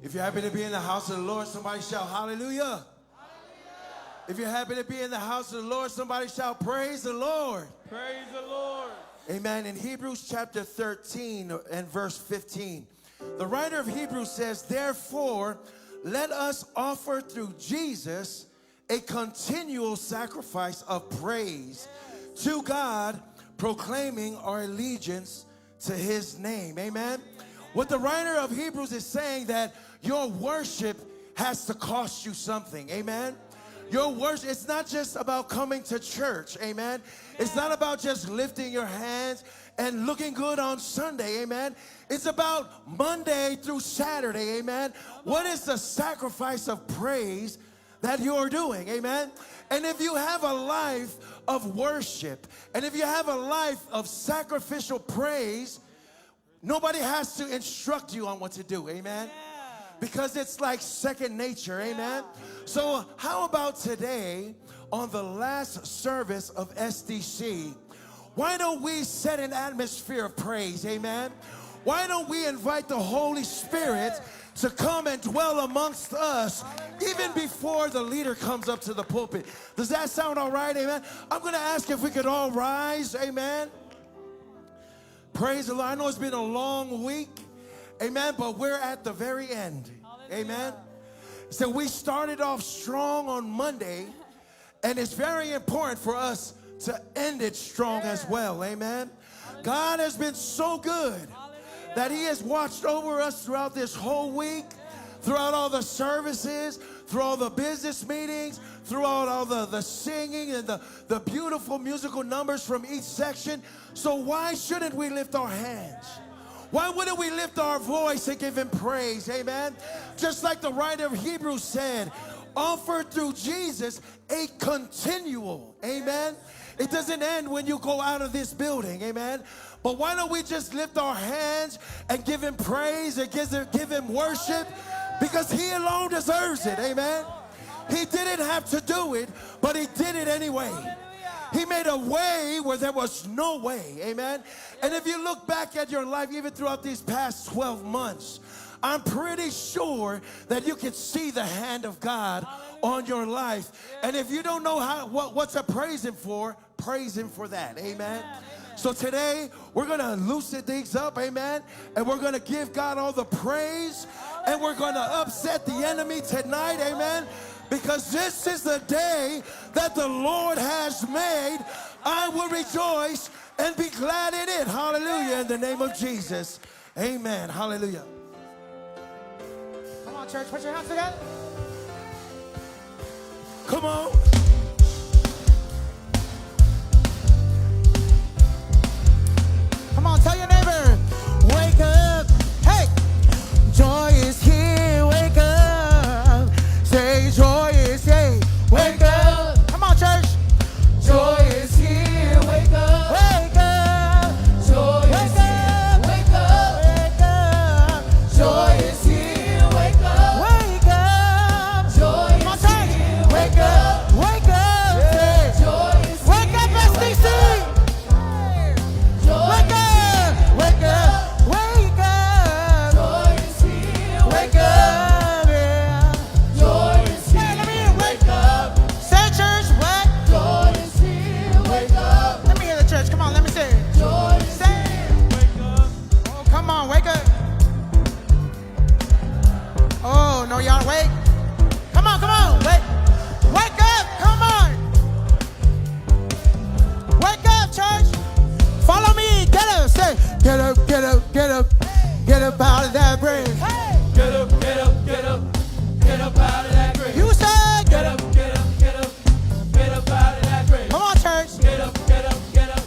If you're happy to be in the house of the Lord, somebody shout hallelujah. Hallelujah. If you're happy to be in the house of the Lord, somebody shout praise the Lord. Praise the Lord. Amen. In Hebrews chapter 13 and verse 15, the writer of Hebrews says, therefore, let us offer through Jesus a continual sacrifice of praise to God, proclaiming our allegiance to his name. Amen. What the writer of Hebrews is saying, that your worship has to cost you something. Amen. Your worship, it's not just about coming to church. Amen. It's not about just lifting your hands and looking good on Sunday. Amen. It's about Monday through Saturday. Amen. What is the sacrifice of praise that you're doing? Amen. And if you have a life of worship, and if you have a life of sacrificial praise, nobody has to instruct you on what to do. Amen. Because it's like second nature. Amen. So how about today, on the last service of SDC, why don't we set an atmosphere of praise? Amen. Why don't we invite the Holy Spirit to come and dwell amongst us even before the leader comes up to the pulpit? Does that sound all right? Amen. I'm going to ask if we could all rise. Amen. Praise the Lord. I know it's been a long week. Amen. But we're at the very end. Amen. So we started off strong on Monday, and it's very important for us to end it strong as well. Amen. God has been so good that he has watched over us throughout this whole week, throughout all the services, through all the business meetings, throughout all the singing and the beautiful musical numbers from each section. So why shouldn't we lift our hands? Why wouldn't we lift our voice and give him praise? Amen. Just like the writer of Hebrews said, offer through Jesus a continual. Amen. It doesn't end when you go out of this building. Amen. But why don't we just lift our hands and give him praise and give him worship? Because he alone deserves it. Amen. He didn't have to do it, but he did it anyway. He made a way where there was no way. Amen. And if you look back at your life, even throughout these past 12 months, I'm pretty sure that you can see the hand of God on your life. And if you don't know what to praise him for that. Amen. So today, we're going to loosen things up. Amen. And we're going to give God all the praise. And we're going to upset the enemy tonight. Amen. Because this is the day that the Lord has made. I will rejoice and be glad in it. Hallelujah. In the name of Jesus. Amen. Hallelujah. Come on, church. Put your hands together. Come on. Come on, tell your neighbor. Wake up. Hey. Joy is here. Wake up. Say joy is here. Wake up. Come on, church. Joy is here. Wake up. Wake up. Joy is here. Wake up. Wake up. Joy is here. Wake up. Wake up. Joy is here. Wake up. Wake up. Joy is here. Wake up, SDC. Wake up. Wake up. Wake up. Joy is here. Wake up. Yeah. Joy is here. Let me hear. Wake up. Say church. What? Joy is here. Wake up. Let me hear the church. Come on. Let me say it. Joy is here. Wake up. Oh, come on. Wake up. Oh, no, y'all wake. Come on. Come on. Wake. Wake up. Come on. Wake up, church. Follow me. Get up. Say, get up, get up, get up. Get up out of that grave. Get up, get up, get up. Get up out of that grave. You said, Get up, get up, get up. Get up out of that grave. come on, church. Get up, get up, get up.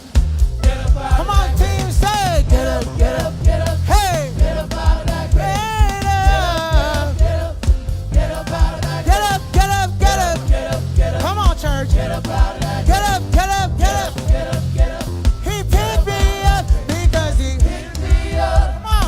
Get up out Come of on, that grave. team. Say, get up, get up. Get up, Hey. get up out of that grave. Get up. Get up out of that Get up, get up, get up. Get up, get up. Come on, church. Get up out of that Get up, get up, get up. Get up, get up. He picked me up because he. Pick me up. Come on.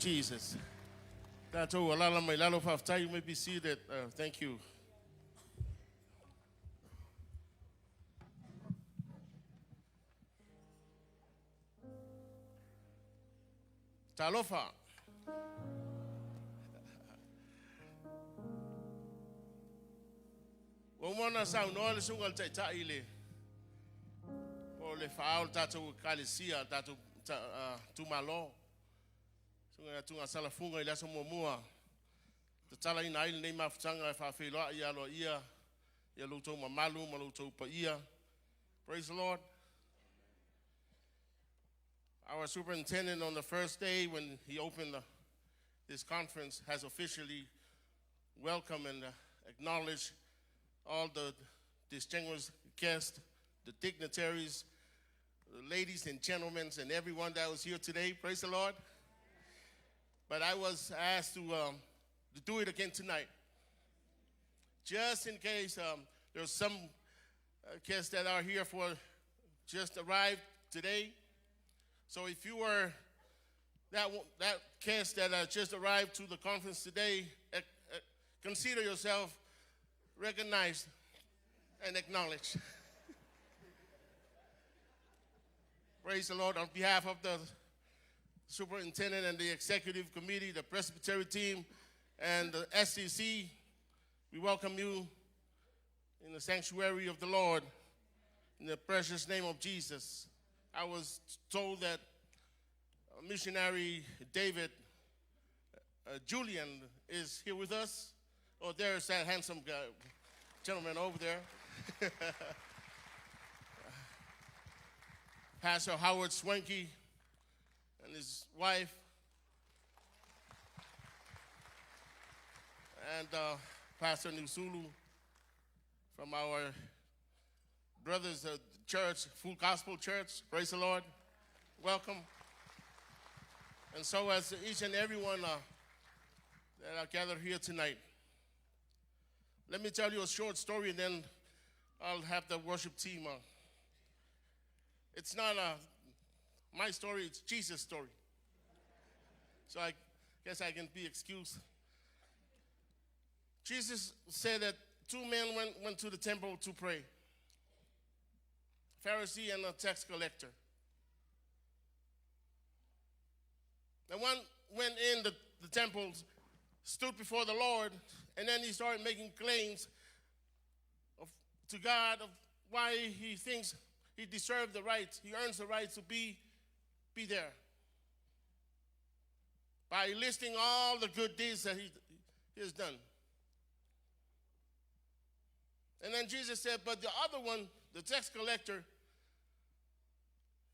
Jesus. Tato alala mai lalo faftai, you may be seated. Thank you. Talofa. Wamona sa no le sungal tai ile. O le faul tato Ekalesia tato tumalo. Sunga tunga sala funga ile so momua. Tala ina ile nei mafutanga fa felo ia lo ia. Ia lo to mamalu malo to pa ia. Praise the Lord. Our superintendent on the first day when he opened this conference has officially welcomed and acknowledged all the distinguished guests, the dignitaries, the ladies and gentlemen, and everyone that was here today. Praise the Lord. But I was asked to do it again tonight. Just in case there's some guests that are here for just arrived today. So if you were that guest that just arrived to the conference today, consider yourself recognized and acknowledged. Praise the Lord. On behalf of the superintendent and the executive committee, the presbytery team, and the SCC, we welcome you in the sanctuary of the Lord in the precious name of Jesus. I was told that missionary David Julian is here with us. Oh, there's that handsome guy, gentleman over there. Pastor Howard Swanky and his wife. And Pastor Nusulu from our brothers church, Full Gospel Church. Praise the Lord. Welcome. And so as each and everyone that are gathered here tonight, let me tell you a short story and then I'll have the worship team. It's not my story, it's Jesus' story. So I guess I can be excused. Jesus said that two men went to the temple to pray. Pharisee and a tax collector. The one went in the temple, stood before the Lord, and then he started making claims to God of why he thinks he deserved the right, he earns the right to be there. By listing all the good deeds that he has done. And then Jesus said, but the other one, the tax collector,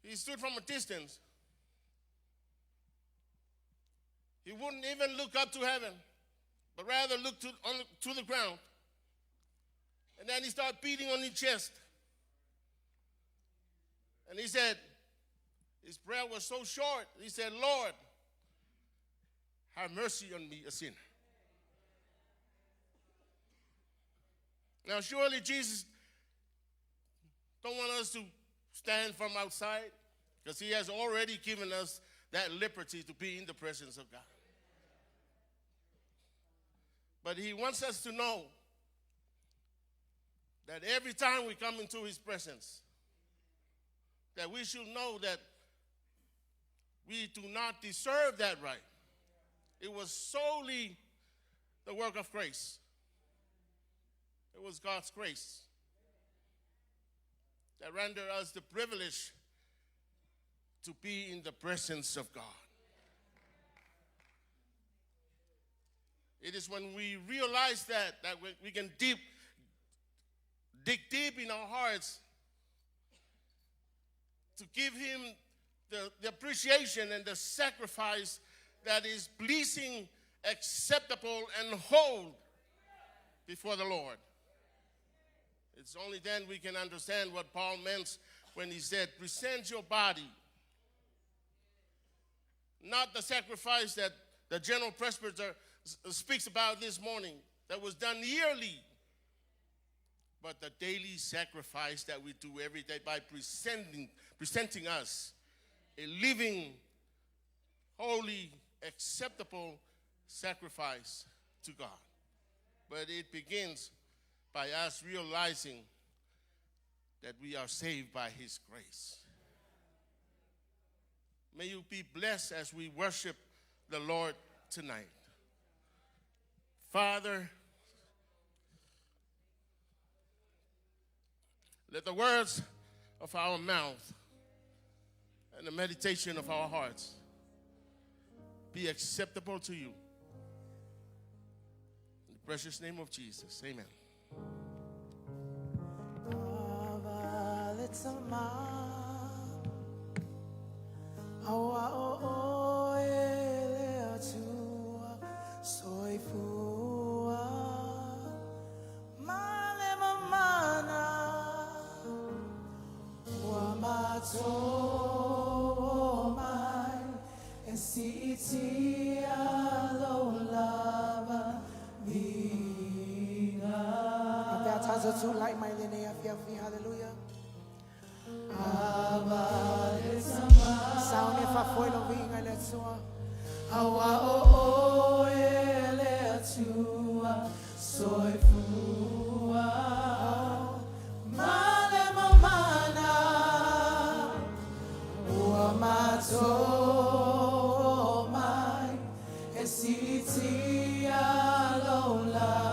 he stood from a distance. He wouldn't even look up to heaven, but rather look to the ground. And then he started beating on his chest. And he said, his prayer was so short, he said, Lord, have mercy on me, a sinner. Now, surely Jesus don't want us to stand from outside because he has already given us that liberty to be in the presence of God. But he wants us to know that every time we come into his presence, that we should know that we do not deserve that right. It was solely the work of grace. It was God's grace that rendered us the privilege to be in the presence of God. It is when we realize that we can dig deep in our hearts to give him the appreciation and the sacrifice that is pleasing, acceptable, and whole before the Lord. It's only then we can understand what Paul meant when he said, present your body. Not the sacrifice that the general presbyter speaks about this morning, that was done yearly, but the daily sacrifice that we do every day by presenting us a living, holy, acceptable sacrifice to God. But it begins by us realizing that we are saved by His grace. May you be blessed as we worship the Lord tonight. Father, let the words of our mouth and the meditation of our hearts be acceptable to you. In the precious name of Jesus, amen. Like my linear hallelujah. Sound if I foil of being I let so awa o ele atua soy fua male mamana o mato mai esiti alo lava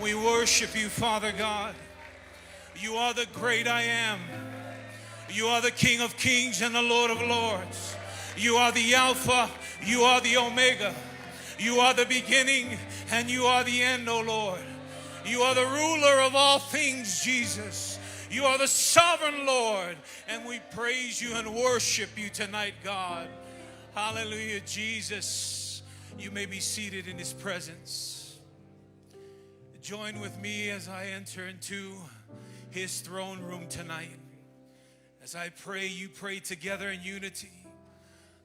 We worship you, Father God. You are the great I am. You are the King of kings and the Lord of lords. You are the Alpha. You are the Omega. You are the beginning and you are the end, O Lord. You are the ruler of all things, Jesus. You are the sovereign Lord. And we praise you and worship you tonight, God. Hallelujah, Jesus. You may be seated in his presence. Join with me as I enter into his throne room tonight. As I pray, you pray together in unity.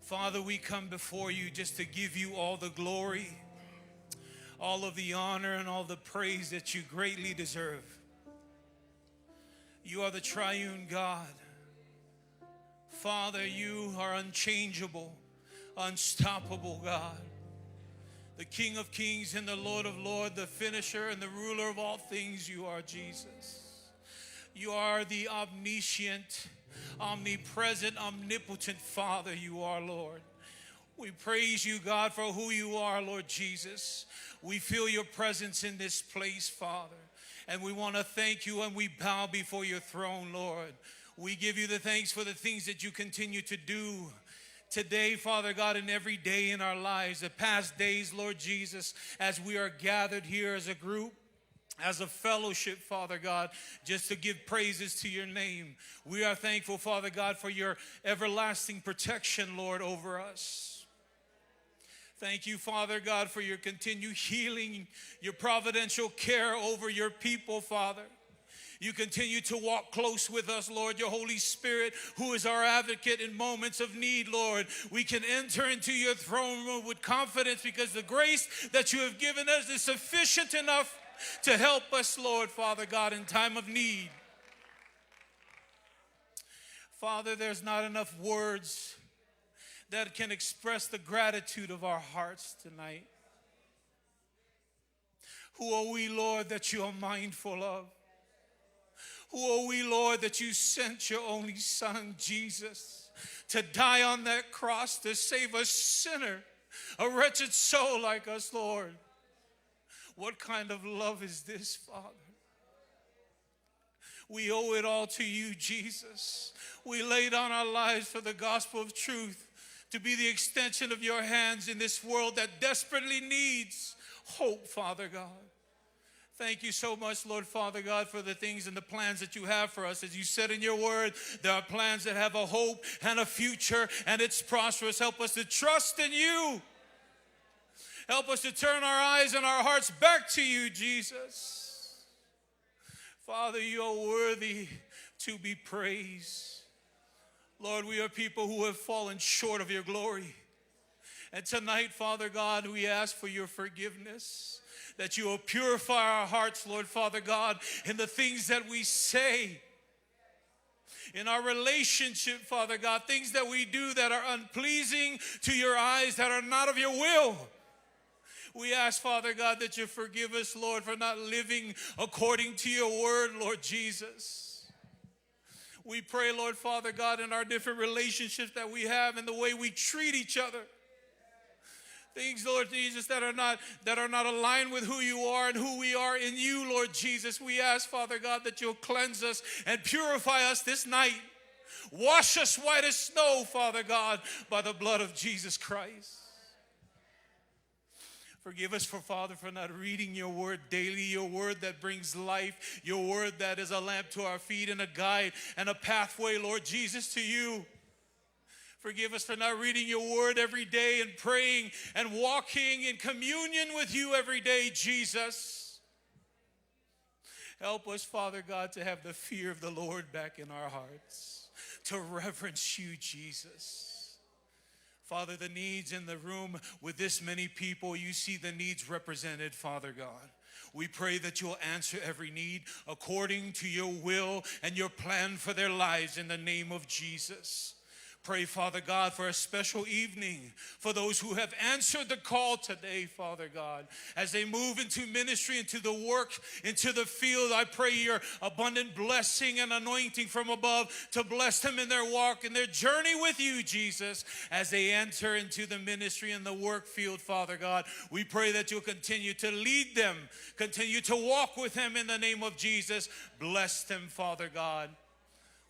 Father, we come before you just to give you all the glory, all of the honor, and all the praise that you greatly deserve. You are the triune God. Father, you are unchangeable, unstoppable God. The King of kings and the Lord of lords, the finisher and the ruler of all things, you are Jesus. You are the omniscient, omnipresent, omnipotent Father, you are, Lord. We praise you, God, for who you are, Lord Jesus. We feel your presence in this place, Father. And we want to thank you and we bow before your throne, Lord. We give you the thanks for the things that you continue to do today, Father God, and every day in our lives. The past days, Lord Jesus, as we are gathered here as a group, as a fellowship, Father God, just to give praises to your name. We are thankful, Father God, for your everlasting protection, Lord, over us. Thank you, Father God, for your continued healing, your providential care over your people, Father. You continue to walk close with us, Lord, your Holy Spirit, who is our advocate in moments of need, Lord. We can enter into your throne room with confidence because the grace that you have given us is sufficient enough to help us, Lord, Father God, in time of need. Father, there's not enough words that can express the gratitude of our hearts tonight. Who are we, Lord, that you are mindful of? Who are we, Lord, that you sent your only Son, Jesus, to die on that cross to save a sinner, a wretched soul like us, Lord? What kind of love is this, Father? We owe it all to you, Jesus. We lay down our lives for the gospel of truth, to be the extension of your hands in this world that desperately needs hope, Father God. Thank you so much, Lord, Father God, for the things and the plans that you have for us. As you said in your word, there are plans that have a hope and a future, and it's prosperous. Help us to trust in you. Help us to turn our eyes and our hearts back to you, Jesus. Father, you are worthy to be praised. Lord, we are people who have fallen short of your glory. And tonight, Father God, we ask for your forgiveness, that you will purify our hearts, Lord, Father God, in the things that we say, in our relationship, Father God, things that we do that are unpleasing to your eyes, that are not of your will. We ask, Father God, that you forgive us, Lord, for not living according to your word, Lord Jesus. We pray, Lord, Father God, in our different relationships that we have and the way we treat each other. Things, Lord Jesus, that are not aligned with who you are and who we are in you, Lord Jesus. We ask, Father God, that you'll cleanse us and purify us this night. Wash us white as snow, Father God, by the blood of Jesus Christ. Forgive us, Father, for not reading your word daily, your word that brings life, your word that is a lamp to our feet and a guide and a pathway, Lord Jesus, to you. Forgive us for not reading your word every day and praying and walking in communion with you every day, Jesus. Help us, Father God, to have the fear of the Lord back in our hearts, to reverence you, Jesus. Father, the needs in the room with this many people, you see the needs represented, Father God. We pray that you'll answer every need according to your will and your plan for their lives in the name of Jesus. Pray, Father God, for a special evening for those who have answered the call today, Father God. As they move into ministry, into the work, into the field, I pray your abundant blessing and anointing from above to bless them in their walk and their journey with you, Jesus. As they enter into the ministry and the work field, Father God, we pray that you'll continue to lead them, continue to walk with them in the name of Jesus. Bless them, Father God.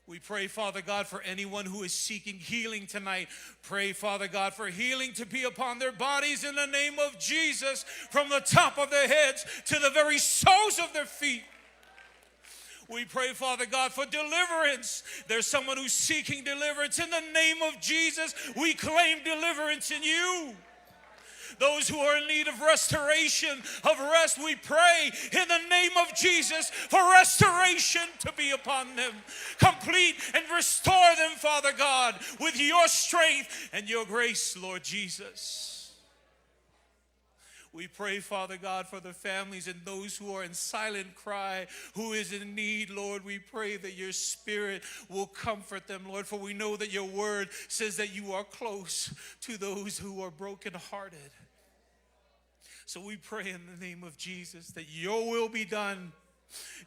We pray, Father God, for anyone who is seeking healing tonight. Pray, Father God, for healing to be upon their bodies in the name of Jesus, from the top of their heads to the very soles of their feet. We pray, Father God, for deliverance. There's someone who's seeking deliverance. In the name of Jesus, we claim deliverance in you. Those who are in need of restoration, of rest, we pray in the name of Jesus for restoration to be upon them. Complete and restore them, Father God, with your strength and your grace, Lord Jesus. We pray, Father God, for the families and those who are in silent cry, who is in need, Lord. We pray that your Spirit will comfort them, Lord, for we know that your word says that you are close to those who are brokenhearted. So we pray in the name of Jesus that your will be done,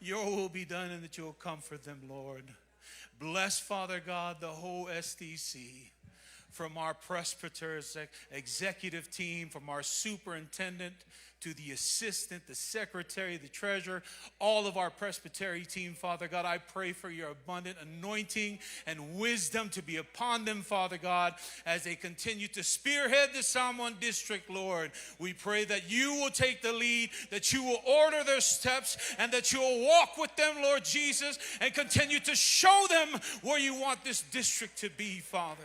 and that you'll comfort them, Lord. Bless, Father God, the whole SDC, from our presbyters, executive team, from our superintendent to the assistant, the secretary, the treasurer, all of our presbytery team, Father God. I pray for your abundant anointing and wisdom to be upon them, Father God, as they continue to spearhead the Samoan district, Lord. We pray that you will take the lead, that you will order their steps, and that you will walk with them, Lord Jesus, and continue to show them where you want this district to be, Father.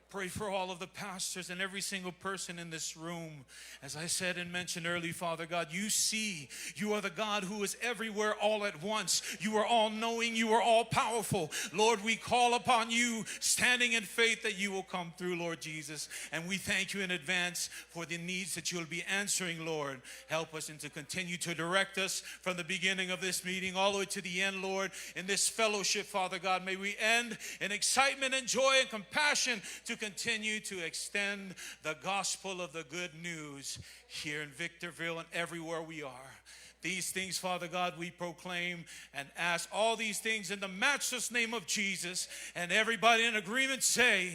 Pray for all of the pastors and every single person in this room. As I said and mentioned earlier, Father God, you see, you are the God who is everywhere all at once. You are all knowing, you are all powerful. Lord, we call upon you, standing in faith that you will come through, Lord Jesus. And we thank you in advance for the needs that you'll be answering, Lord. Help us and to continue to direct us from the beginning of this meeting all the way to the end, Lord. In this fellowship, Father God, may we end in excitement and joy and compassion to continue to extend the gospel of the good news here in Victorville and everywhere we are. These things, Father God, we proclaim and ask all these things in the matchless name of Jesus. And everybody in agreement say,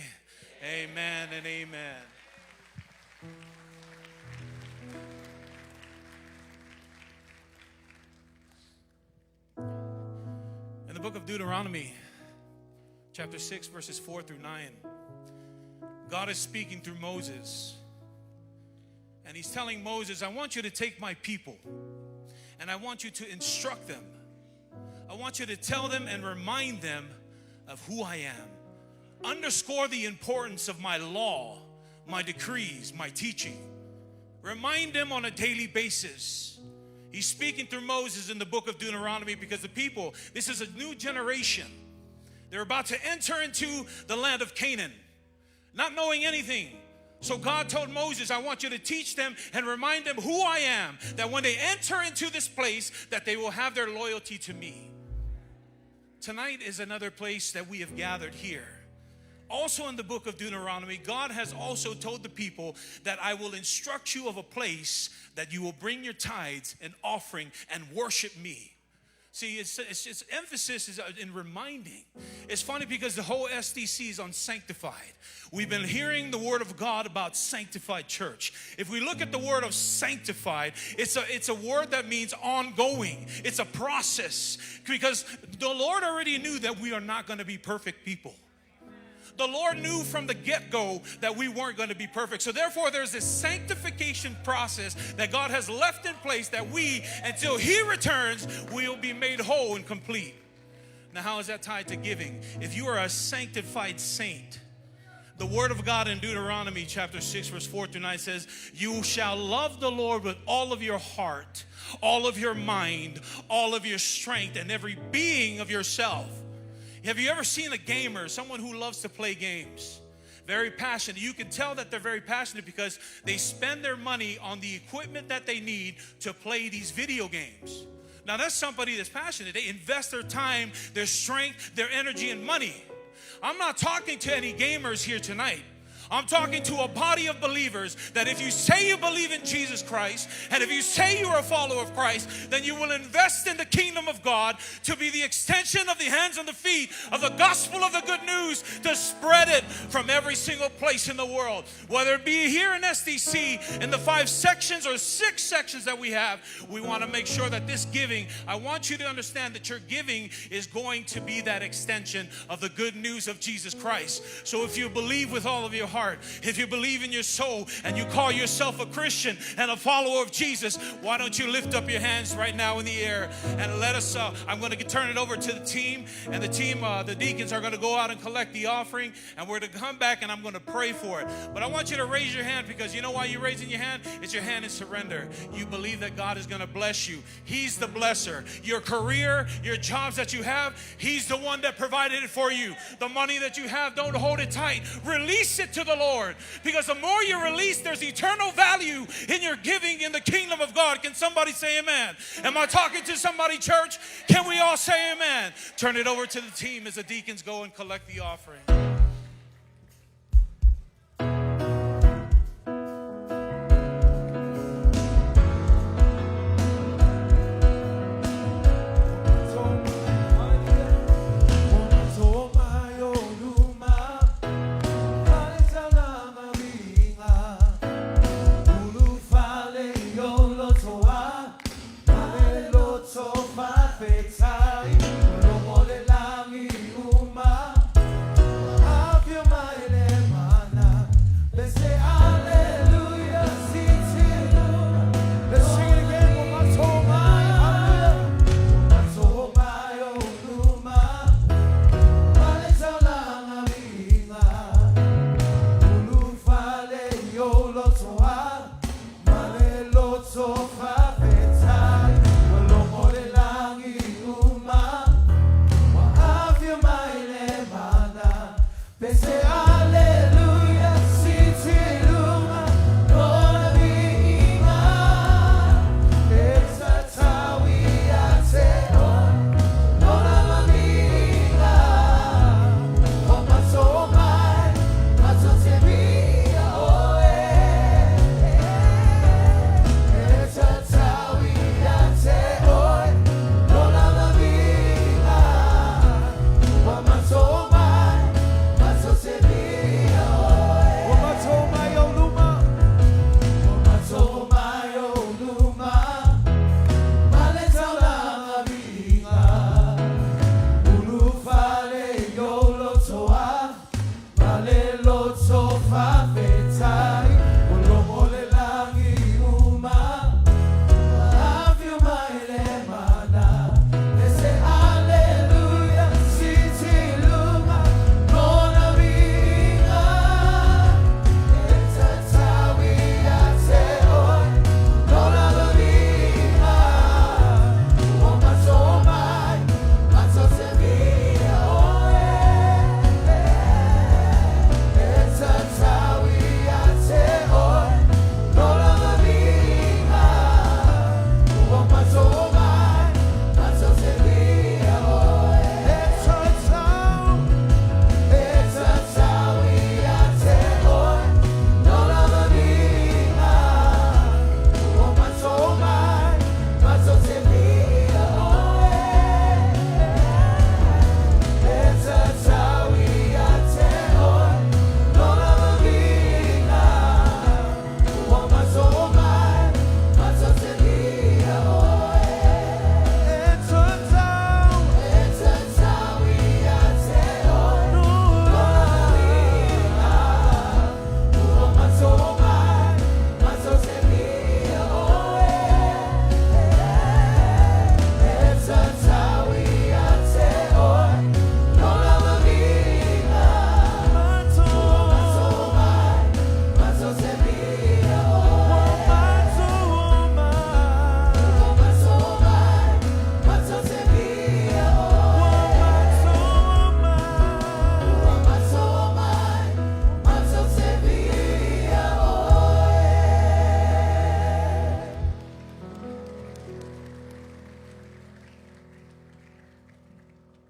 amen and amen. In the book of Deuteronomy, chapter 6, verses 4 through 9, God is speaking through Moses. And he's telling Moses, I want you to take my people and I want you to instruct them. I want you to tell them and remind them of who I am. Underscore the importance of my law, my decrees, my teaching. Remind them on a daily basis. He's speaking through Moses in the book of Deuteronomy because the people, this is a new generation. They're about to enter into the land of Canaan, not knowing anything. So God told Moses, I want you to teach them and remind them who I am, that when they enter into this place, that they will have their loyalty to me. Tonight is another place that we have gathered here. Also in the book of Deuteronomy, God has also told the people that I will instruct you of a place that you will bring your tithes and offering and worship me. See, its emphasis is in reminding. It's funny because the whole SDC is on sanctified. We've been hearing the word of God about Sanctified Church. If we look at the word of sanctified, it's a word that means ongoing. It's a process because the Lord already knew that we are not going to be perfect people. The Lord knew from the get-go that we weren't going to be perfect. So therefore, there's this sanctification process that God has left in place that we, until He returns, will be made whole and complete. Now, how is that tied to giving? If you are a sanctified saint, the word of God in Deuteronomy chapter 6, verse 4 through 9 says, you shall love the Lord with all of your heart, all of your mind, all of your strength, and every being of yourself. Have you ever seen a gamer, someone who loves to play games? Very passionate. You can tell that they're very passionate because they spend their money on the equipment that they need to play these video games. Now that's somebody that's passionate. They invest their time, their strength, their energy, and money. I'm not talking to any gamers here tonight. I'm talking to a body of believers that if you say you believe in Jesus Christ, and if you say you are a follower of Christ, then you will invest in the kingdom of God to be the extension of the hands and the feet of the gospel of the good news, to spread it from every single place in the world. Whether it be here in SDC, in the 5 sections or 6 sections that we have, we want to make sure that this giving, I want you to understand that your giving is going to be that extension of the good news of Jesus Christ. So if you believe with all of your heart, if you believe in your soul and you call yourself a Christian and a follower of Jesus, why don't you lift up your hands right now in the air and let us, I'm going to turn it over to the team, and the team, the deacons are going to go out and collect the offering, and we're going to come back and I'm going to pray for it. But I want you to raise your hand, because you know why you're raising your hand? It's your hand in surrender. You believe that God is going to bless you. He's the blesser. Your career, your jobs that you have, He's the one that provided it for you. The money that you have, don't hold it tight. Release it to the Lord, because the more you release, there's eternal value in your giving in the kingdom of God. Can somebody say amen? Am I talking to somebody, church? Can we all say amen? Turn it over to the team as the deacons go and collect the offering.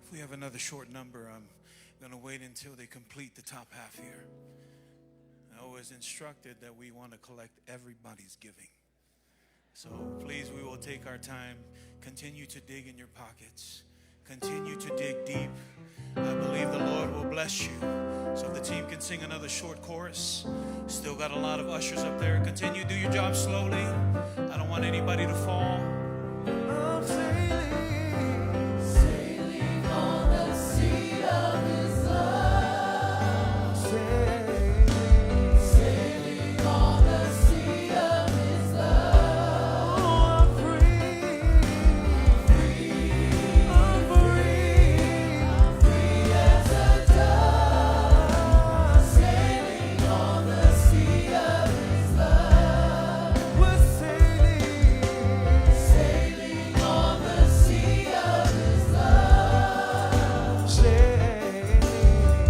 If we have another short number, We're going to wait until they complete the top half here. I was instructed that we want to collect everybody's giving. So please, we will take our time. Continue to dig in your pockets. Continue to dig deep. I believe the Lord will bless you. So if the team can sing another short chorus. Still got a lot of ushers up there. Continue to do your job slowly. I don't want anybody to fall. I'm sailing, Sailing on the sea of His love. Sailing on the sea of His love. Oh, I'm free, I'm Free as a dove. Sailing on the sea of His love. We're sailing, Sailing on the sea of His love. sailing.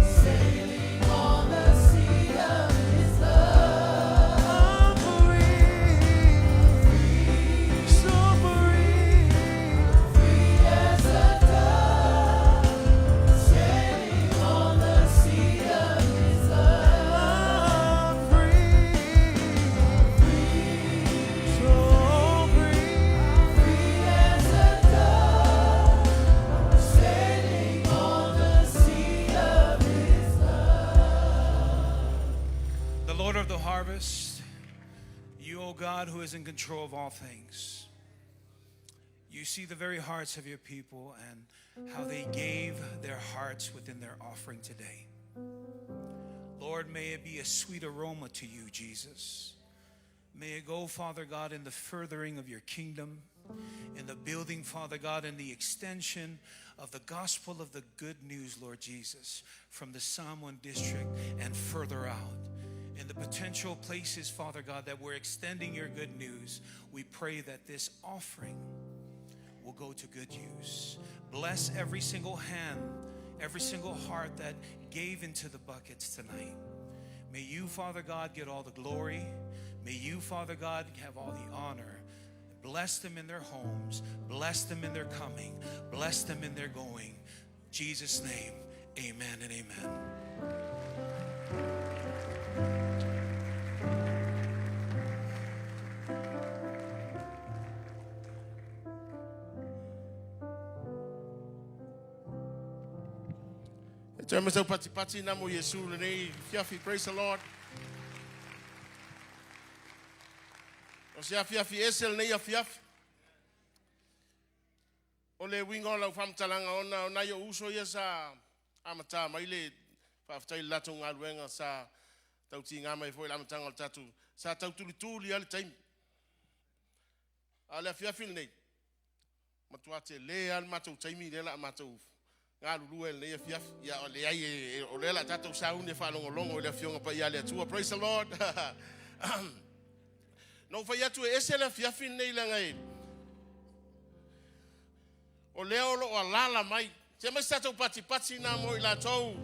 Sailing on the sea of His love. I'm free, so free. Free as a dove. Sailing on the sea of His love. I'm free, so free. Free as a dove. Sailing on the sea of His love. The Lord of the harvest, you, O God, who is in control of all things. You see the very hearts of your people and how they gave their hearts within their offering today. Lord, may it be a sweet aroma to you, Jesus. May it go, Father God, in the furthering of your kingdom, in the building, Father God, in the extension of the gospel of the good news, Lord Jesus, from the Samoan district and further out. In the potential places, Father God, that we're extending your good news, we pray that this offering will go to good use. Bless every single hand, every single heart that gave into the buckets tonight. May you, Father God, get all the glory. May you, Father God, have all the honor. Bless them in their homes. Bless them in their coming. Bless them in their going. In Jesus' name, amen and amen. Praise the Lord. Ole wingo la fam talanga ona na yo uso ya sa amata maile fa fa lato ngalwenga sa tauti ngama foi la matanga tatu sa tautu tuli al time ala fiafil nei matuate le al matu time le la matu ngalu el le fiaf ya ole ai ole la tatu sa une fa longo le fionga pa ya le tu. Praise the Lord. No fa ya tu esela fiafil nei la ngai o leo lo o lala mai te mai sato pati na mo ila tou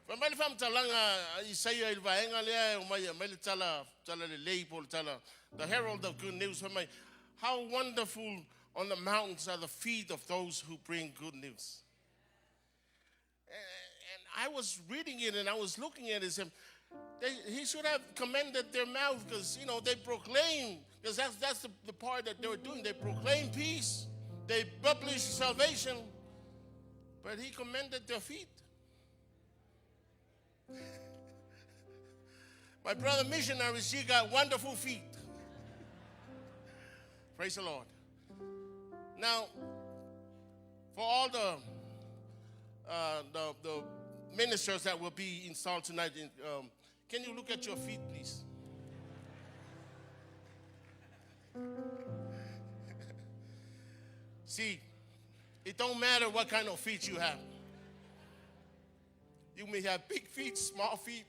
fa mai fam talanga Isaiah il vaenga le o mai mai tala le label tala the herald of good news. For my, how wonderful on the mountains are the feet of those who bring good news. And I was reading it and I was looking at it and he should have commended their mouth because, you know, they proclaim, because that's the part that they were doing. They proclaim peace. They publish salvation. But he commended their feet. My brother missionary, she got wonderful feet. Praise the Lord. Now, for all the ministers that will be installed tonight, can you look at your feet, please? See, it don't matter what kind of feet you have. You may have big feet, small feet,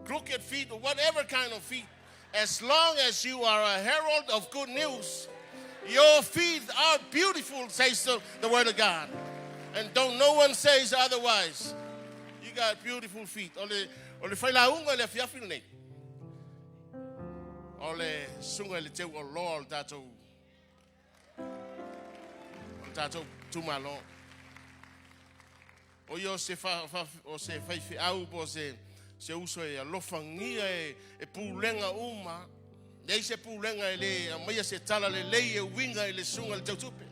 crooked feet, or whatever kind of feet. As long as you are a herald of good news, your feet are beautiful, says the word of God. And don't no one says otherwise. You got beautiful feet. Ole fai la unga le fiafil nei. Ole sunga le te o Lord tatou. Tato tumalo. O yo se fa o se fai au po se uso e alofangia e pulenga uma. Dei se pulenga ele mai se tala le lei e winga ele sunga le tautupe.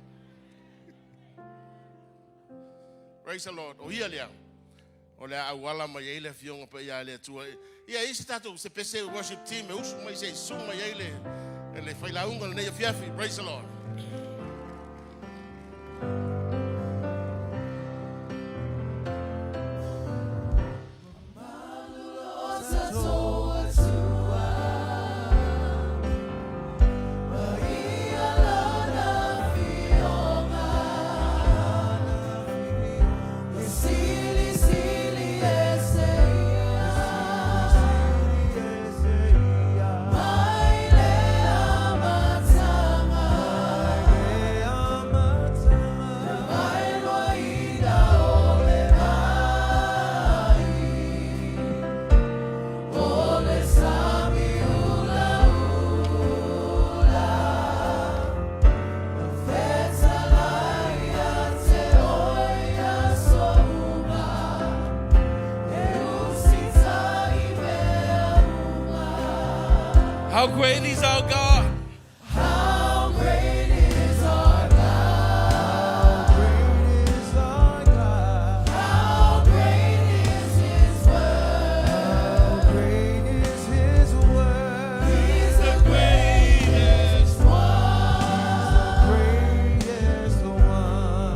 Praise the Lord. O ia lea. O le awala mai ele fionga pa ia le tua. Ia isi tato se pese worship team e usu mai se sunga ele fai la unga le nei fiafi. Praise the Lord. How great is our God? How great is our God? How great is His word? He's the greatest one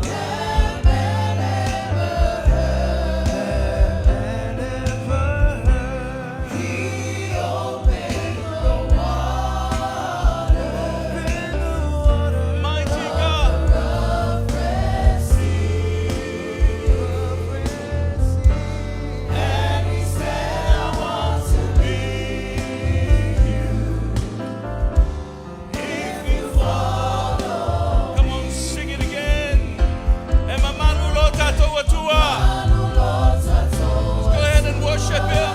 that man ever heard. He opened the water. Mighty God. And He said, I want to be you. If you follow Come on, sing it again. Ema manulo tato watua. Go ahead and worship Him.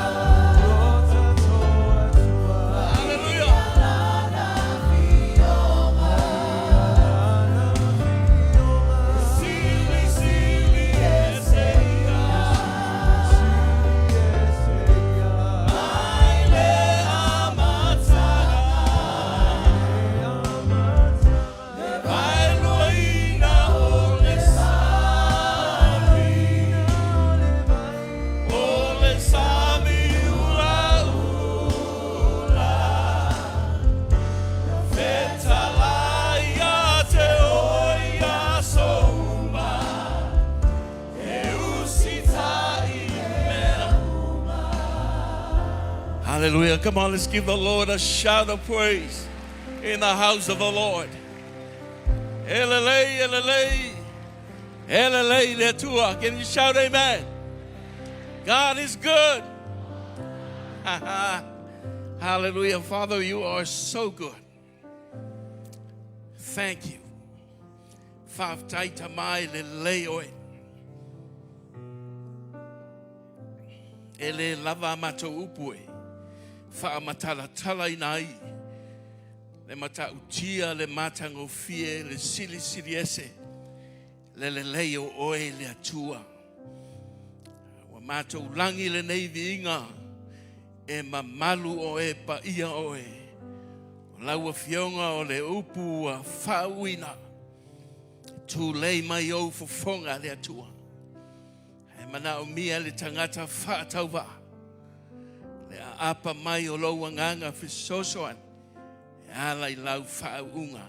Hallelujah. Hallelujah. Come on, let's give the Lord a shout of praise in the house of the Lord. Elelei, elelei, elelei letua. Can you shout amen? God is good. Hallelujah. Father, you are so good. Thank you. Faftaita mai lelei oi. Ele lava mato upue. Fa'amatala tala inai. Le mata utia, le mata ngofie, le sili siliese. Le leo oe le atua. Wa mata ulangi le nei viinga. E mamalu oe pa ia oe. Laua fionga o le upu a fauina. Tu lei mai o fofonga le atua. E mana o mia le tangata whaatauwa. Le apa mai o lau anganga fisosoan. E ala I lau whaaunga.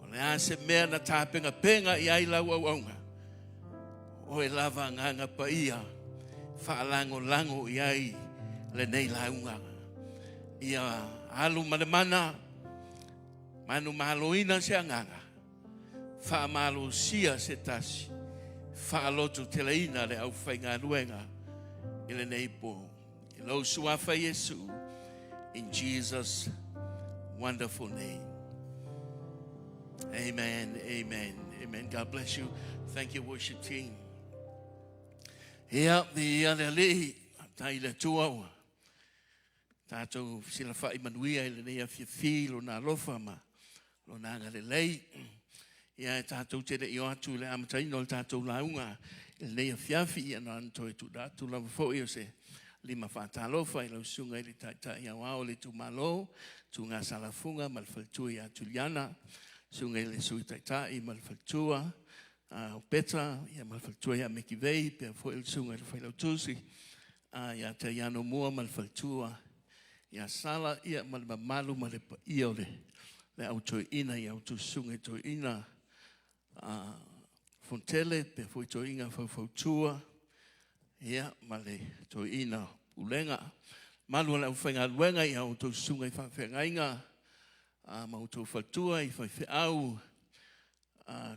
O le ase mea na tāpenga penga I ai lau aunga. O e lava anganga pa ia. Whaalango lango I ai le nei launga. Ia alu mana manu mahaloina se anganga. Whaamalo sia se tasi. Whaalotu teleina le au whainga ruenga. Ile nei po. Ilo suafa Yesu. In Jesus' wonderful name. Amen, amen, amen. God bless you. Thank you, worship team. Here, the alele, taile tuawa. Tato sila fa imanuia ile nei afia lo na lofa ma lo na ngalelei. Ia tātou te rei o atu le amatai no le tātou launga. Il nei fiafi ia nan toi tu datu la fo io se lima fatalofa i lau sunga i le tai au au le tu malo, tu ngā salafunga mal faltua ia Juliana, sunga i le sui tai mal faltua, o Petra, ia mal faltua ia Meki Vei, pe fo il sunga i le fai lau tusi, ia te iano mua mal faltua, ia sala ia mal malu mal le pa ia le au toi ina ia au tu sunga i toi ina, Fontele, pe foi toi inga fautua, ia male toi ina ulenga. Malu la uwhenga luenga ia o tau sunga i whawhengainga, ma o tau whatua i whawheau,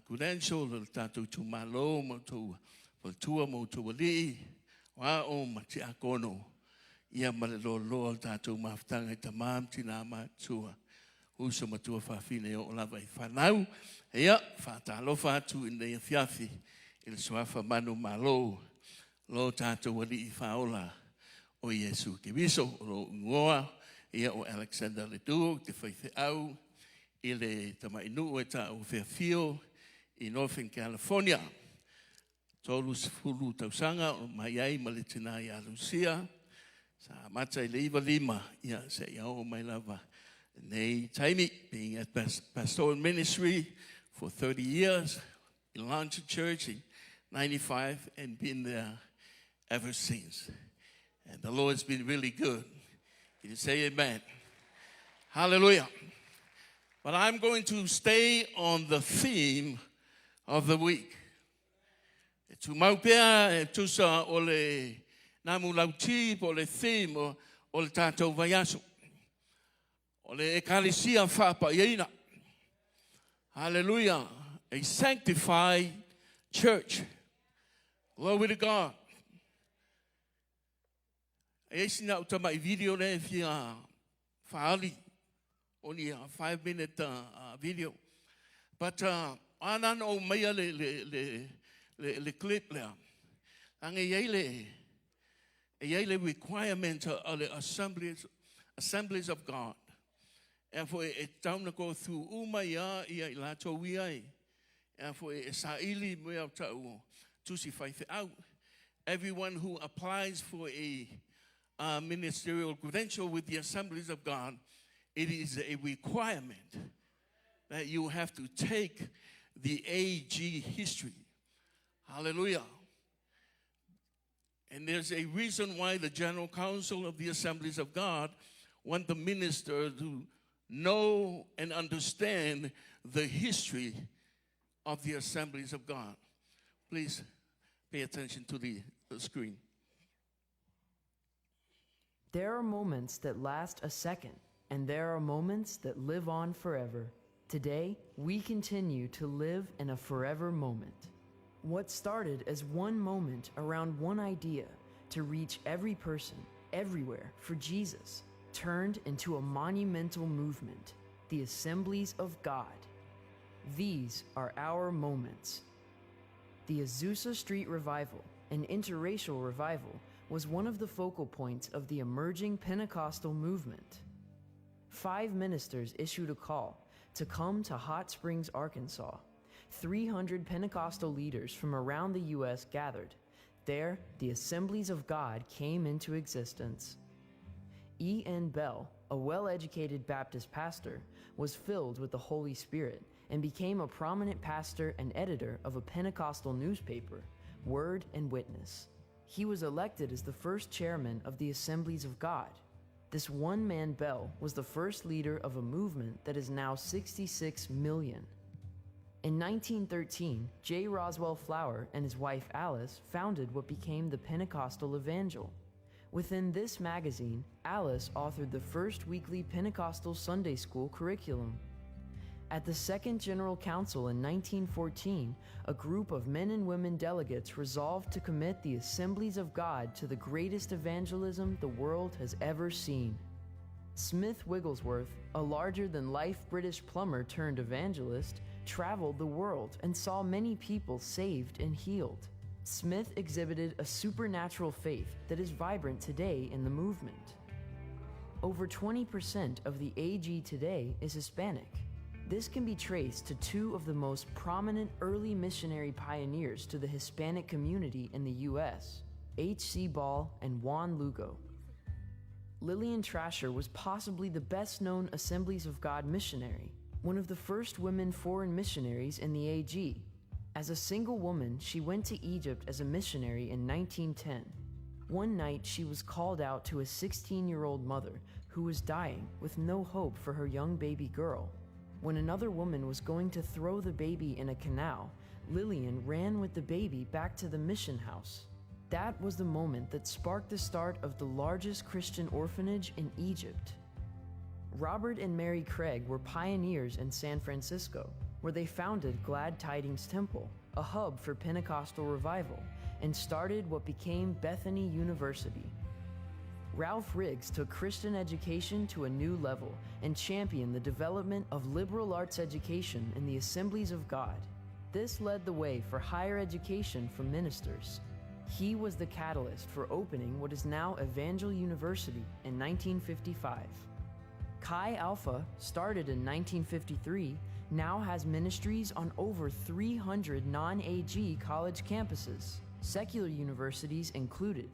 Congregational, le tātou tu malo, ma o tau whatua, ma o tau wali, wa o ma te akono, ia male lo loa tātou mawhtanga i tamam tina matua, uso matua whawhine o lava i whanau, ia whatalofa atu i nei fiafi, i le suafa manu malo, lo tātou wali i whaola o Yesu ke viso, o ngoa, ia o Alexander le duo, te whaife au, i le tamainu e ta o Fairfield, i Northern California. Tolu sifulu tausanga, o mai ai ma le tina i Alusia, sa mata i le iwa lima, ia se ia o mai lava. Nei taimi, being at Pastoral Ministry for 30 years, in launched a church in 95 and been there ever since. And the Lord's been really good. Can you say amen? Hallelujah. But I'm going to stay on the theme of the week. Tu maupea e tusa o le namu lauti po le theme o le tātou vaiaso. O le Ekalesia Fa'apaiaina. Hallelujah. A sanctified church. Glory to God. E sina o tama I video le fia faali. Only a 5-minute video. But anan o mea le clip le. Ange yele requirement of the Assemblies of God. And for it down to go through umaya ia ilato wiai. And for it saili mea tau tusi faife out. Everyone who applies for a ministerial credential with the Assemblies of God, it is a requirement that you have to take the AG history. Hallelujah. And there's a reason why the General Council of the Assemblies of God want the minister to know and understand the history of the Assemblies of God. Please pay attention to the screen. There are moments that last a second, and there are moments that live on forever. Today, we continue to live in a forever moment. What started as one moment around one idea to reach every person, everywhere, for Jesus, turned into a monumental movement, the Assemblies of God. These are our moments. The Azusa Street Revival, an interracial revival, was one of the focal points of the emerging Pentecostal movement. 5 ministers issued a call to come to Hot Springs, Arkansas. 300 Pentecostal leaders from around the U.S. gathered. There, the Assemblies of God came into existence. E.N. Bell, a well-educated Baptist pastor, was filled with the Holy Spirit and became a prominent pastor and editor of a Pentecostal newspaper, Word and Witness. He was elected as the first chairman of the Assemblies of God. This one-man Bell was the first leader of a movement that is now 66 million. In 1913, J. Roswell Flower and his wife Alice founded what became the Pentecostal Evangel. Within this magazine, Alice authored the first weekly Pentecostal Sunday school curriculum. At the Second General Council in 1914, a group of men and women delegates resolved to commit the Assemblies of God to the greatest evangelism the world has ever seen. Smith Wigglesworth, a larger-than-life British plumber turned evangelist, traveled the world and saw many people saved and healed. Smith exhibited a supernatural faith that is vibrant today in the movement. Over 20% of the AG today is Hispanic. This can be traced to two of the most prominent early missionary pioneers to the Hispanic community in the U.S., H.C. Ball and Juan Lugo. Lillian Trasher was possibly the best-known Assemblies of God missionary, one of the first women foreign missionaries in the AG. As a single woman, she went to Egypt as a missionary in 1910. One night, she was called out to a 16-year-old mother who was dying with no hope for her young baby girl. When another woman was going to throw the baby in a canal, Lillian ran with the baby back to the mission house. That was the moment that sparked the start of the largest Christian orphanage in Egypt. Robert and Mary Craig were pioneers in San Francisco, where they founded Glad Tidings Temple, a hub for Pentecostal revival, and started what became Bethany University. Ralph Riggs took Christian education to a new level and championed the development of liberal arts education in the Assemblies of God. This led the way for higher education for ministers. He was the catalyst for opening what is now Evangel University in 1955. Chi Alpha, started in 1953, now has ministries on over 300 non-AG college campuses, secular universities included.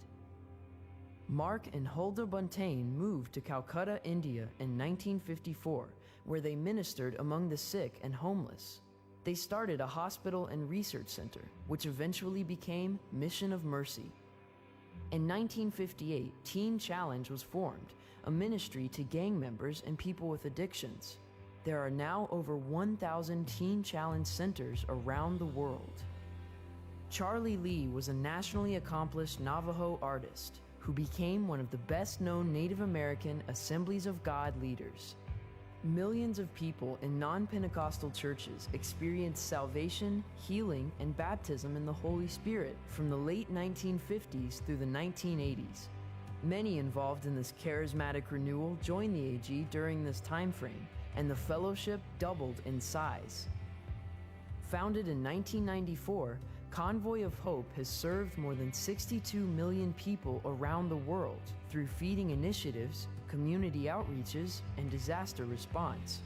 Mark and Huldah Buntain moved to Calcutta, India in 1954, where they ministered among the sick and homeless. They started a hospital and research center, which eventually became Mission of Mercy. In 1958, Teen Challenge was formed, a ministry to gang members and people with addictions. There are now over 1,000 Teen Challenge centers around the world. Charlie Lee was a nationally accomplished Navajo artist who became one of the best-known Native American Assemblies of God leaders. Millions of people in non-Pentecostal churches experienced salvation, healing, and baptism in the Holy Spirit from the late 1950s through the 1980s. Many involved in this charismatic renewal joined the AG during this time frame, and the fellowship doubled in size. Founded in 1994, Convoy of Hope has served more than 62 million people around the world through feeding initiatives, community outreaches, and disaster response.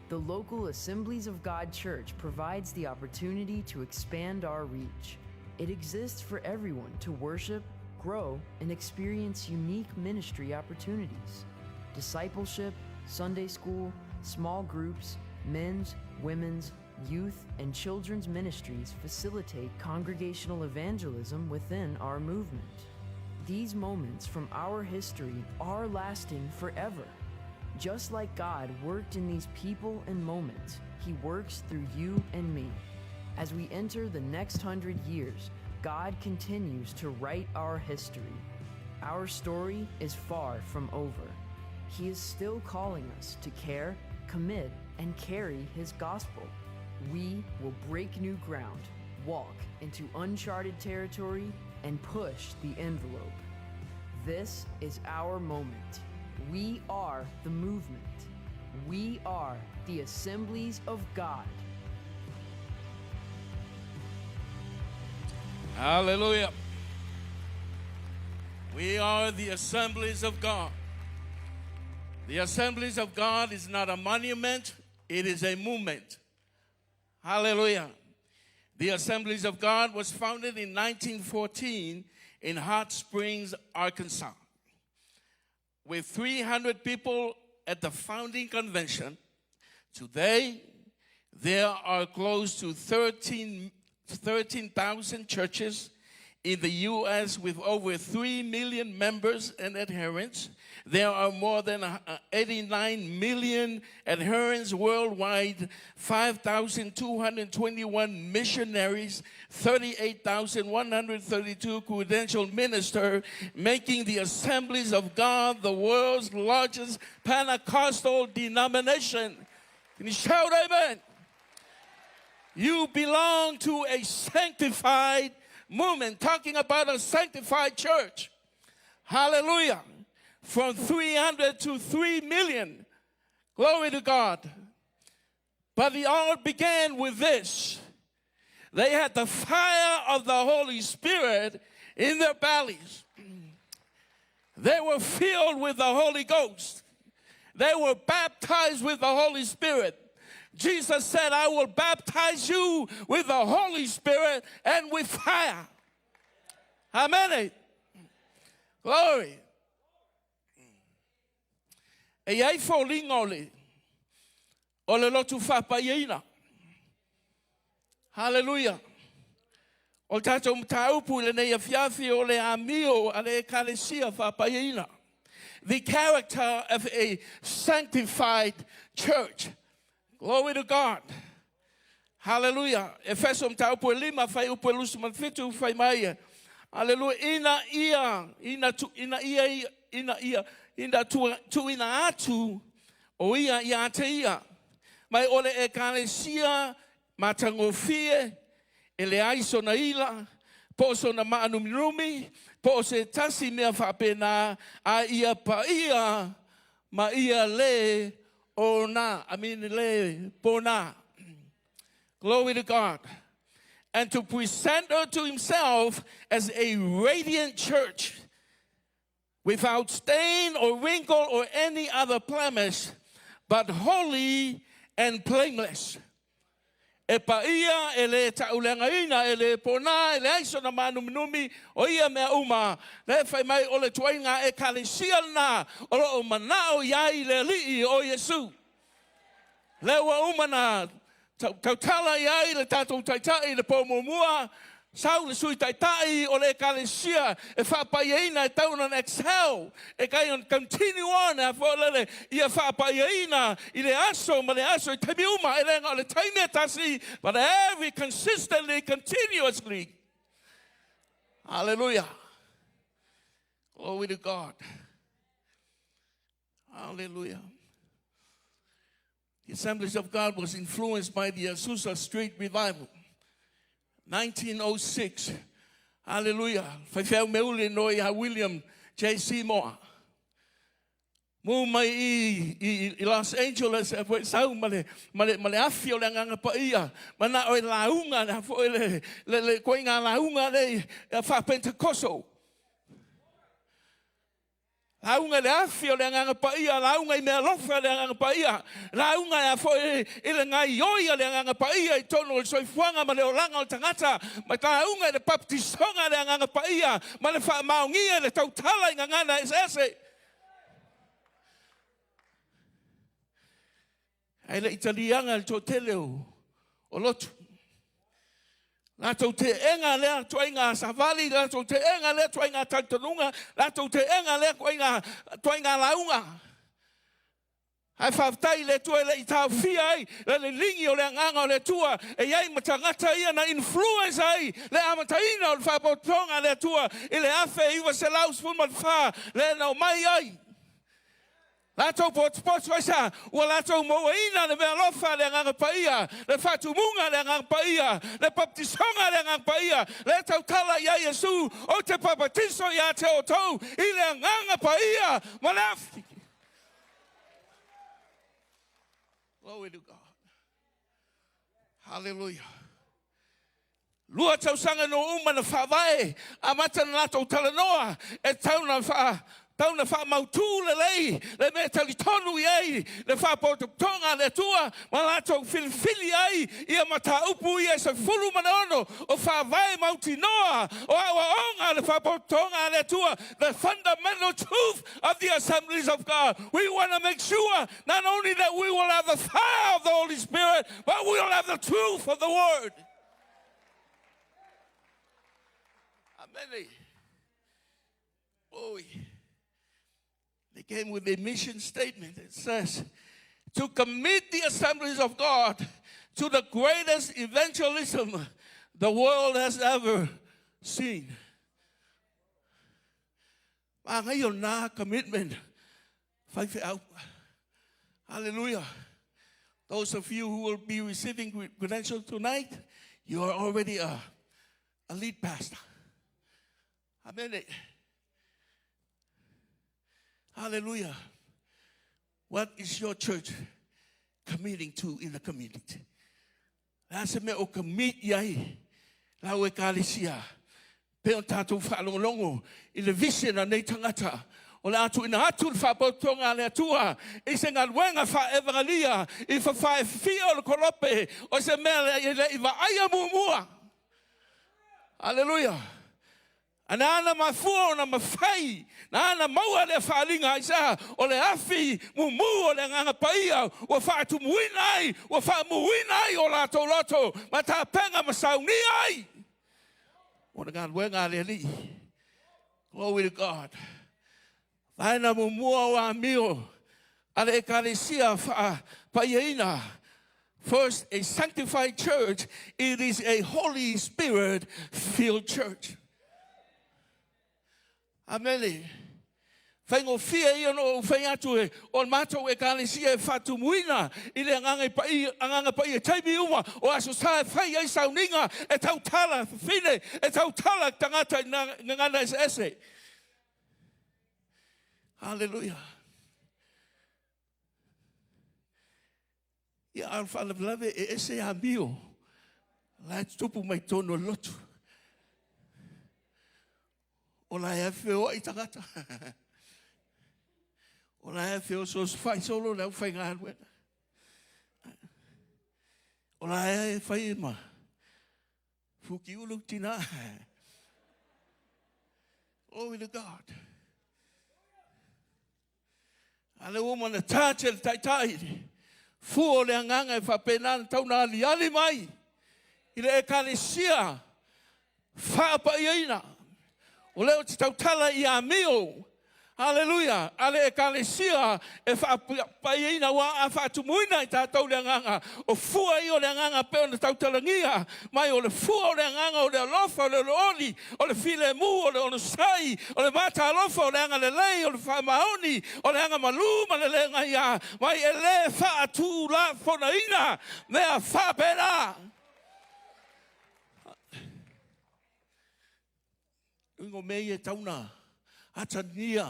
The local Assemblies of God Church provides the opportunity to expand our reach. It exists for everyone to worship, grow, and experience unique ministry opportunities. Discipleship, Sunday school, small groups, men's, women's, youth, and children's ministries facilitate congregational evangelism within our movement. These moments from our history are lasting forever. Just like God worked in these people and moments, He works through you and me. As we enter the next 100 years, God continues to write our history. Our story is far from over. He is still calling us to care, commit, and carry His gospel. We will break new ground, walk into uncharted territory, and push the envelope. This is our moment. We are the movement. We are the Assemblies of God. Hallelujah. We are the Assemblies of God. The Assemblies of God is not a monument, it is a movement. Hallelujah. The Assemblies of God was founded in 1914 in Hot Springs, Arkansas. With 300 people at the founding convention, today there are close to 13,000 churches in the U.S. with over 3 million members and adherents. There are more than 89 million adherents worldwide, 5,221 missionaries, 38,132 credentialed ministers, making the Assemblies of God the world's largest Pentecostal denomination. Can you shout amen? You belong to a sanctified movement, talking about a sanctified church. Hallelujah. From 300 to 3 million. Glory to God. But it all began with this. They had the fire of the Holy Spirit in their bellies. They were filled with the Holy Ghost. They were baptized with the Holy Spirit. Jesus said, I will baptize you with the Holy Spirit and with fire. Amen. Glory. E ai fōlinga o le lotu whapaiaina. Hallelujah. O tātou mtaupu le nei a fiafi o le amio a le Ekalesia Fa'apaiaina. The character of a sanctified church. Glory to God. Hallelujah. Efeso mtaupu e lima fai upu e lusu manfitu fai mai. Hallelujah. Ina tu ina atu o ia te ia. Mai ole Ekalesia matangofie ele aiso na ila po so na maanuminumi po se tasi mea whapena a ia pa ia ma ia le o na le pona. Glory to God. And to present her to himself as a radiant church without stain or wrinkle or any other blemish, but holy and blameless. E pa ia ele taulengaina ele pona ele aiso na manumnumi o ia mea uma le fai mai o le tuainga Ekalesia na o manao iai le li'i o Yesu. Le wa uma na tautala iai le tatou taitai le pomomua sau le sui taitai o le Ekalesia e whapaiaina e tauna na exhale e kai on continue on a wholele ia whapaiaina i le aso ma le aso i taimi uma e lenga o le taimea tasi but every consistently, continuously. Hallelujah. Glory to God. Hallelujah. The Assemblies of God was influenced by the Azusa Street Revival. 1906. Hallelujah. Whaiwhau meuli noi a William J. Seymour. Mu mai i Los Angeles e fo sau male afi o le nganga pa ia. Mana o launga na fo le koinga launga le fa Pentecosto. Launga le afi o le nganga pa ia, launga I mea lofa le nganga pa ia. Launga e fo le ngai ioia le nganga pa ia I tono le soifuanga ma le olanga o tangata. Ma launga le baptisonga le nganga pa ia. Ma le wha maungia le tautala I ngangana ese. Ai le italianga le toteleo o lotu. Lato te enga lea tuainga savali, lato te enga lea tuainga tautanunga, lato te enga lea tuainga launga. Ai whaftai le tua le I tau fia ai, le lingi o le nganga o le tua, e iai matangata ia na influence ai, le amataina o le whapotonga le tua, I le afe iwa se laus fuman wha, le nau mai ai. Lato pot waisa, wa lato moina le mea lofa le nganga paia, le fatumunga le nganga paia, le baptisonga le nganga paia, le tautala ia Yesu, o te papatiso ia te otou, I le nganga paia, manafi. Glory to God. Hallelujah. Lua tausanga no uma na whawai, amata na lato talanoa, e tauna wha, tauna wha mautu le me tali tonu iei, le wha pototonga le tua, ma lato filifili ai, ia mata upu ia se fulu manaono, o wha vai mauti noa, o awa onga le wha pototonga le tua, the fundamental truth of the Assemblies of God. We want to make sure not only that we will have the fire of the Holy Spirit, but we will have the truth of the Word. Amen. Oh, they came with a mission statement. It says, to commit the Assemblies of God to the greatest evangelism the world has ever seen. Ngayon na commitment. Hallelujah. Those of you who will be receiving credentials tonight, you are already a lead pastor. Amen. Hallelujah. What is your church committing to in the community? Nasa me o commit yai lau Ekalesia. Pe o tātou whaalongolongo I le vision a nei tangata O le atu ina atu le whapotonga le atua. I se ngā wenga wha evangalia. I wha fia o le kolope. O se mea i wa aia mua. Hallelujah. Ana ana mafua ona mafai. Na ana maua le whaalinga isa. O le afi mumu o le nganga paia. O whaatu muinai. O wha muinai o la toloto. Ma ta penga masauni ai. O le ngā wenga le li. Glory to God. Vaina mumua wa mio. Ale Ekalesia Fa'apaiaina. First, a sanctified church. It is a Holy Spirit-filled church. Amen. Whaingo fia ia no whaiatu e o mātou Ekalesia Fa'atumuina I le anganga pai e taimi uma o aso sa whai ai sauninga e tau tala whine e tau tala tangata ngana ese. Hallelujah. Ia al whalawalawe e ese a mio. La tupu mai tono lotu. O la e whio I tangata. O la e whio so whai solo lau whai ngā wena. O la e whai ma. Fuki ulu tina. Glory to God. Ale woman a tātel taitai. Fuo le anganga e whapenana tauna ali mai. I le Ekalesia Fa'apaiaina. O leo te tautala I a mio. Hallelujah. Ale Ekalesia e whaapaiaina wa a whaatumuina I tātou le anganga. O fua I o le anganga pe o le tautalangia. Mai o le fua o le anganga o le alofa o le looli. O le file mu o le onosai. O le mata alofa o le anga le lei. O le whaamaoni. O le anga maluma le lenga ia. Mai e le whaatu la fonaina. Mea whaapera. Ingo mei e tauna. Atania.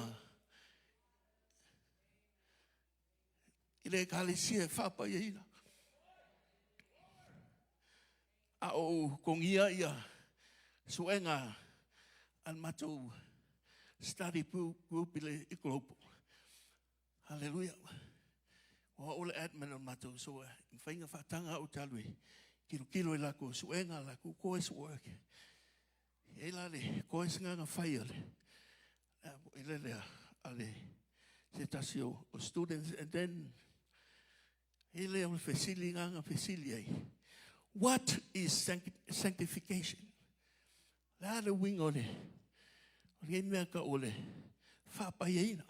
I le Ekalesia Fa'apaiaina. A o kongia ia. Suenga al matou study group I le Global. Hallelujah. O ole admin al matou so whainga whatanga o talui. Kilo I lako suenga lako koes work. E la le koes nganga whaiale. Ale setasio o students and then ele o facility. What is sanctification? La le wing ole. Ole meka ole. Fa'apaiaina.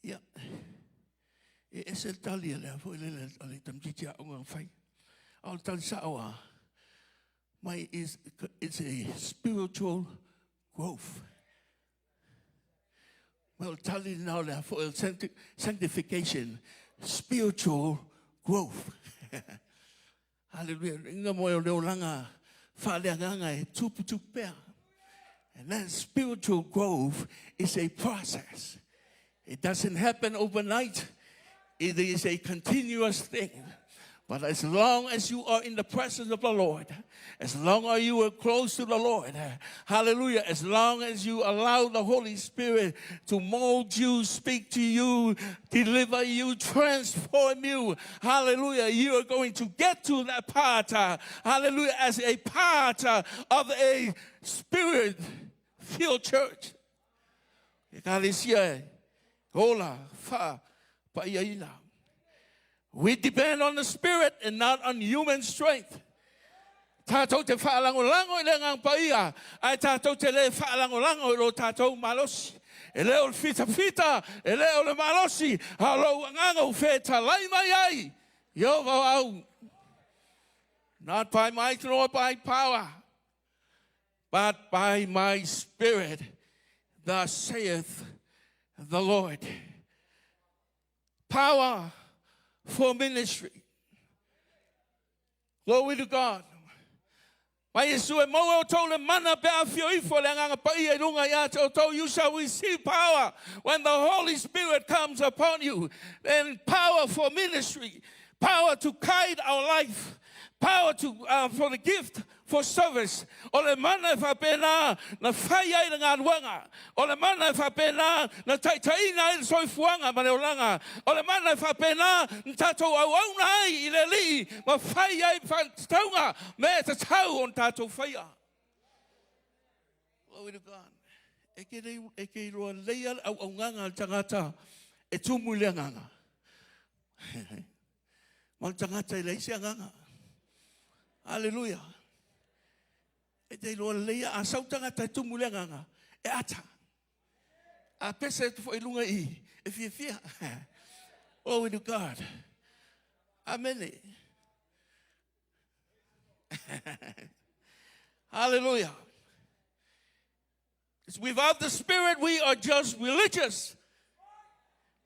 Ya. E ese talia le fo ele ale tamtitia o fai. Al tal sawa. It's a spiritual growth. Well, tell you now that for sanctification, spiritual growth. Hallelujah. Inga moyo leo langa whaleanganga e tupea. And that spiritual growth is a process. It doesn't happen overnight. It is a continuous thing. But as long as you are in the presence of the Lord, as long as you are close to the Lord, hallelujah, as long as you allow the Holy Spirit to mold you, speak to you, deliver you, transform you, hallelujah, you are going to get to that part, hallelujah, as a part of a Spirit-filled church. Ekalesia Fa'apaiaina. We depend on the Spirit and not on human strength. Tātou te whaalangolango I le ngang paia. Ai tātou te le whaalangolango I lo tātou malosi. E leo le fita. E leo le malosi. Halo ngango wheta lai mai ai. Yo au. Not by might nor by power, but by my Spirit, thus saith the Lord. Power for ministry. Glory to God. You shall receive power when the Holy Spirit comes upon you. And power for ministry, power to guide our life, power for the gift for service. O le mana e whapena na whai ai na ngā ruanga. O le mana e whapena na taitaina i le soifuanga ma le oranga. O le mana e whapena na tātou au auna ai i le li ma whai ai whataunga me te tau on tātou whaia. Glory to God. E ke roa leia au nganga al tangata e tumu le nganga. Ma tangata i leisi nganga. Hallelujah. E te roa leia a sau tangata e tumu le nganga. E ata. A pese tu fo ilunga I. E fia fia. Glory to God. Amen. Hallelujah. Without the Spirit, we are just religious.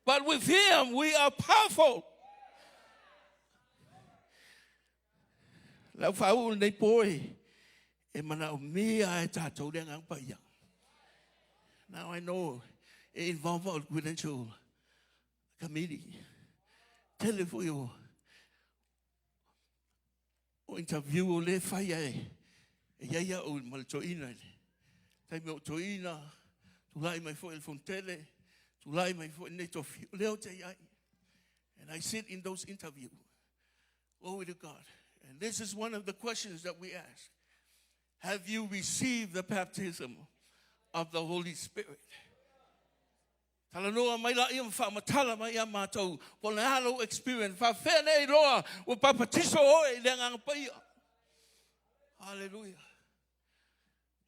But with Him, we are powerful. Lau whau nei poi, e mana o mea e tātou rea ngang paia. Now I know it involves a credential committee. Tele fo yo o interview o le whaia e iaia o maltoina. Tai me o toina, tu lai mai fo el fontele, tu lai mai fo nei tofi. Leo te iai. And I sit in those interviews. Glory to God. And this is one of the questions that we ask. Have you received the baptism of the Holy Spirit? Talanoa mai la ia whaamatala mai ia mātou. Ko le halo experience. Whawhenei roa o papatiso oe le ngang paia. Hallelujah.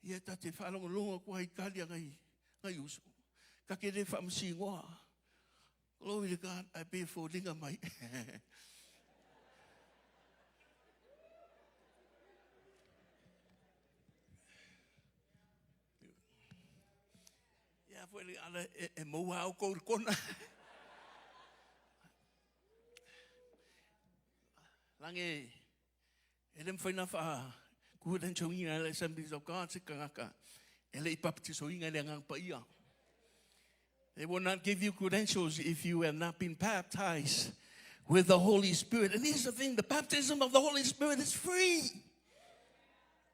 Ia ta te whalonga kua i kalia ngai uso. Ka ke re whamasi ngoa. Glory to God, I pay for linga mai. Ia fwere ala e moua au kou kona. Lange, e lem whaina wha Congregational in the Assemblies of God, they will not give you credentials if you have not been baptized with the Holy Spirit. And here's the thing, the baptism of the Holy Spirit is free.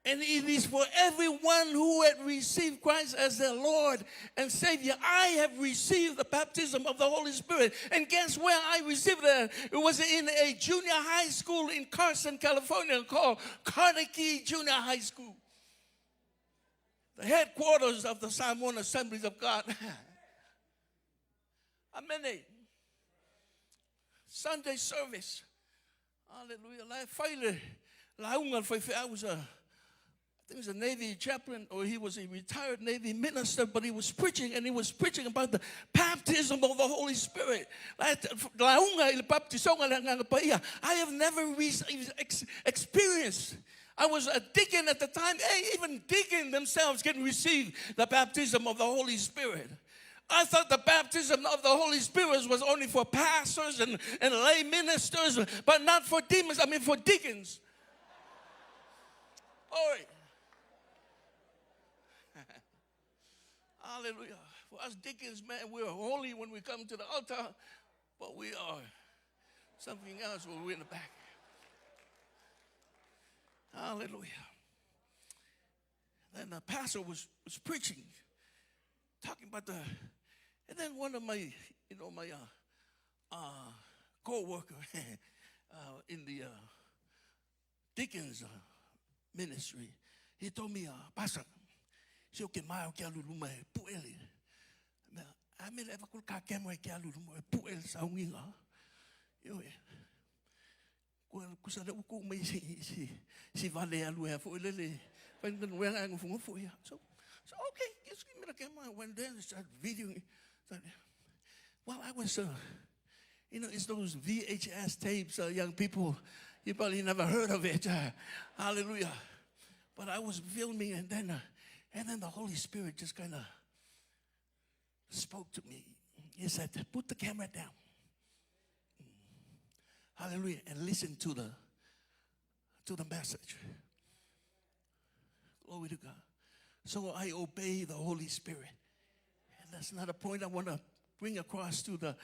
And it is for everyone who had received Christ as their Lord and Savior. I have received the baptism of the Holy Spirit. And guess where I received it? It was in a junior high school in Carson, California called Carnegie Junior High School. The headquarters of the Samoan Assemblies of God. Amen. Sunday service. Hallelujah. I think he was a Navy chaplain, or he was a retired Navy minister, but he was preaching, and he was preaching about the baptism of the Holy Spirit. I have never experienced. I was a deacon at the time. Hey, even deacons themselves can receive the baptism of the Holy Spirit. I thought the baptism of the Holy Spirit was only for pastors and lay ministers, but not for demons. I mean, for deacons. All right. Hallelujah. For us deacons, man, we're holy when we come to the altar, but we are something else when we're in the back. Hallelujah. Then the pastor was preaching, talking about and then one of my, my co-worker in the deacons ministry, he told me, Pastor, si o ke mai o ke aluluma e puele. A me le evakul ka kemo e ke aluluma e puele sa unginga. Yo e. Kusa le uku mai si vale alu e fo le. When when I go for ya. So okay, just give me the camera. I went there and started videoing. Well, I was it's those VHS tapes, young people. You probably never heard of it. Hallelujah. But I was filming, and then the Holy Spirit just kind of spoke to me. He said, put the camera down. Hallelujah. And listen to the message. Glory to God. So I obey the Holy Spirit. And that's not a point I want to bring across to the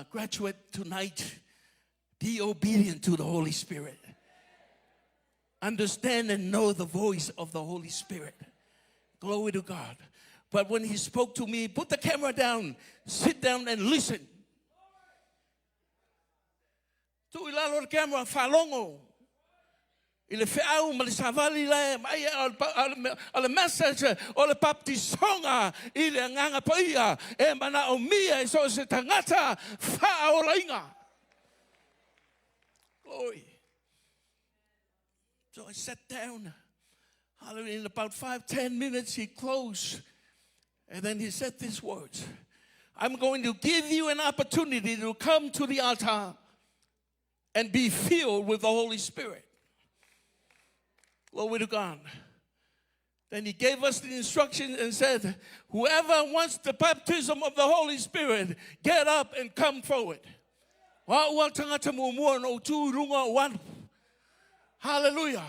graduate tonight. Be obedient to the Holy Spirit. understand and know the voice of the Holy Spirit. Glory to God. But when he spoke to me, put the camera down, sit down and listen. Tu ilalo le camera falongo. Ile feau malisavali le mai al message o le baptisonga ile nganga paia e mana o mia so se tangata faolainga. Glory. So I sat down. Hallelujah. In about 5-10 minutes, he closed. And then he said these words. I'm going to give you an opportunity to come to the altar and be filled with the Holy Spirit. Glory to God. Then he gave us the instructions and said, whoever wants the baptism of the Holy Spirit, get up and come forward. Hallelujah.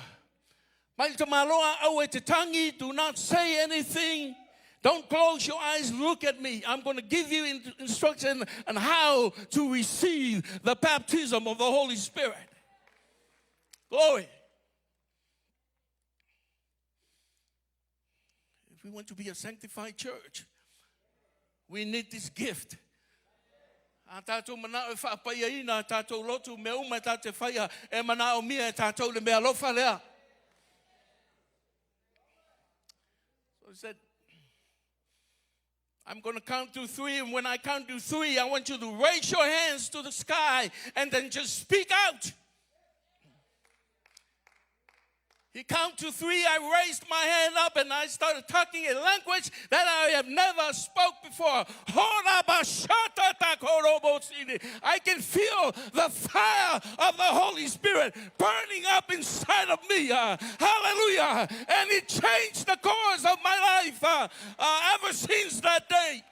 Do not say anything. Don't close your eyes. Look at me. I'm going to give you instruction on how to receive the baptism of the Holy Spirit. Glory. If we want to be a sanctified church, we need this gift. Tatou manao fa'apaiaina, tatou lotu me uma tate whaia e manao mia tatou le mea lofa lea. So he said, I'm going to count to 3, and when I count to 3, I want you to raise your hands to the sky and then just speak out. He counted to 3, I raised my hand up and I started talking a language that I have never spoke before. I can feel the fire of the Holy Spirit burning up inside of me. Hallelujah. And it changed the course of my life ever since that day.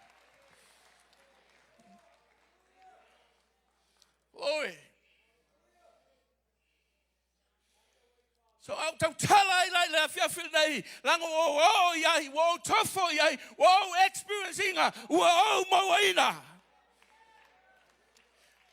Glory. So I'll tell I left yesterday, oh, yai, whoa, tough, yai, whoa, experiencing, whoa, moina.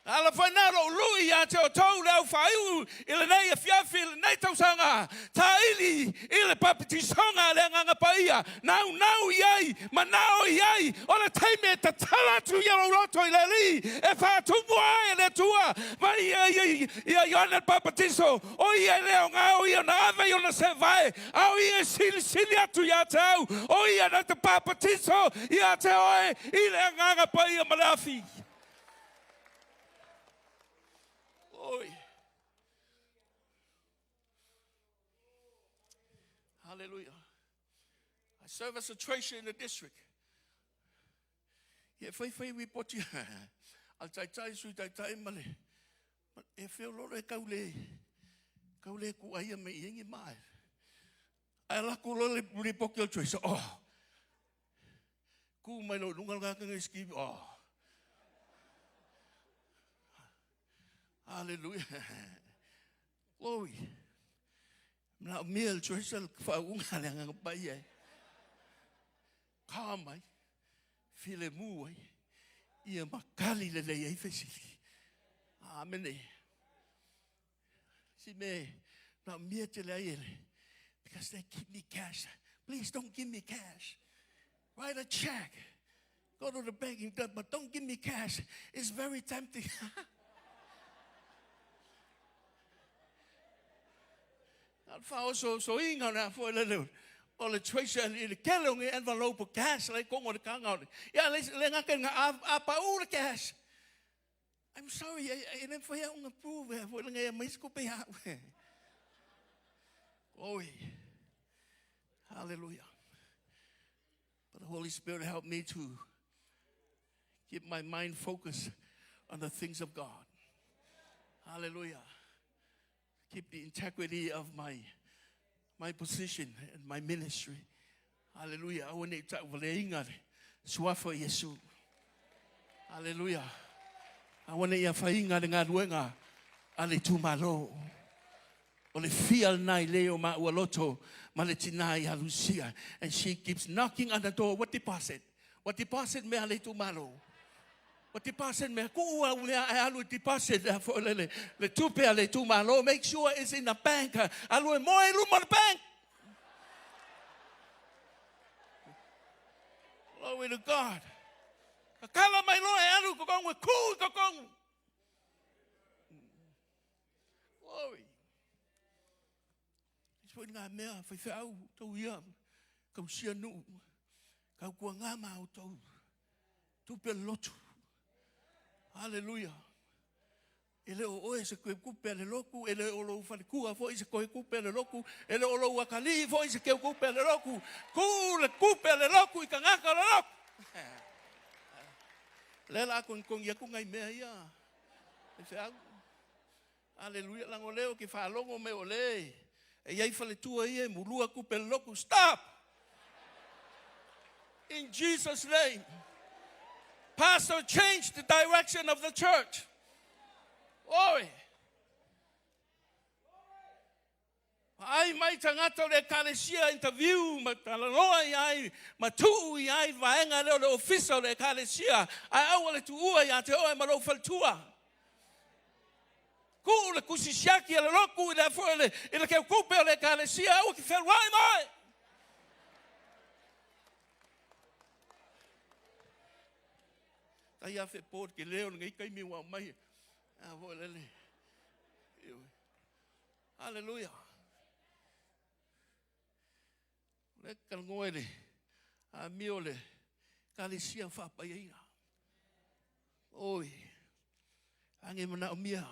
Alafanaro, Louis, at your toe, now, Fаю, Ilene, if you feel Nato Sanga, Taili, Il Papitisonga, Langapaia, now, yai, Manao, yai, on a time at the Tala to Yellow Lali, if I took wine and Tua, my Yana Papatiso, oh, yeah, oh, yeah, Nava, Yana Savai, oh, yeah, Cilia to Yatao, oh, yeah, not the Papatiso, Yatao, Ilanga Malafi. Glory. Hallelujah. I serve as a treasurer in the district. Yeah, we put you. I'll try sweet male. But if you look at Kaule, I am in my. I like to report your treasure. Oh, cool, my Lord. Oh. Hallelujah. Glory. Now, meal treasure for ungalang by ye. Calm, feel a move. Ia makali le le facility. Amen. See me now mere because they keep me cash. Please don't give me cash. Write a check. Go to the banking, but don't give me cash. It's very tempting. So inga na for le o treasure le kelong e envelope cash like kong o le kanga. Ya le ngaka nga apa o le cash. I'm sorry, I didn't for you approve for le ngai mais ko pe ha. Glory. Hallelujah. But the Holy Spirit helped me to keep my mind focused on the things of God. Hallelujah. Keep the integrity of my position and my ministry. Hallelujah. I want to talk about Swafa Yesu. Hallelujah. I want to yafainga dengan wenga ale tumalo. Ole fial nai leo ma waloto maletinai halusia, and she keeps knocking on the door. What deposit? What deposit me ale tumalo? O te pasen me ku ua ulea e alu te pasen for le tupe le tu malo. Make sure it's in the bank. Alu e moe luma the bank. Glory to God. Kala mai lo e alu ko kong we ku ko kong. Glory. It's when ngā mea whaiwhau tau ia. Kau sia nu. Kau kua ngā mau tau. Tupe lotu. Hallelujah. Ele o oe se koe kupe le loku. Ele o lo whalikua fo i se koe kupe le loku. Ele o lo wakali fo i se keu kupe le loku. Ku le kupe le loku i ka ngaka le loku. Lela ako kong ia kungai mea ia. E whau. Hallelujah. Lango leo ki whalongo me o le. E iai whale tua ia mulua kupe le loku. Stop. In Jesus' name. Pastor, change the direction of the church. Oi. Ai mai tangata le Ekalesia interview matalanoa ai matu ai vaenga le official le Ekalesia ai awale tu ua ya te oe malo faltua. Ku le kusisiaki le loku le fole ile ke kupe le Ekalesia o ki fel wai mai. Ai a fe por ke leo ngai kai mi wa mai. A vo le. Hallelujah. Le kalgoele. A miole. Ekalesia Fa'apaiaina. Oi. Ange mana mia.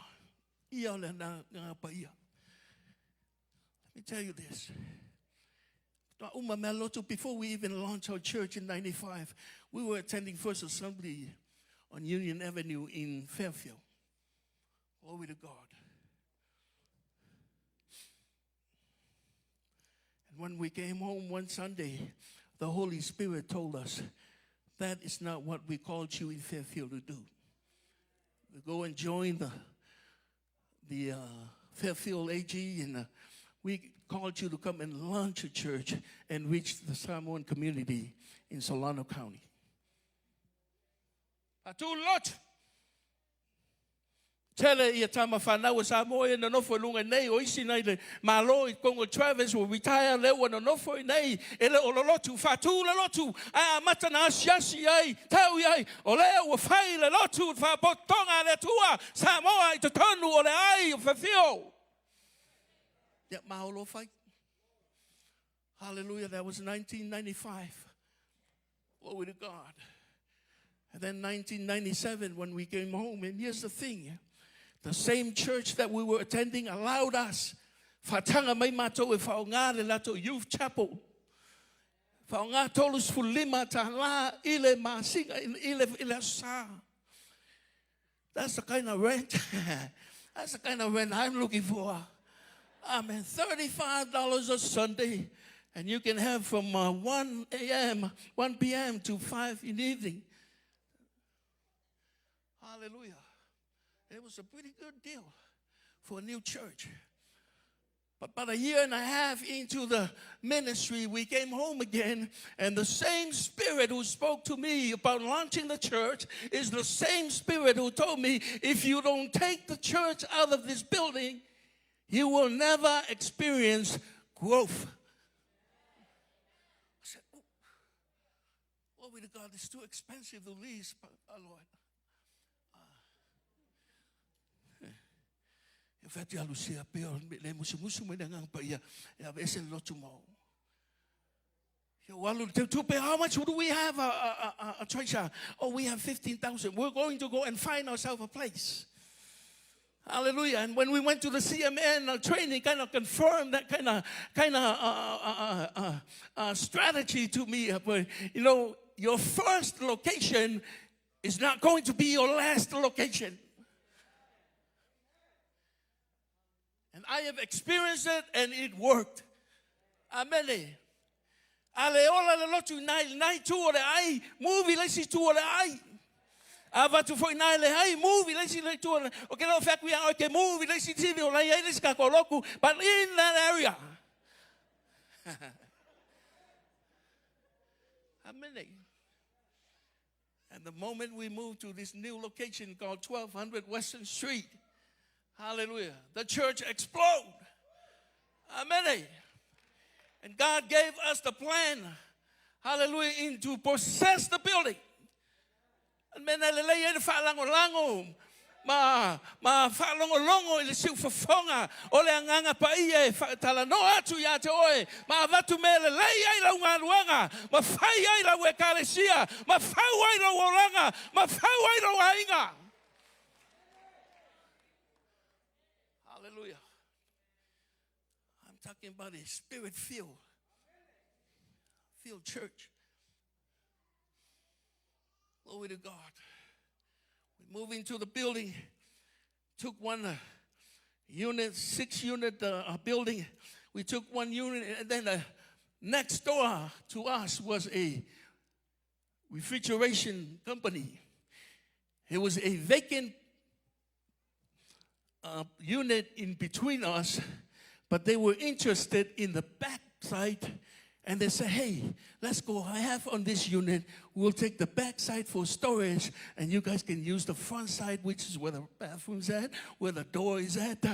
Ia le na paia. Let me tell you this. Before we even launched our church in 95, we were attending First Assembly on Union Avenue in Fairfield. Glory to God. And when we came home one Sunday, the Holy Spirit told us, that is not what we called you in Fairfield to do. We go and join the Fairfield AG, and we called you to come and launch a church and reach the Samoan community in Solano County. A too lot. Tele ia tama whanau Samoa na nofo lunga nei o isi nei le malo I Congo Travis will retire lewa na nofo nei ele o lotu fatu le lotu a mata na asiasi ai tau ai o leo o whai le lotu fa botonga le tua Samoa I te tonu o le ai o whawhio. Ya maolo whai. Hallelujah, that was 1995. Glory to God. And then 1997 when we came home, and here's the thing. The same church that we were attending allowed us. Fatanga mai mato e whaonga le lato youth chapel. Whaonga tolus fulima ta la ile masinga ile sa. That's the kind of rent. That's the kind of rent I'm looking for. Amen. $35 a Sunday. And you can have from 1 p.m. to 5 in the evening. Hallelujah. It was a pretty good deal for a new church. But about a year and a half into the ministry, we came home again, and the same Spirit who spoke to me about launching the church is the same Spirit who told me, if you don't take the church out of this building, you will never experience growth. I said, oh, glory to God, it's too expensive to lease, Lord. In fact, how much do we have a treasure? Oh, we have 15,000. We're going to go and find ourselves a place. Hallelujah. And when we went to the CMN training, kind of confirmed that kind of strategy to me. But, you know, your first location is not going to be your last location. And I have experienced it, and it worked. Amen. Ale ola le lotu nai tu o le ai, movie lesi tu o le ai. Ava tu foi nai le ai, movie lesi le tu o le. Okay, no fact we are okay, movie lesi TV o le ai lesi ka koloku, but in that area. Amen. And the moment we moved to this new location called 1200 Western Street, hallelujah, the church exploded. Amen. And God gave us the plan, hallelujah, to possess the building. Amen. Ma whalongolongo I le siu whafonga o le anganga pa ie tala no atu ia te oe ma watu me le lei ai lau ngā ruanga ma whai ai lau Ekalesia ma whau ai lau oranga ma whau ai lau ainga. Hallelujah. I'm talking about a spirit-filled church. Glory to God. Moving to the building, took one unit, 6-unit building. We took one unit, and then next door to us was a refrigeration company. It was a vacant unit in between us, but they were interested in the back side. And they said, hey, let's go half on this unit. We'll take the back side for storage, and you guys can use the front side, which is where the bathroom's at, where the door is at.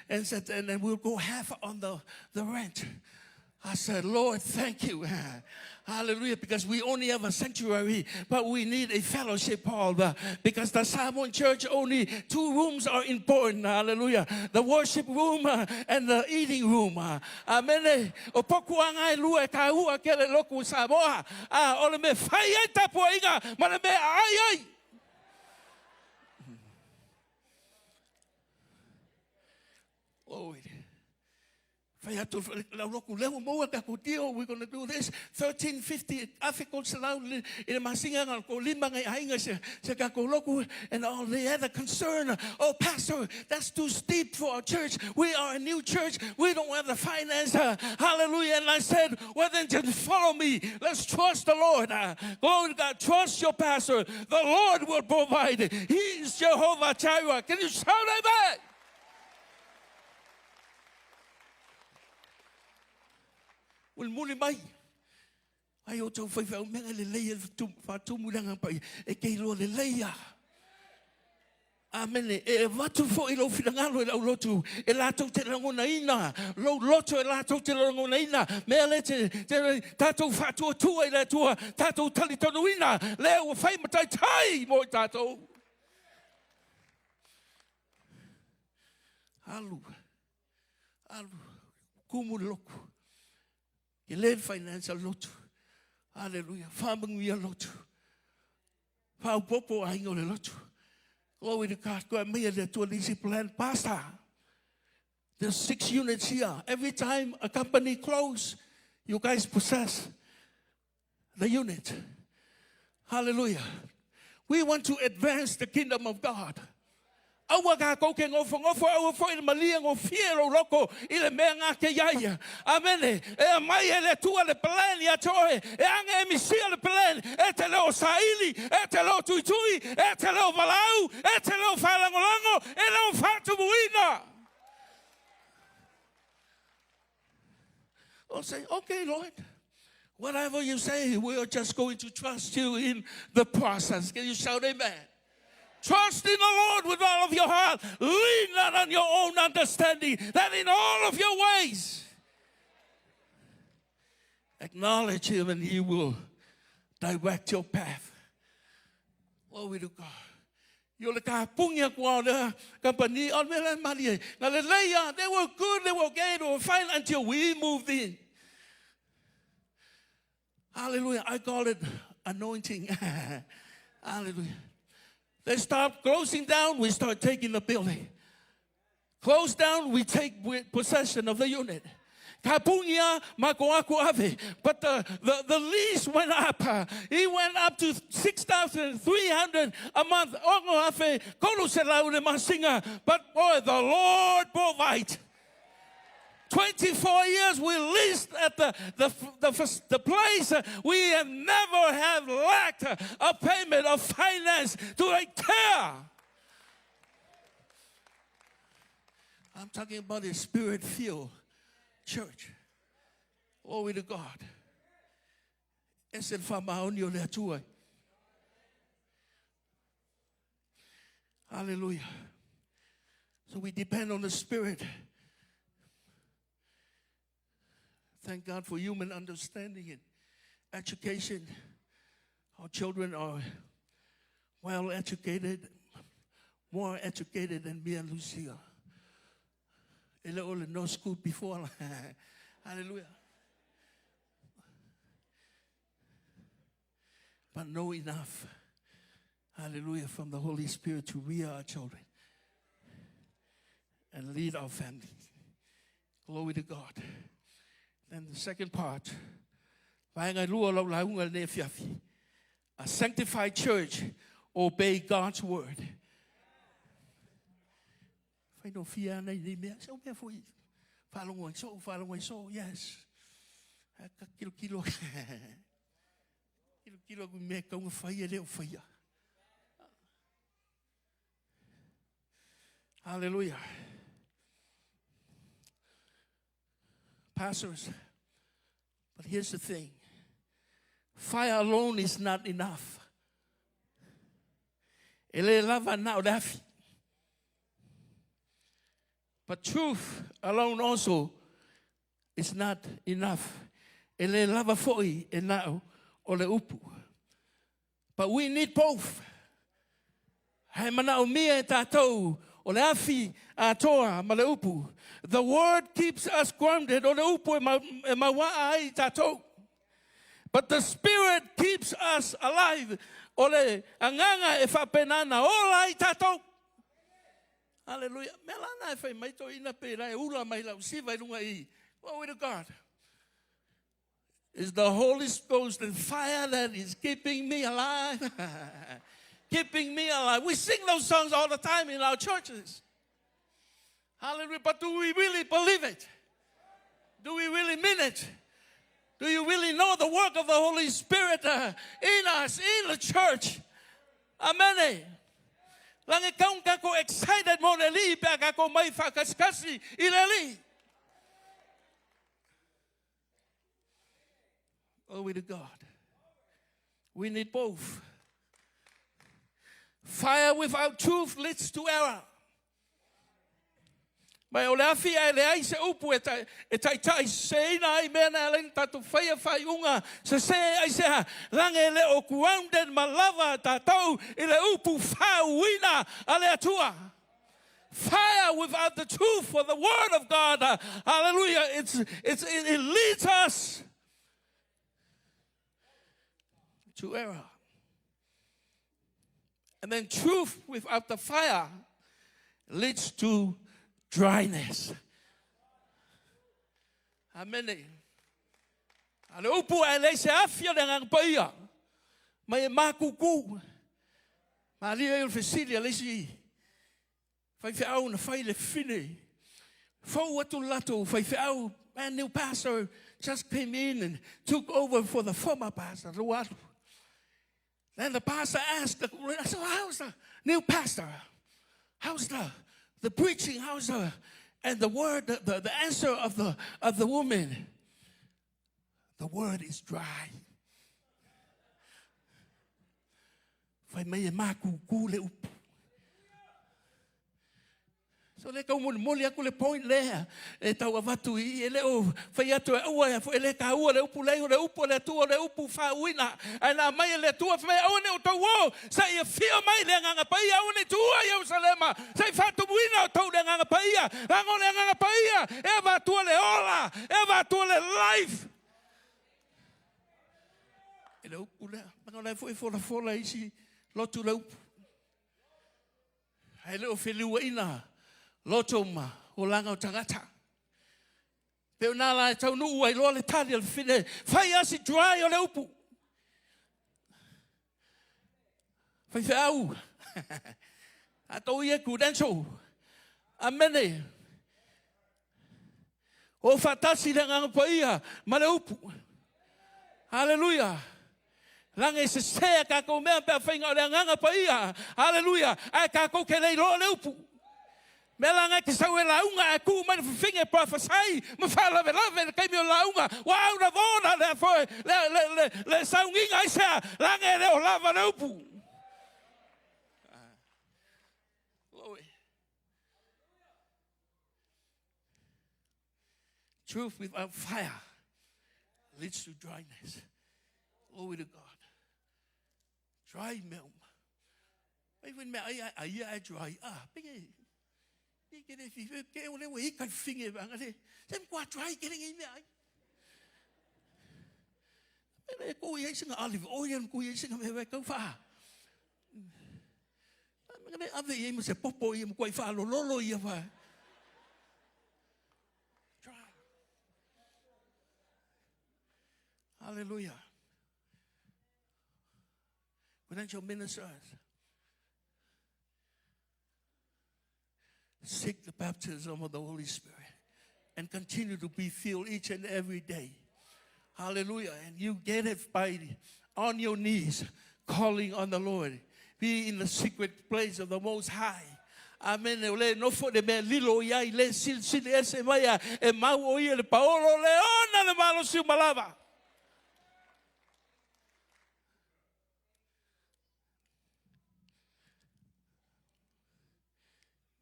And then we'll go half on the rent. I said, Lord, thank you. Hallelujah, because we only have a sanctuary, but we need a fellowship hall. Because the Samoan church, only 2 rooms are important. Hallelujah. The worship room and the eating room. Amen. O poku angai lua ka hua kele loku Samoa. Ole me whai ai tapu inga, mana me ai. Glory. We're going to do this 1350 African surrounding in Masinga and all the other concern. Oh, Pastor, that's too steep for our church. We are a new church. We don't have the finance. Hallelujah. And I said, well, then just follow me. Let's trust the Lord. Glory to God. Trust your pastor. The Lord will provide. He is Jehovah Jireh. Can you shout amen? Well, muli mai. Ai o tau whai whau menga le leia whatumuranga pai. E kei roa le leia. Amen. E watu fo I lo whirangalo e lau lotu. E lātou te rangona ina. Lo loto e lātou te rangona ina. Mea le te tātou whatua tua I le tua. Tātou talitonu ina. Leo o whai matai tai mo I tātou. Alu. Kumu loku. He led financial lotu. Hallelujah. Whamangi a lotu. Whaupopo a hingo le lotu. Glory to God. Go and make it to a easy plan. Pastor, there's 6 units here. Every time a company closes, you guys possess the unit. Hallelujah. We want to advance the kingdom of God. Awa ka ko ke ngofo awa fo I malia ngo fiero loko I le mea ngā ke iaia. Amene. E mai e le tua le plan ia toe. E anga e misia le plan. E te leo saili. E te leo tuitui. E te leo valau. E te leo whalangolango. E leo whatumuina. I'll say, okay, Lord. Whatever you say, we are just going to trust you in the process. Can you shout amen? Trust in the Lord with all of your heart. Lean not on your own understanding. That in all of your ways, acknowledge Him and He will direct your path. Glory to God. Yo le ka pungia kwa le company on me mali. Na le leia, they were good, they were gay, they were fine until we moved in. Hallelujah. I call it anointing. Hallelujah. They start closing down, we start taking the building. Close down, we take possession of the unit. Kapungia makoaku ave. But the lease went up. It went up to 6,300 a month. Ongo ave kolu se laule masinga. But boy, the Lord provides. 24 years we leased at the place. We have never have lacked a payment of finance to a care. I'm talking about a spirit-filled church. Glory to God. Hallelujah. So we depend on the Spirit. Thank God for human understanding and education. Our children are well educated, more educated than me and Lucia. They only no school before. Hallelujah. But know enough, hallelujah, from the Holy Spirit to rear our children and lead our families. Glory to God. Then the second part, a sanctified church obey God's word. Yes. Hallelujah. Pastors, but here's the thing. Fire alone is not enough. But truth alone also is not enough. But we need both. The word keeps us grounded. But the Spirit keeps us alive. Hallelujah. Glory to God. It's the Holy Ghost and fire that is keeping me alive. Keeping me alive. We sing those songs all the time in our churches. Hallelujah. But do we really believe it? Do we really mean it? Do you really know the work of the Holy Spirit in us, in the church? Amen. Langi kaung kako excited mo neli pa kako may fakaskasi ilali. Glory to God. We need both. Fire without truth leads to error. Mai o le afi ai le ai se upu e tai se ina ai mena len tatu whaia whai unga se se ai se ha lange le o grounded malava tatau i le upu whauina a le atua. Fire without the truth for the word of God. Hallelujah. It leads us to error. And then truth without the fire leads to dryness. Amen. Ale upu ele se afia dengan paia. Mai makuku. Maria il fesilia lesi. Fai au na fai le fine. Fo watu lato fai au. Man, new pastor just came in and took over for the former pastor. Then the pastor asked, so how's the new pastor? How's the preaching? How's and the word, the answer of the woman? The word is dry. So le ka moli aku le point le e tau avatu I le o fai atu e ua e le ka ua le upu le tua le upu whauina ana mai le tua fai au ne o tau o sa I fia mai le nganga paia au ne tua Jerusalema sa I whatu muina o tau le nganga paia rango le nganga paia e vatua le ola e vatua le life e le upu le manga le fo I fola isi lotu le upu hai le o whelua ina Lotoma, o langa o tangata. Peo nala e tau nuu ai loa le tali al fine. Fai asi dry o le upu. Fai fe au. A tau ia kudenso. Amene. O fatasi le nganga paia ma le upu. Hallelujah. Lange se sea kako mea pea whainga o le nganga paia. Hallelujah. Ai kako ke lei loa le upu. Melanga ki sau e launga e ku mai finge prophesy ma fala lave kai mi launga wa una vona le foi le saunginga isa lange le o lava le upu Truth without fire leads to dryness. Glory to God. Dry milk. Even me, I dry. Get if you get whatever he can finger bang. Then what dry getting in there? Go using olive oil and go using a go far. I'm going to have the aim as a popo, I'm quite far, lolo, you have. Hallelujah. Potential ministers, seek the baptism of the Holy Spirit and continue to be filled each and every day. Hallelujah. And you get it by on your knees, calling on the Lord. Be in the secret place of the Most High. Amen. No for the man lilo ya le sil ese vaya e mau oye le Paolo leona de malo su malava.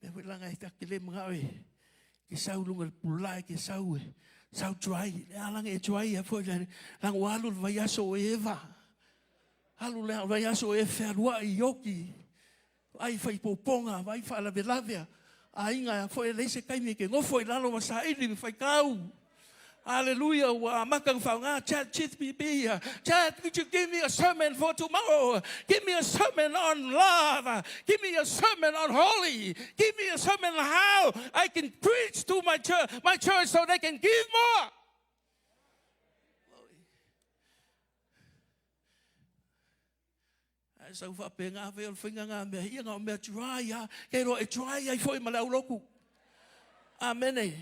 Me voy lang ay takile mga oi. Kisau lungal pulai kisau sau dry. Lang e dry ya foi lang walu vaya so eva. Halu le vaya so e ferwa yoki. Ai fai poponga, vai fa la velavia. Ainga foi le se kai me ke no foi lalo masa ili fai kau. Hallelujah. Wa makang fa nga chat chit bibi. Chat, could you give me a sermon for tomorrow? Give me a sermon on love. Give me a sermon on holy. Give me a sermon on how I can preach to my church so they can give more. So fa penga ve finga nga me ia nga me dry ya ke ro e dry ai foi malau loku. Amen.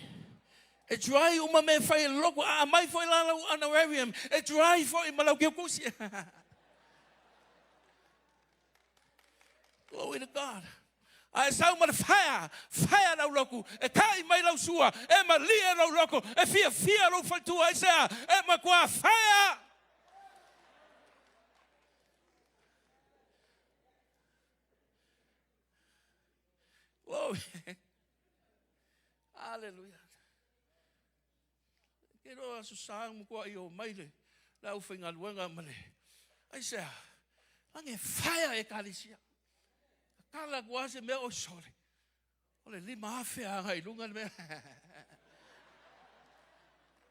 E dry uma me fai loku a mai foi la honorarium. E dry foi malau ke kusi. Glory to God. I saw my fire na loku. E kai mai lau sua. E ma lia lau loku. E fia lau fatu ai sa. E ma kwa fire. Glory. Hallelujah. Kero asu sang ko ayo maile. La ufinga luenga male. I say, "Ang fire ekalesia." Kala ko ase me o sorry. Ole lima afe ai lunga me.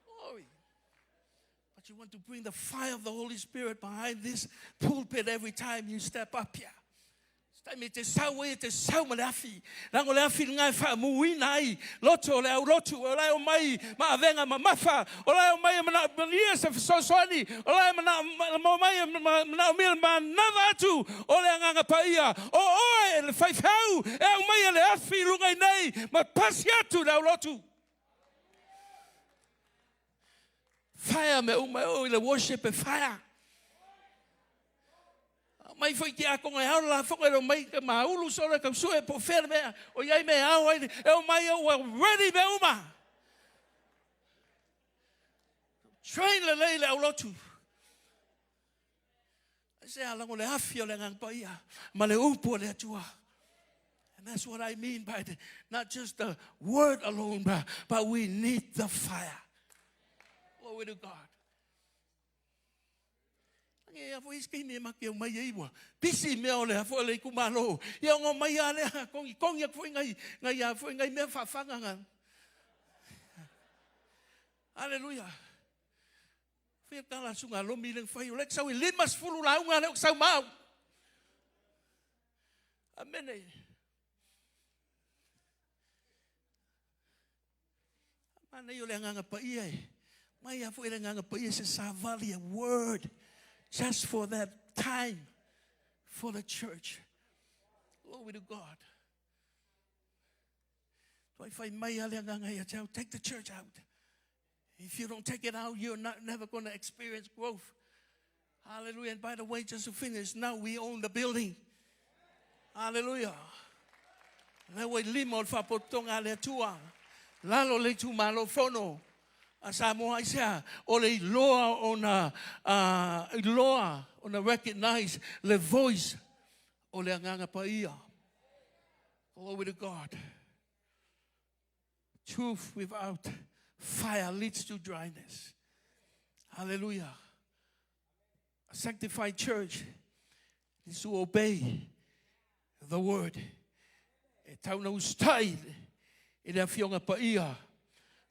Glory. But you want to bring the fire of the Holy Spirit behind this pulpit every time you step up here. Me te sau e te sau malafi lango le afi ngai fa muinai loto le lotu o mai ma venga ma mafa o mai ma mania se sosoni o mai mil man nava tu o le nganga paia o le fai fau e mai le afi lungai nei ma pasiatu le lotu fire me o le worship e fire. Mai foi que a com a lá foi o mai que maulu só le capsu e por fer me o ia me au e mai o ready me uma train le le au lotu se ala le afio le ngang paia ma le upo le tua. And that's what I mean by not just the word alone but we need the fire. Glory to God. Ya foi que me maqueu mai iwa pisi me ole foi le kumalo ya ngo mai ale kong ya foi ngai ya foi ngai me fa nga. Hallelujah. Foi kala sunga lo mi le foi le sau limas fulu la unga le sau mau. Amen. Mana yo le nga pa ia mai ya foi le nga pa ia se savali a word. Just for that time for the church. Glory to God. So if I may take the church out. If you don't take it out, you're never going to experience growth. Hallelujah. And by the way, just to finish, now we own the building. Hallelujah. Lewe limol fa potonga le tua. Lalo le tu malo fono. Samoan isa ole loa ona recognize the voice ole nganga paia. Glory to God. Truth without Fire leads to dryness. Hallelujah. A sanctified church is to obey the word. E tau na ustai e le fionga pa ia.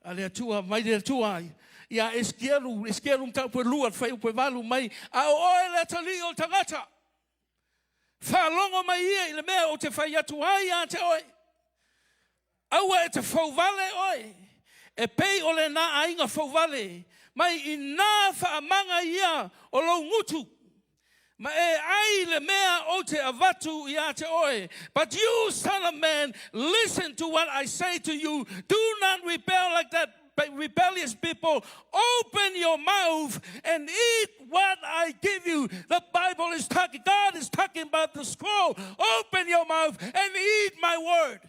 Ale tua mai le tua. Ia esquero tau pe lua fai pe valu mai a o le tali o tangata. Fa longo mai ia le mea o te fai atu ai a te oi. Aua e te fau vale oi. E pei o le na ainga fau vale. Mai I nā whaamanga ia o lo ngutu. Ma e ai le mea o te avatu ia te oe. But you, son of man, listen to what I say to you. Do not rebel like that rebellious people. Open your mouth and eat what I give you. The Bible is talking, God is talking about the scroll. Open your mouth and eat my word.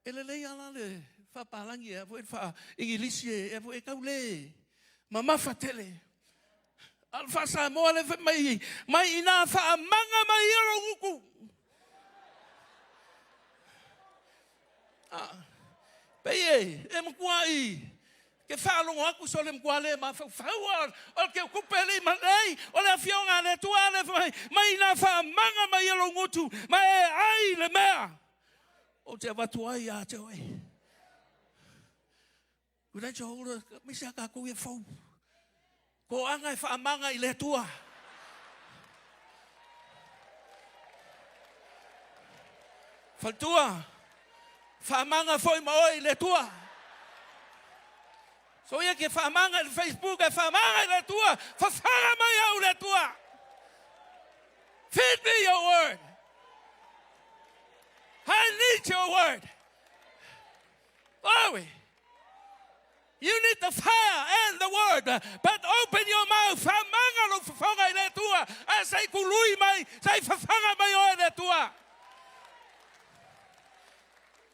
Elelei ala le whapalangi e fo e wha ingilisi e fo e kaule. Mama fatele. Alfa Samoan le mai ina whaamanga mai ero uku. Peye, e mkua I. Ke whaalongo aku so le mkua le ma whauar. O ke kupele ma rei. O le fionga le tua le mai ina whaamanga mai ero ngutu. Mai e ai le mea. O te watu ai a te oi. Kura te hora, misa ka koe fau. Ko anga e whaamanga I le tua. Faltua. Whaamanga foi maoi le tua. So ia ke whaamanga I Facebook e whaamanga I le tua. Whawhanga mai au le tua. Feed me your word. I need your word. Glory. You need the fire and the word. But open your mouth. Whamanga lo whawhanga I le tua. A sei kului mai. Sei whawhanga mai o le tua.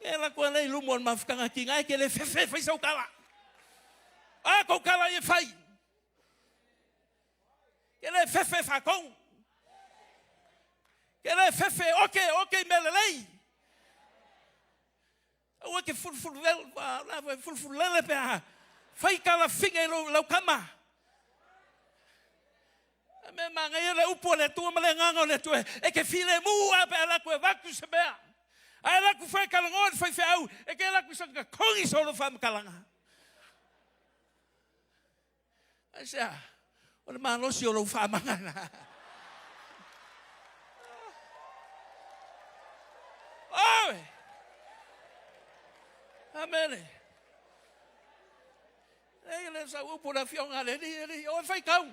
E la kua nei lumon ma whakanga ki ngai ke le whewhe whaisau kawa. A kou kawa I whai. Ke le whewhe whakong. Ke le whewhe oke melelei. O ke fulful lele pe fai kala finga lo kama. Me manga ele upo le tua male nganga le tua e ke file mu a pe la ko vaku se bea. Ai la ku fai kala ngon fai fau e ke la ku sanga kongi solo fam kalanga. Asa o le malo si o lo fa manga. Oh! Amen. Le sa upo la fionga le ni o fai kau.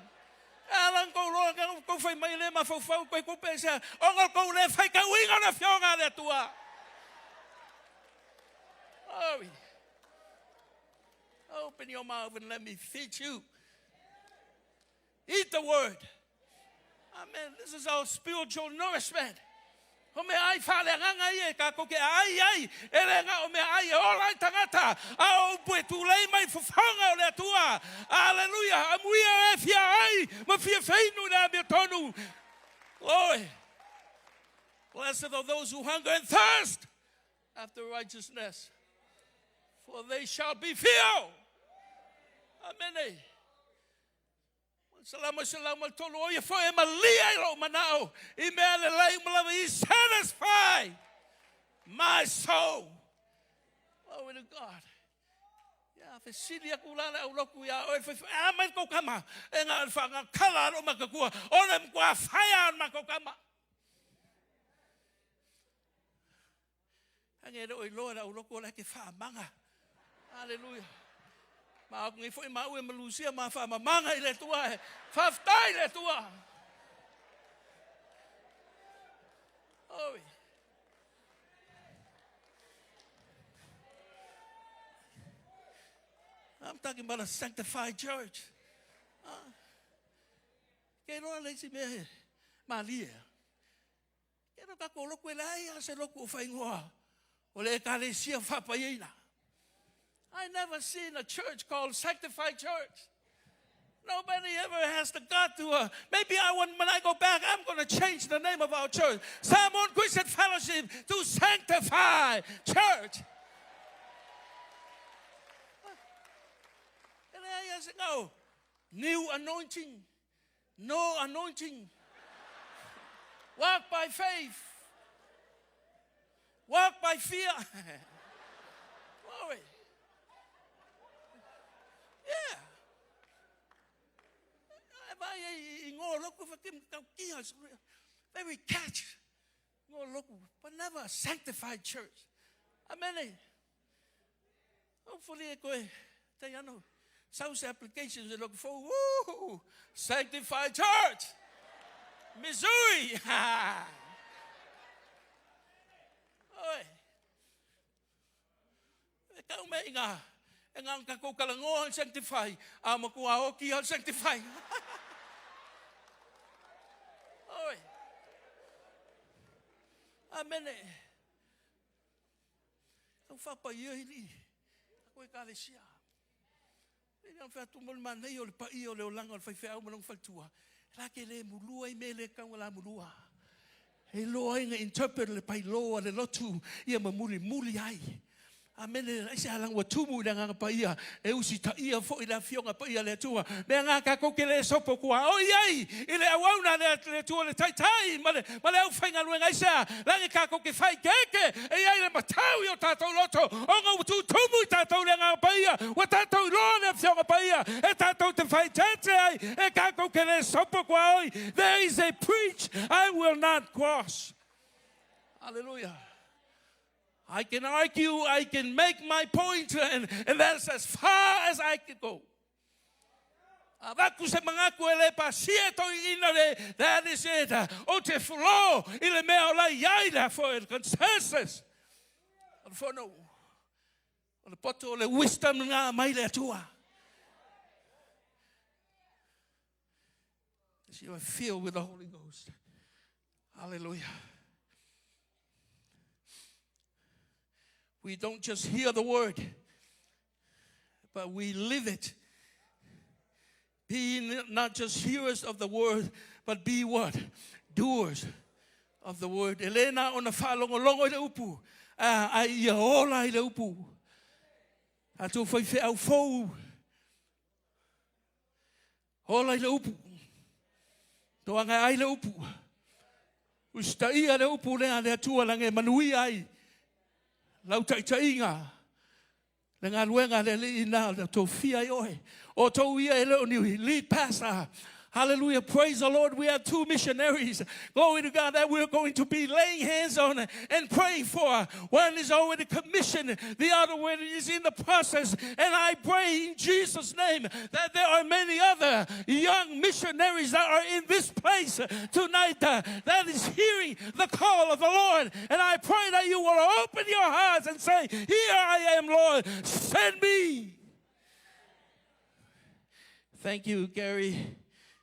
Alan ko lo ko fai mai le ma fau ko pesa. O ngol ko le fai kau inga la fionga le tua. Oh. Open your mouth and let me feed you. Eat the word. Amen. This is our spiritual nourishment. O me ai whale nganga I e ka koke ai ele nga o me ai o lai tangata a o pue tu lei mai whawhanga o le tua. Hallelujah. Amuia e fia ai ma fia whainu na me tonu. Glory. Blessed are those who hunger and thirst after righteousness, for they shall be filled. Amen. Salama tolo o ia foi e malia I lo manao I mea le lai malawa I satisfy my soul. Glory to God. Ia fe sili aku lana au loku ia o fe mai ko kama e nga whanga kala o makakua o le mkua whaia o makokama. Hange o I loa au loku o le ke whaamanga. Hallelujah. Ma aku ngai foi mau e malusia ma fa mamanga I le tua e faftai le tua. Oh. I'm talking about a sanctified church. Ke no le si me malia. Ke no ka ko loku lai a se loku fa ingoa. O le Ekalesia Fa'apaiaina. I never seen a church called Sanctified Church. Nobody ever has the God to maybe when I go back, I'm going to change the name of our church. Samoan Christian Fellowship to Sanctified Church. No. New anointing. No anointing. Walk by faith. Walk by fear. Glory. Yeah. Very catch. But never a sanctified church. Amen. Hopefully, I know. South applications they look for. Woo! Sanctified Church. Missouri. Oi. Ikaw may nga. Ang kakukalangohan sanctify. Makuha o kihal sanctify. Oi. Amen. Ang Fa'apaiaina. Ako Ekalesia. Ang Fa'atumul manay o pa iyo le lang al fa'au mo ng faltua. Laki le mulua mele kang wala mulua. He loa nga interpret le pai loa le lotu ia mamuli ai. Amen. Ai alang wa tumu nga pa ia e usi ta ia fo ila fionga pa ia le tua. Me nga ka ko kele sopo kwa. O ai ile awana le tua le tai male au fainga luenga isa. Langi ka ko ke fai keke e ai le matau yo tatou loto. O nga tu tumu tatou le nga pa ia. Wa tatou lo le fionga pa ia. E tatou te fai tete ai e ka ko kele sopo kwa. There is a preach I will not cross. Hallelujah. I can argue, I can make my point, and that's as far as I can go. That is it. O te flow, ile mea la yaida for el consensus. For no, the poto le wisdom nga mai le tua. You are filled with the Holy Ghost. Hallelujah. We don't just hear the word, but we live it. Be not just hearers of the word, but be what? Doers of the word. Elena on the falongolongo le upu. Ai ola le upu. Atu foi fe au fou. Ola le upu. Toanga ai le upu. Ustai le upu le ale atua lange manui ai. Lau tainga. Le ngā luenga le ina le tō fia ioe. O tō ia e leo niwi. Lead pastor. Hallelujah. Praise the Lord. We have two missionaries. Glory to God that we're going to be laying hands on and praying for. One is already commissioned. The other one is in the process. And I pray in Jesus' name that there are many other young missionaries that are in this place tonight that is hearing the call of the Lord. And I pray that you will open your hearts and say, here I am, Lord. Send me. Thank you, Gary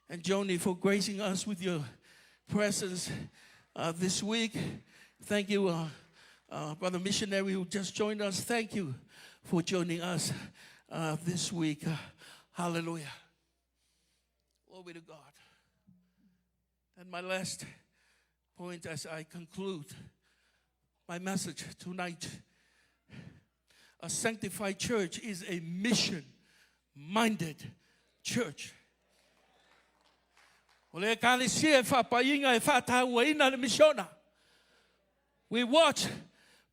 and Joni, for gracing us with your presence this week. Thank you, Brother Missionary, who just joined us. Thank you for joining us this week. Hallelujah. Glory to God. And my last point as I conclude my message tonight. A sanctified church is a mission-minded church. Ekalesia Fa'apaiaina. We watched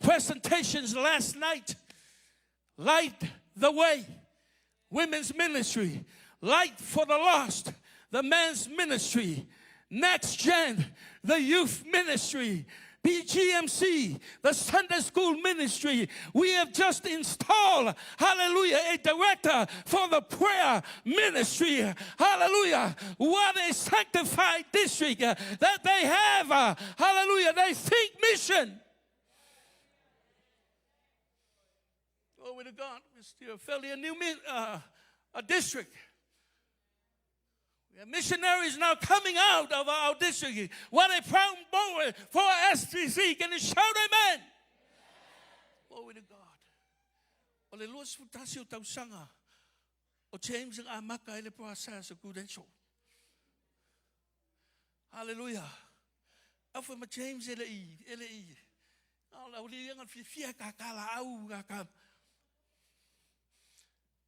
presentations last night. Light the way. Women's ministry. Light for the lost. The men's ministry. Next Gen. The youth ministry. BGMC, the Sunday school ministry. We have just installed, hallelujah, a director for the prayer ministry. Hallelujah. What a sanctified district that they have. Hallelujah. They think mission. Glory to God. We're still fairly a new a district. We have missionaries now coming out of our district. What a proud moment for STC. Can you shout amen? Glory to God. Ole luas futasio tausanga. O James ang amaka ele process of credential. Hallelujah. Afa ma James ele i. Ala uli yang fia kakala au kakam.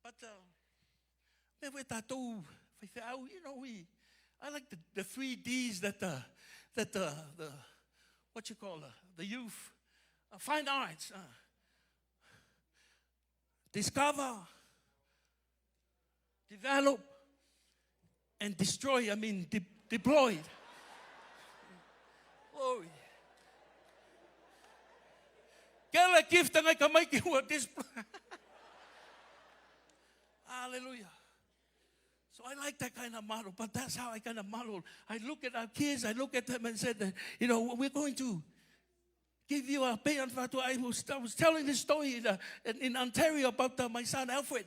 But You know, I like the 3 Ds that the what you call the youth, fine arts, discover, develop, and destroy. I mean, deployed. Glory. Kaya gift ang kamay kiwa display. Hallelujah. So I like that kind of model, but that's how I kind of model. I look at our kids, I look at them and said, you know, we're going to give you a pay. I was telling this story in Ontario about my son Alfred.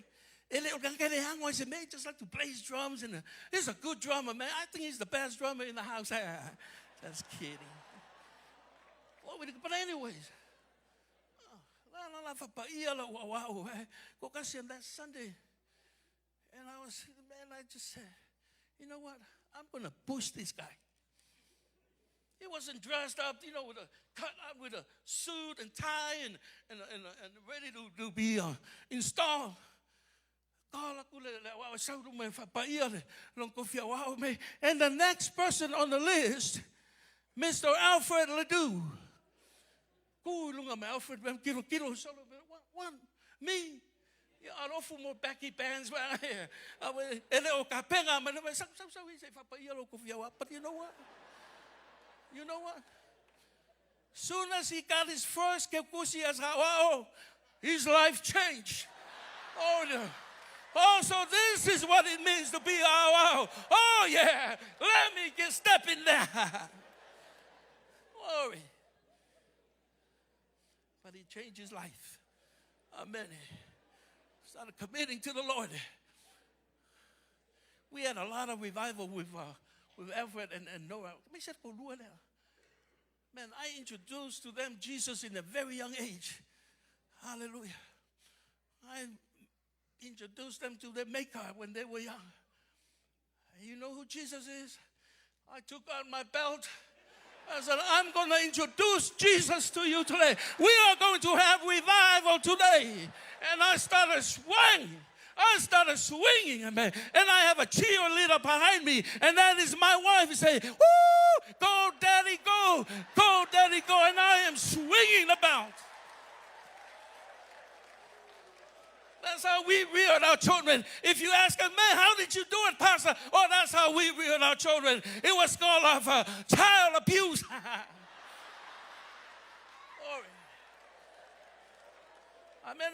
And I said, man, he just like to play his drums. And he's a good drummer, man. I think he's the best drummer in the house. Just kidding. But anyways, that Sunday, and I just said, you know what? I'm going to push this guy. He wasn't dressed up, you know, with a cut up with a suit and tie and ready to be installed. And the next person on the list, Mr. Alfred Ledoux. Alfred, one, me. I don't feel more baggy pants. But you know what? You know what? Soon as he got his first his life changed. Oh, so this is what it means to be oh yeah. Let me step in there. Glory. But he changed his life. Amen. Started committing to the Lord. We had a lot of revival with Alfred and Noah. Man, I introduced to them Jesus in a very young age. Hallelujah. I introduced them to their maker when they were young. And you know who Jesus is? I took out my belt. I said, I'm going to introduce Jesus to you today. We are going to have revival today. And I started swinging. Amen. And I have a cheerleader behind me, and that is my wife. Say, woo, go, daddy, go. Go, daddy, go. And I am swinging about. That's how we reared our children. If you ask us, man, how did you do it, Pastor? Oh, that's how we reared our children. It was called child abuse. Amen.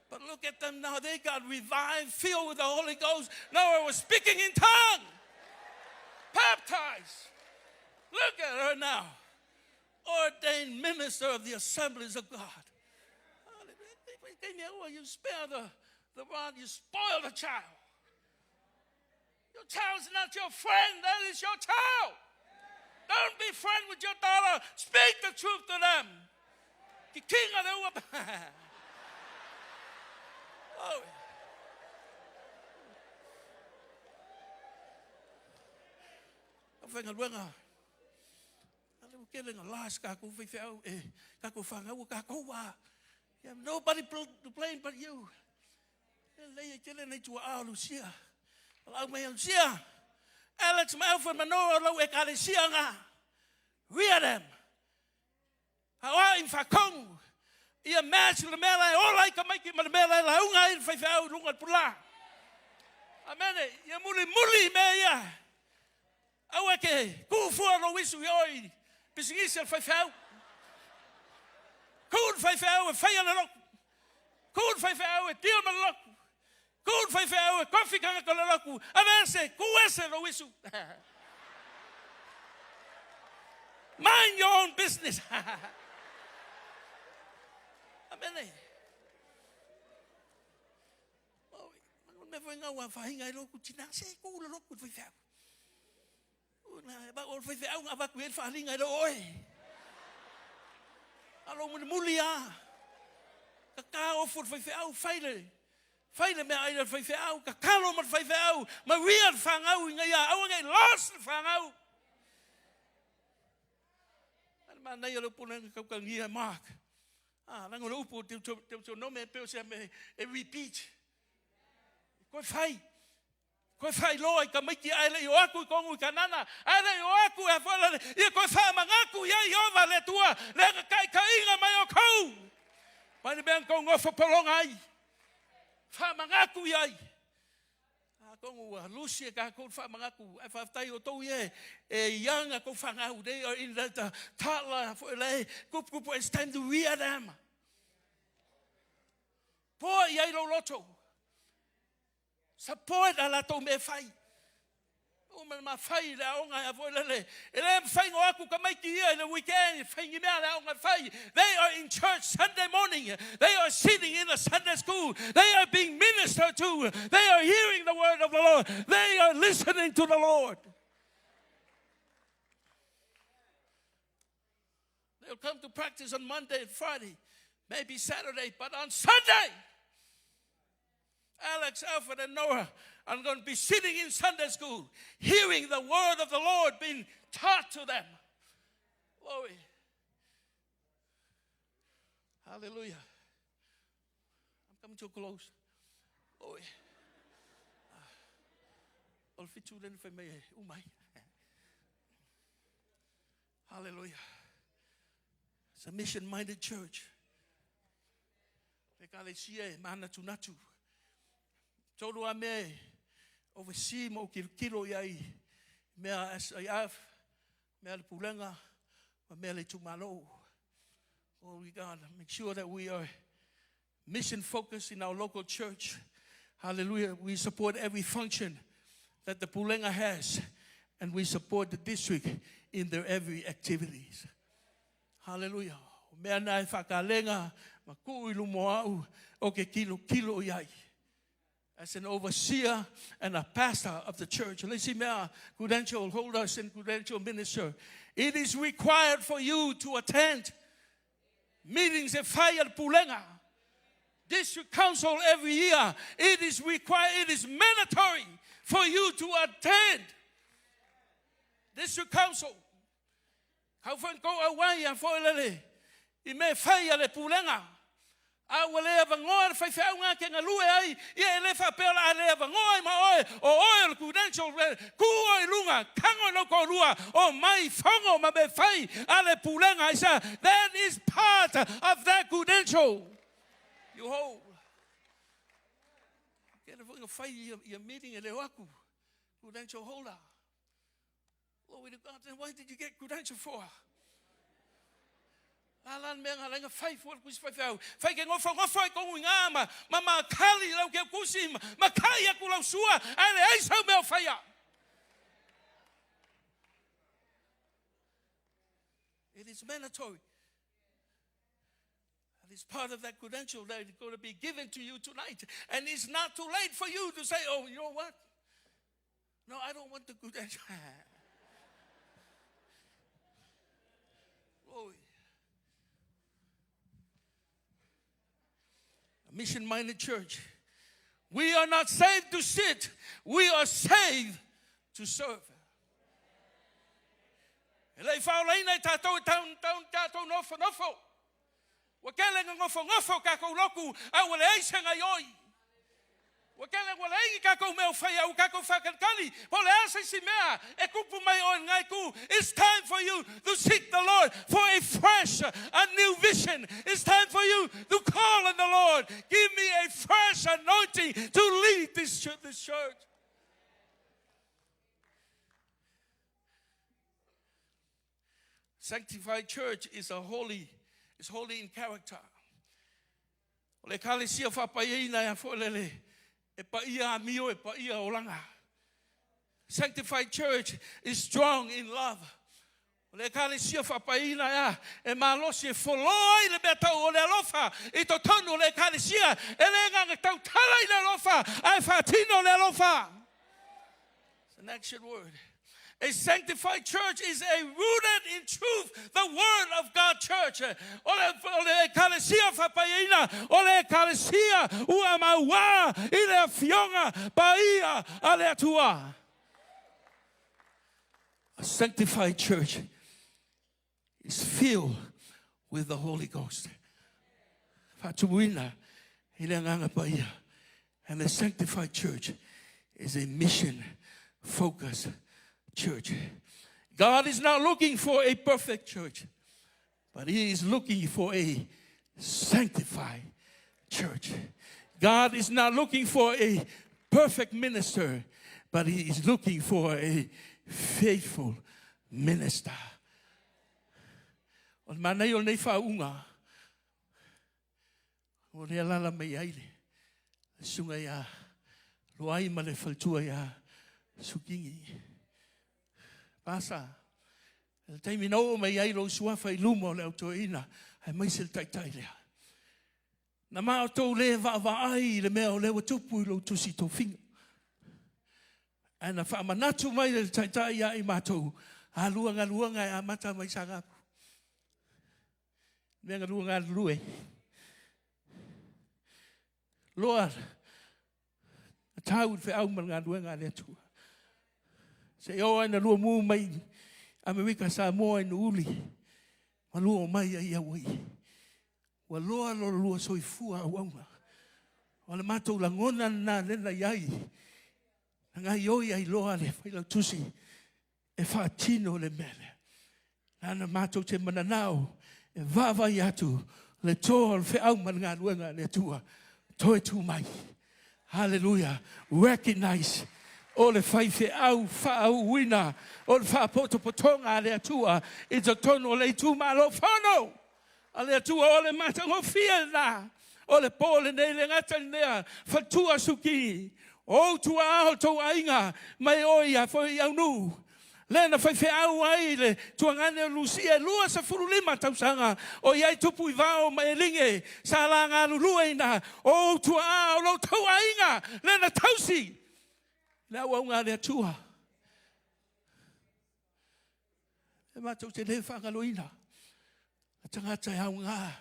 But look at them now. They got revived, filled with the Holy Ghost. Now I was speaking in tongues. Baptized. Look at her now. Ordained minister of the Assemblies of God. You spare the rod, you spoil the child. Your child's not your friend, that is your child. Don't be friend with your daughter. Speak the truth to them. Oh. You have nobody to blame but you. Alex Alfred Manoa lo Ekalesia nga. Read them. Hawa in Fakong. Ia match the mela all I can make him the mela la unga in Fafau lunga pula. Amen. Ya muli me ya. Awake ku for lo wisu yoi. Bisingis el Fafau. Kun 5 hour fire lock. Kun 5 hour deal man lock. Kun 5 hour coffee kan ko lock. Avance ku ese lo wisu. Mind your own business. Amen. Oh, never know what fahinga lo ku tinang se ku lo ku 5 hour. Na ba ol 5 hour abak wen fahinga lo oi. Alo mulia. Kakao for 5 hour faile. Faile me ai 5 hour kakalo mat 5 hour. Maria fangau ngaya awangai lost fangau. Man na yelo punan ka ngia mark. Nang upo to no me pe se me repeat. Koe whai. Koe whai loa ka maiki aile i o aku I kongu I kanana. Aile I o aku e whalale. Ia koe wha mangaku ia I ova le tua. Le kai ka inga mai o kou. Pane mea kou ngofa polonga ai. Wha mangaku iai. Kongu lusi ka kou wha mangaku. E whaftai o tau ie. E ianga kou whangau. They are in that tala. Kupu. It's time to rear them. Poa iai lo loto. Support ala tau me whai. O ma whai le aonga e voilele. E le whai ngo aku ka maiki ia in the weekend. Whai ngi mea le aonga whai. They are in church Sunday morning. They are sitting in a Sunday school. They are being ministered to. They are hearing the word of the Lord. They are listening to the Lord. They'll come to practice on Monday and Friday. Maybe Saturday. But on Sunday, Alex, Alfred, and Noah are going to be sitting in Sunday school, hearing the word of the Lord being taught to them. Glory. Hallelujah. I'm coming to a close. Glory. Hallelujah. It's a mission-minded church. Ekalesia Fa'apaiaina. Tolu a me oversee mo kilo iai mea SIF mea le pulenga mea le tumalo. Oh God, make sure that we are mission focused in our local church. Hallelujah. We support every function that the pulenga has, and we support the district in their every activities. Hallelujah. Mea nai whakalenga maku ilu moau o ke kilo iai. As an overseer and a pastor of the church. Let's see, credential holders and credential minister. It is required for you to attend meetings at Fire Pulenga. District Council every year. It is required, it is mandatory for you to attend District Council. How fun go away and for lele. It may Fire Pulenga. I will have a ngoa fai fai nga ke ngalue ai ia le fa pela ale va ngoa ma o credential ku oi lunga kango no ko rua o mai fongo ma be fai ale pulenga isa. That is part of that credential. You hold. Get a fai your meeting ele waku credential holder. Glory to God. Then why did you get credential for? Alan me ngalenga fai for kus fai fai ke ngofa ko ngama mama kali lau ke kusim makaya ku lau sua ale ai sau me fai. It is mandatory. It is part of that credential that is going to be given to you tonight, and it's not too late for you to say, oh, you know what? No, I don't want the credential. Glory. Mission-minded church. We are not saved to sit. We are saved to serve. Elei whaolaina tātou tātou nofo. Wakele ngofo kako loku awale aisenga yoi. Wakele wale ai kako meo fai au kako whakankali. Pole asa si mea e kupu mai o ngai ku. It's time for you to seek the Lord for a fresh, a new vision. It's time for you to call on the Lord. Give me a fresh anointing to lead this church. Sanctified Church is holy in character. Ekalesia Fa'apaiaina ya folele. E paia mio e paia olanga. Sanctified Church is strong in love. Ekalesia Fa'apaiaina ya e malosi e foloi le beta o le lofa e to tonu le ekalesia e le nga tau tala i le lofa ai fatino le lofa. It's an action word. A sanctified church is a rooted in truth, the word of God church. Ole Ekalesia Fa'apaiaina, ole Ekalesia ua maua ile fionga baia ale atua. A sanctified church is filled with the Holy Ghost. Fatuina ile nganga baia And the Sanctified Church is a mission-focused church. God is not looking for a perfect church, but He is looking for a sanctified church. God is not looking for a perfect minister, but He is looking for a faithful minister. O manai o nei whaunga, o rea lala mei aile, sunga ia, loai ma le whaltua ia, sukingi. Pasa, el taimi nao mei ailo suafa I lumo le autoina, hai maisel taitai lea. Na mao tau le vai le mea o le watupu I lo tusi tau finga. Ana whaamanatu mai le taitai ia I mātou, a luanga a mata mai sangapu. Mea ngā luanga lue. Lord, a tau fe au man ngā luanga le tua. Se o ana lua mu mai, Amerika Samoa inu uli, ma lua mai ai awai. Wa loa lua soifua awaunga. Wa le mātou langona na lena iai. Nga ioi ai loa le whaila tusi e whaatino le mele. Nana mātou te mananao e vavai atu le toa le whiau man ngā luenga le tua. Toe tu mai. Hallelujah. Recognize o le whai whaau wina o le whaapotopotonga le atua. It's a tono le tu malo whano. A le atua o le matango fia na. O le pole nei le ngata nea whatua suki. O tua ao tau ainga mai oia foi au nu. Lena fai au ai le tua ngane lusia lua sa furu lima tausanga. O iai tupu I vao mai linge sa la ngā luluina. O tua ao lo tau ainga lena tausi. Nā wau ngā lea tua. E mātou te le whangaloina. A tangata au ngā.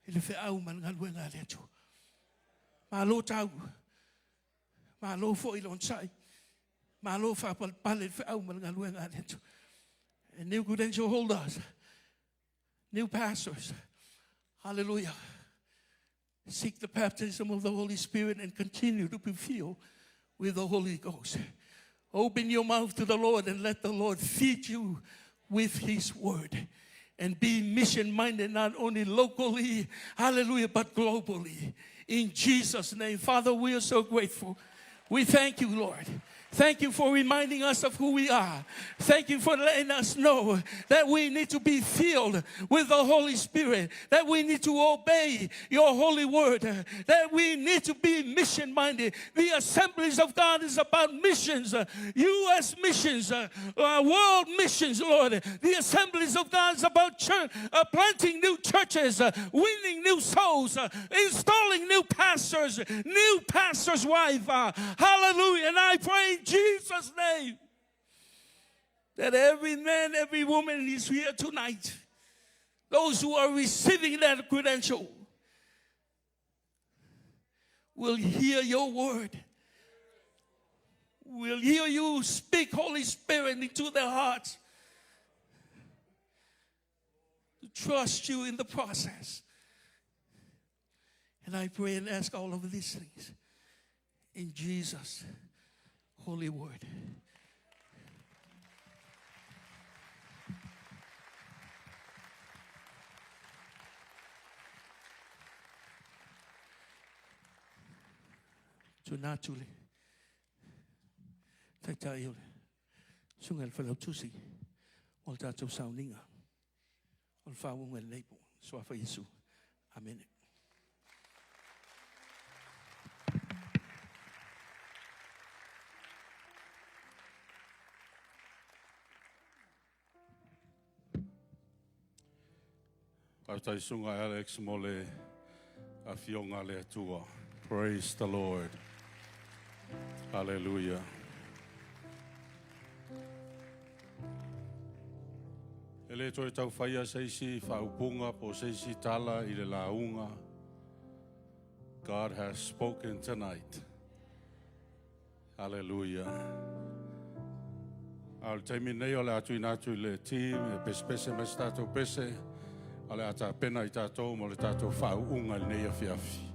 I le au man ngā luenga lea tua. Mā lo tau. Ma lo fo I lon sai. Ma lo fa pale fe au man ngā luenga le tu. And new credential holders. New pastors. Hallelujah. Seek the baptism of the Holy Spirit and continue to be filled with the Holy Ghost. Open your mouth to the Lord and let the Lord feed you with His word. And be mission-minded not only locally, hallelujah, but globally. In Jesus' name. Father, we are so grateful. We thank you, Lord. Thank you for reminding us of who we are. Thank you for letting us know that we need to be filled with the Holy Spirit, that we need to obey your holy word, that we need to be mission-minded. The Assemblies of God is about missions, U.S. missions, world missions, Lord. The Assemblies of God is about church, planting new churches, winning new souls, installing new pastors' wife. Hallelujah. And I pray in Jesus' name that every man, every woman is here tonight. Those who are receiving that credential will hear your word. Will hear you speak, Holy Spirit, into their hearts. To trust you in the process. And I pray and ask all of these things in Jesus' holy word. Tunatuli. Taitaiole. Sungal fa tusi. Ol tatou sauninga. Ol fawunga leipo. Swafa Yesu. Amen. Autai sunga Alex mole a fionga le tua. Praise the Lord. Hallelujah. Ele toi tau whaia seisi whaupunga po seisi tala I le launga. God has spoken tonight. Hallelujah. Al taimi nei o le atu inatu le team e pese mai stato pese. Ale ata pena I tātou mo le tātou whauunga le nei a whiawhi.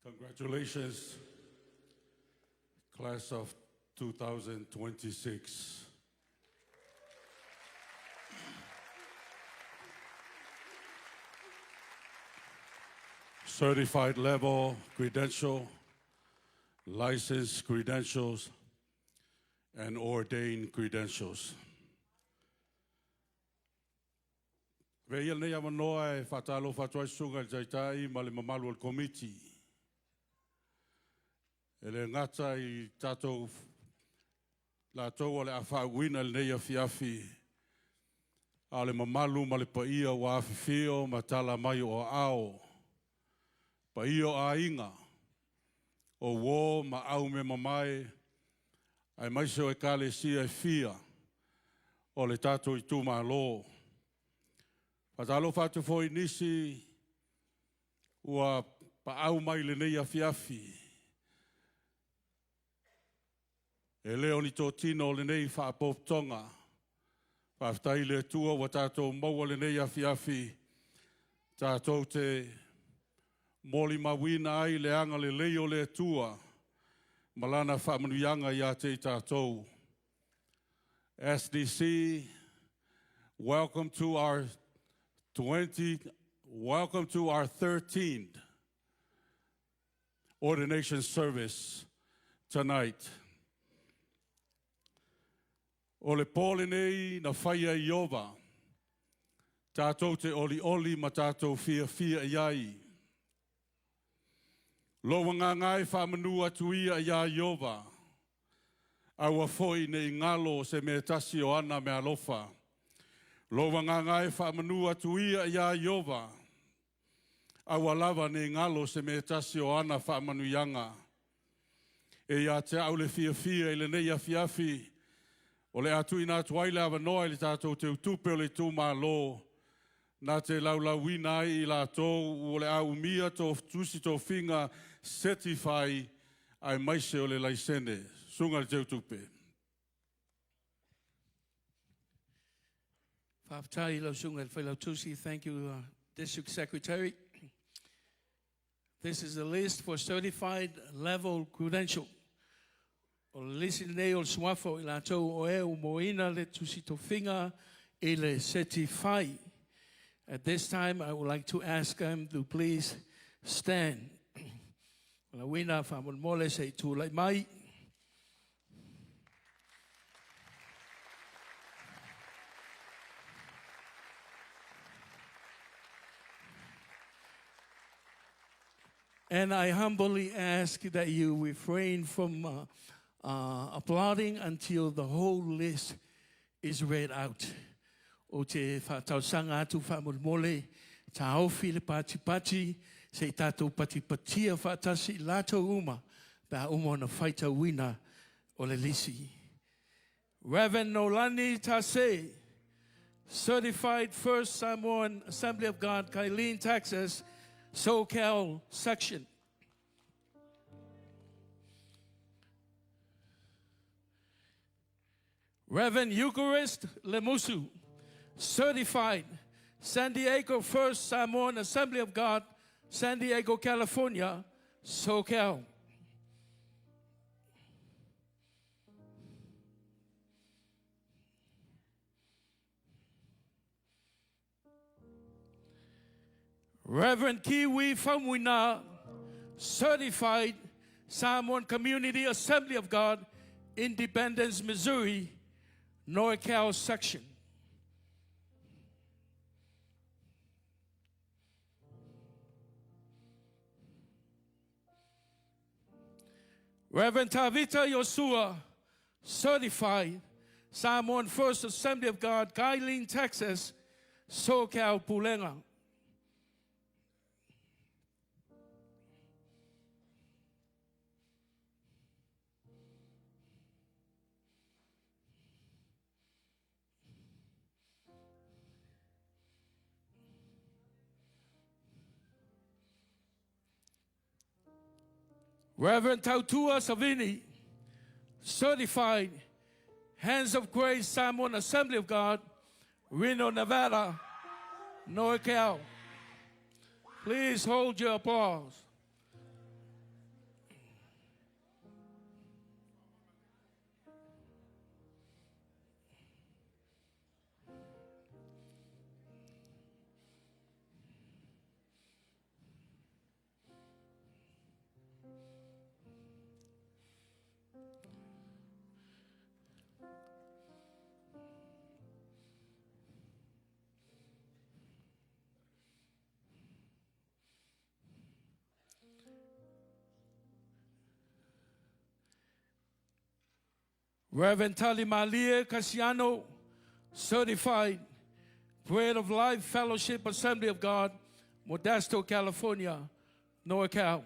Congratulations, class of 2026. Certified level credential, licensed credentials, and ordained credentials. Veia nei amanoa e whatalo whatuai sunga i taitai ma le mamalu al komiti. E le ngata i tātou la tau le awhauina le nei a fiafi. A le mamalu ma le paia wa awhifio ma tala mai o ao. Paia a inga. O wo ma au me mamai. Ai maiso Ekalesia Fa'apaiaina. O le tātou i tū malo. Patalo fatu foi nisi ua pa au mai le nei a fiafi. E leo ni tō tino le nei whaapoptonga. Whaftai le tua wa tātou maua le nei a fiafi. Tātou te moli mawina ai le anga le leo le tua. Malana whaamanuianga ia te tātou. SDC, welcome to our 13th ordination service tonight. O le pōle nei na whaia i ova. Tātou te oli ma tātou fia iai. Loa ngā ngai whaamanu atu ia i ova. Aua foi nei ngalo se me tasi o ana me alofa. Loa ngā ngai whaamanu atu ia i ova. Aua lava nei ngalo se me tasi o ana whaamanu ianga. E ia te au le fia i le nei a fiafi. O le atu ina atu aile awa noa le tātou te utupe o le tū mālo. Nā te laulawina i la tō o le au mia tō tusi tō whinga certify ai maise o le laisene. Sunga le te utupe. Whaftai lau sunga le whailau tusi. Thank you, District Secretary. This is the list for certified level credential. O lisi nei o swafo I la tau o e o moina le tusi to whinga I le certify. At this time, I would like to ask them to please stand. La wina whamon mole se tu lai mai. And I humbly ask that you refrain from applauding until the whole list is read out. O te whatausanga atu whamurmole, ta hauwhi le pati, se tātou patipatia whatasi lātou uma, pā uma na whaita wina o le lisi. Reverend Nolani Tase, Certified First Samoan Assembly of God, Kailin, Texas, SoCal section. Reverend Eucharist Lemusu, Certified San Diego First Samoan Assembly of God, San Diego, California, SoCal. Reverend Kiwi Famwina, Certified Samoan Community Assembly of God, Independence, Missouri, NorCal section. Reverend Tavita Yosua, Certified Samoan First Assembly of God, Kailin, Texas, SoCal, Pulenga. Reverend Tautua Savini, Certified Hands of Grace Samoan Assembly of God, Reno, Nevada, NorCal. Please hold your applause. Reverend Talimalia Casiano, certified Bread of Life Fellowship Assembly of God, Modesto, California, NorCal.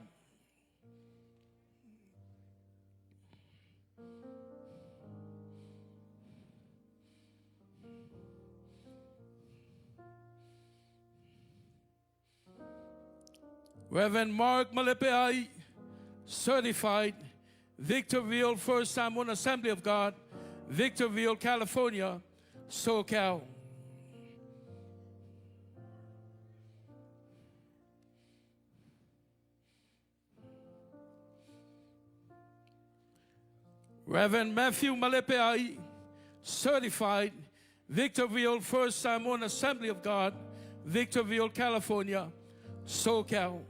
Reverend Mark Malepeai, certified Victorville First Samoan Assembly of God, Victorville, California, SoCal. Reverend Matthew Malepeai, certified Victorville First Samoan Assembly of God, Victorville, California, SoCal.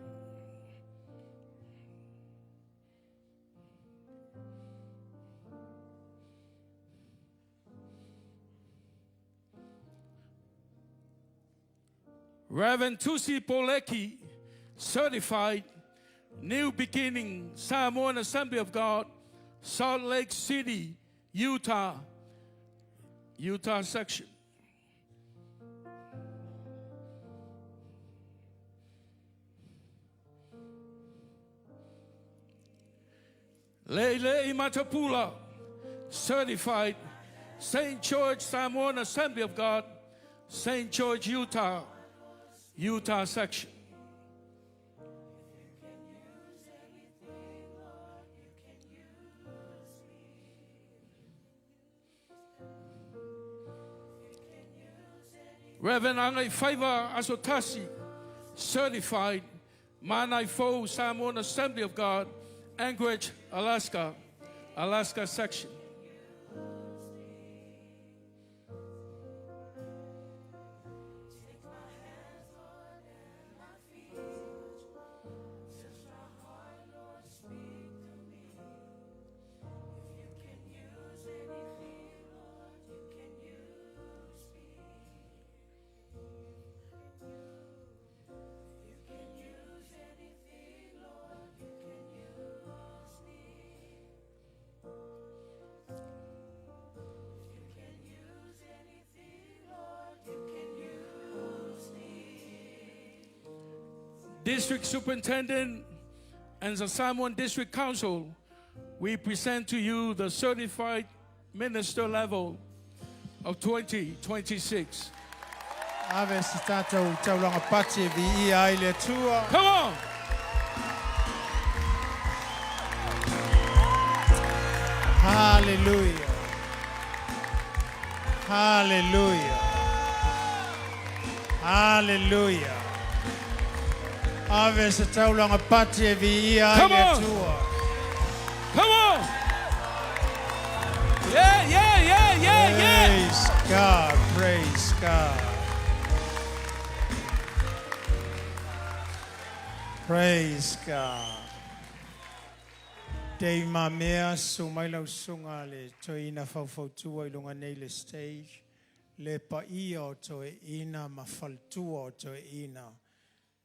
Reverend Tusi Poleki, certified New Beginning Samoan Assembly of God, Salt Lake City, Utah section. Leile Imatapula, certified St. George Samoan Assembly of God, St. George, Utah section. Reverend Angai Faiva Asotasi, certified Manai Fo Samoan Assembly of God, Anchorage, Alaska section. District Superintendent and the Samoan District Council, we present to you the certified minister level of 2026. Ave se tātou taulanga pati vi ia i le tua. Come on! Hallelujah. Hallelujah. Hallelujah. Ave se taulanga pati vi ia i Come le on. tua. Come on! Yeah. Praise God. Praise God. Praise God. Dei mamea sumaila usunga le toina faufautua ilunga nei le stage. Le paia o toe ina mafaltua o toe ina.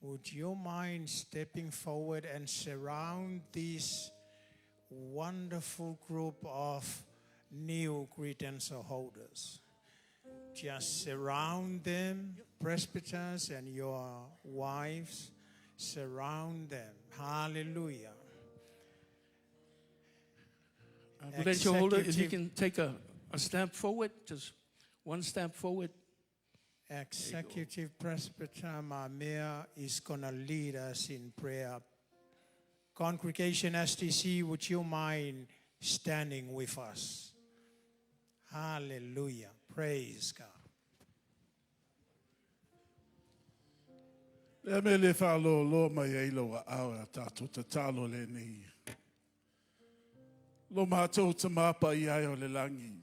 Would you mind stepping forward and surround this wonderful group of new credential holders? Just surround them, presbyters and your wives. Surround them. Hallelujah. Credential holder, if you can take a step forward, just one step forward. Executive Presbyter Mamea is going to lead us in prayer. Congregation STC, would you mind standing with us? Hallelujah. Praise God. Le me le whalo lo mai eilo wa aura tātou ta talo le nei. Lo mātou ta māpa i ai o le langi.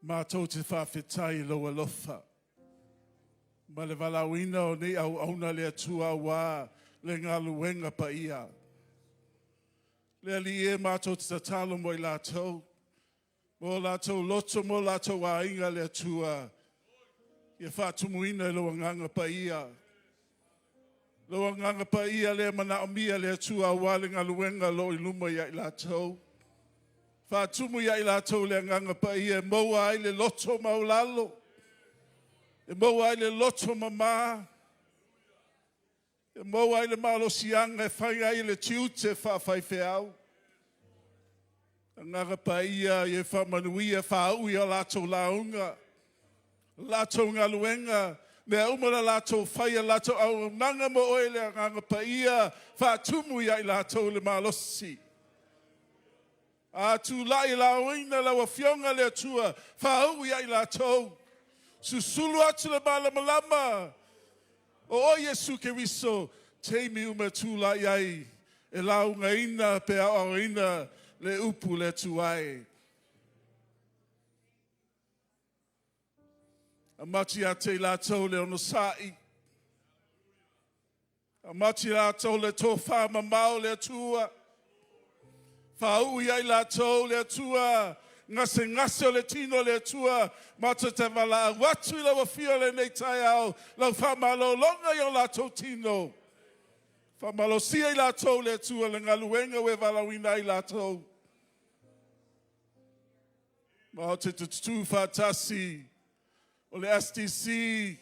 Mātou te whawhetai lo alofa. Ma le walawina o nei au auna le atua wā le ngā luenga pa ia. Le ali e mātou te talo mo i lātou. Mo lātou loto mo lātou wā inga le atua. Ia whātumuina lo nganga pa ia. Lo nganga pa ia le mana o mia le atua wā le ngā luenga lo i luma ia i lātou. Whātumu ia I lātou le nganga pa ia maua ai le loto maulalo. E maua ai le loto mamā. E maua ai le malosianga e whainga ai le tiute whawhaiwheau. Nganga pa ia e whamanuia whaui o lātou launga. Lātou ngaluenga. Mea umara lātou whaia lātou au nanga mo oe le nganga pa ia whātumu ia I lātou le malosi. A tu lai lauina lawa fionga le tua whaau ia I lātou. Susulu atu le malamalama. O Yesu Keriso, teimi uma tu lai ai. E launga ina pe au ina le upu le tuai. Amati a te lātou le ono sai. Amati lātou le tō wha mamau le tua. Whau ia I lātou le tua. Ngase o le tino le tua. Mata te wala watu I lawa fio le nei tai au. Lau whamalo longa I o lātou tino. Whamalo sia I lātou le tua. Le ngaluenga we walawina I lātou. Mao te tutu whatasi. O le STC.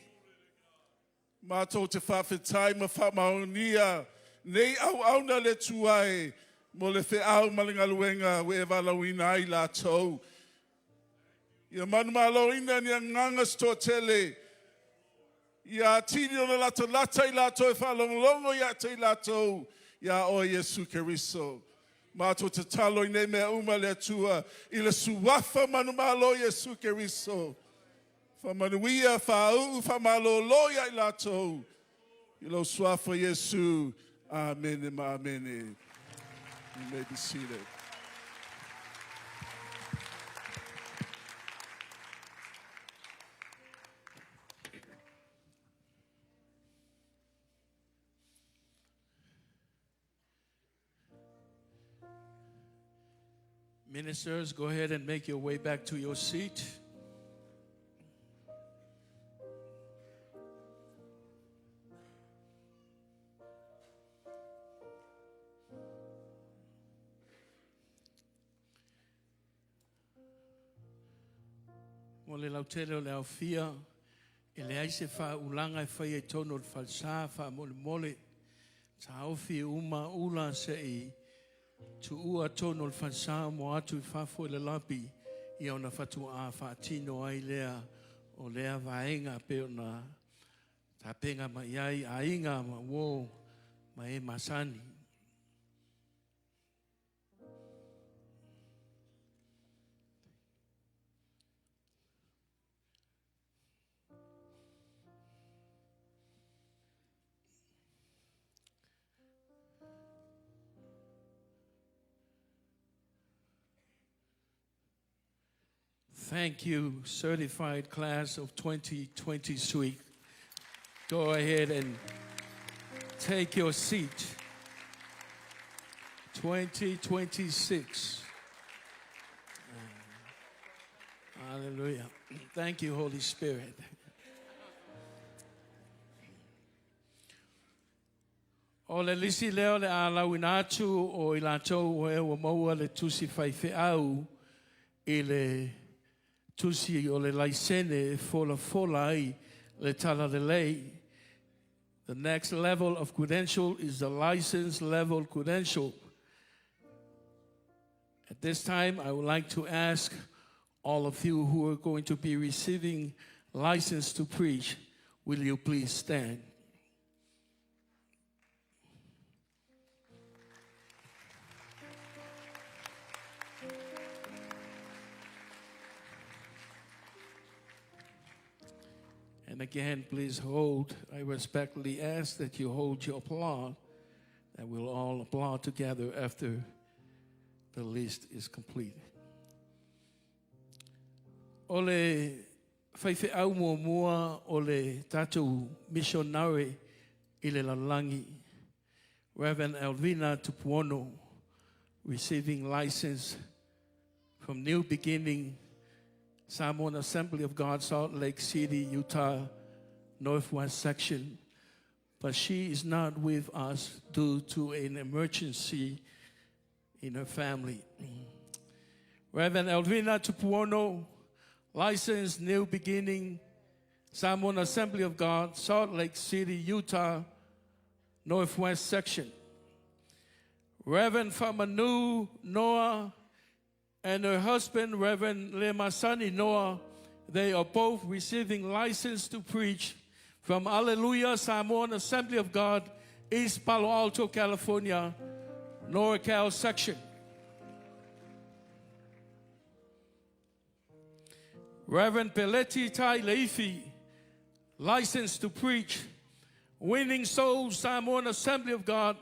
Mātou te whawhetai ma whamaunia. Nei au auna le tuai. Mo le wheau malinga luenga we walawina I lātou. Ia manumalo ina ni a nganga sto tele. Ia tini o le lata lata I lātou e whalongolongo ia te I lātou. Ia o Yesu Keriso. Mātou te talo I nei mea uma le tua. I le suwafa manumalo Yesu Keriso. Whamanuia whau whamalo loia I lātou. I lo suwafa Yesu. Amen and amen. You may be seated. Ministers, go ahead and make your way back to your seat. Mo le lautele o le aufia, e le aise wha ulanga e whai e tono le falsa, wha mole mole, ta aufi uma ula se I tu ua tono le falsa mo atu I whafo le lapi, I ona whatu a whaatino ai lea o lea vaenga pe ona ta penga ma iai a inga ma wo ma e masani. Thank you, certified class of 2023. Go ahead and take your seat. 2026. Hallelujah. Thank you, Holy Spirit. O le lisi leo le alau inatu o ilatou o e wa maua le tusi whaiwheau I le tusi o le laisene fola ai le tala le lei. The next level of credential is the license level credential. At this time, I would like to ask all of you who are going to be receiving license to preach, will you please stand? And again, please hold. I respectfully ask that you hold your applause, that we'll all applaud together after the list is complete. Ole whaiwhi au mua ole tatu missionary I le lalangi, Reverend Elvina Tupuono, receiving license from New Beginning Samoan Assembly of God, Salt Lake City, Utah, Northwest Section. But she is not with us due to an emergency in her family. Reverend Elvina Tupuono, licensed New Beginning, Samoan Assembly of God, Salt Lake City, Utah, Northwest Section. Reverend Famanu Noah and her husband, Reverend Lemasani Noah, they are both receiving license to preach from Alleluia Samoan Assembly of God, East Palo Alto, California, NorCal section. Reverend Peleti Tai Leifi, licensed to preach, Winning Souls Samoan Assembly of God,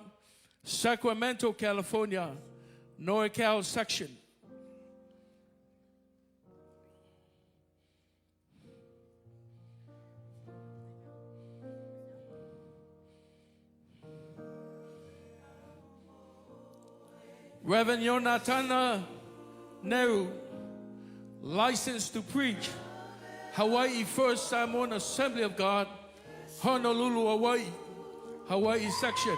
Sacramento, California, NorCal section. Reverend Yonatana Neru, licensed to preach, Hawaii First Samoan Assembly of God, Honolulu, Hawaii, Hawaii section.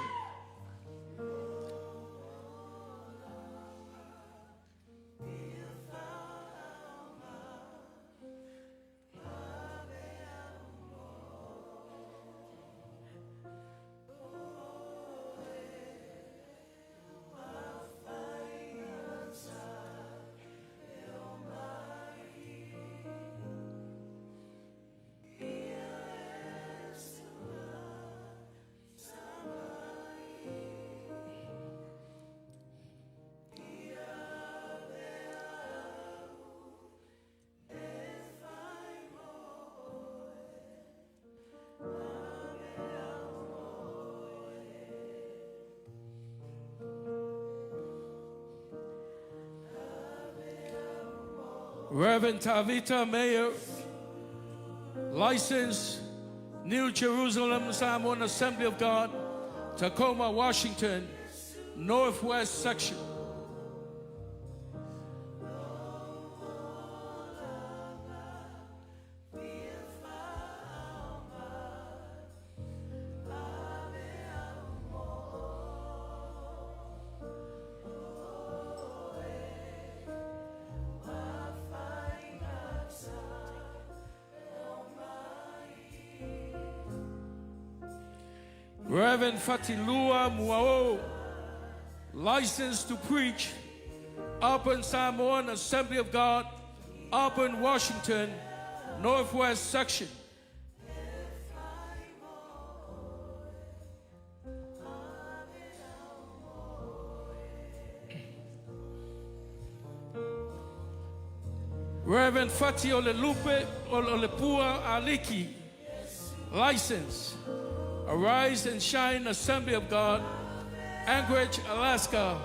Reverend Tavita Mayer, licensed New Jerusalem Samoan Assembly of God, Tacoma, Washington, Northwest section. Reverend Fatilua Muao, licensed to preach, Auburn Samoan Assembly of God, Auburn, Washington, Northwest section. Reverend Fati Olelupe Olepua Aliki, licensed, Arise and Shine Assembly of God, Anchorage, Alaska,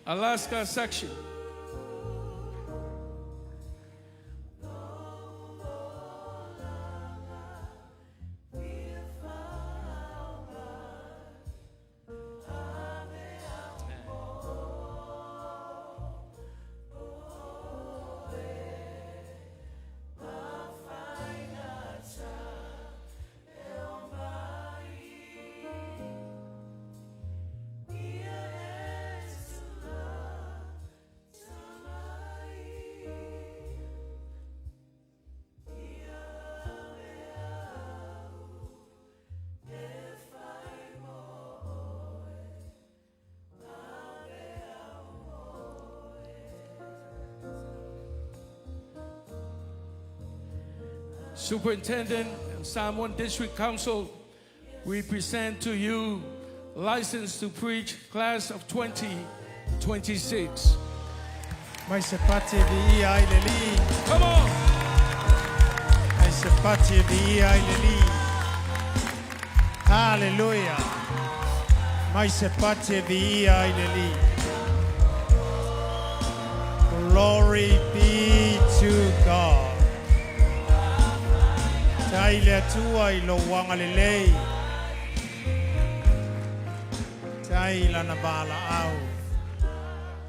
Alaska section. Superintendent and Samoan District Council, we present to you license to preach class of 2026. Mai se pati vi ai le li. Come on! Mai se pati vi ai le li. Hallelujah. Mai se pati vi ai le li. Glory be to God. Taile tua I lo wanga le lei. Taila na bala au.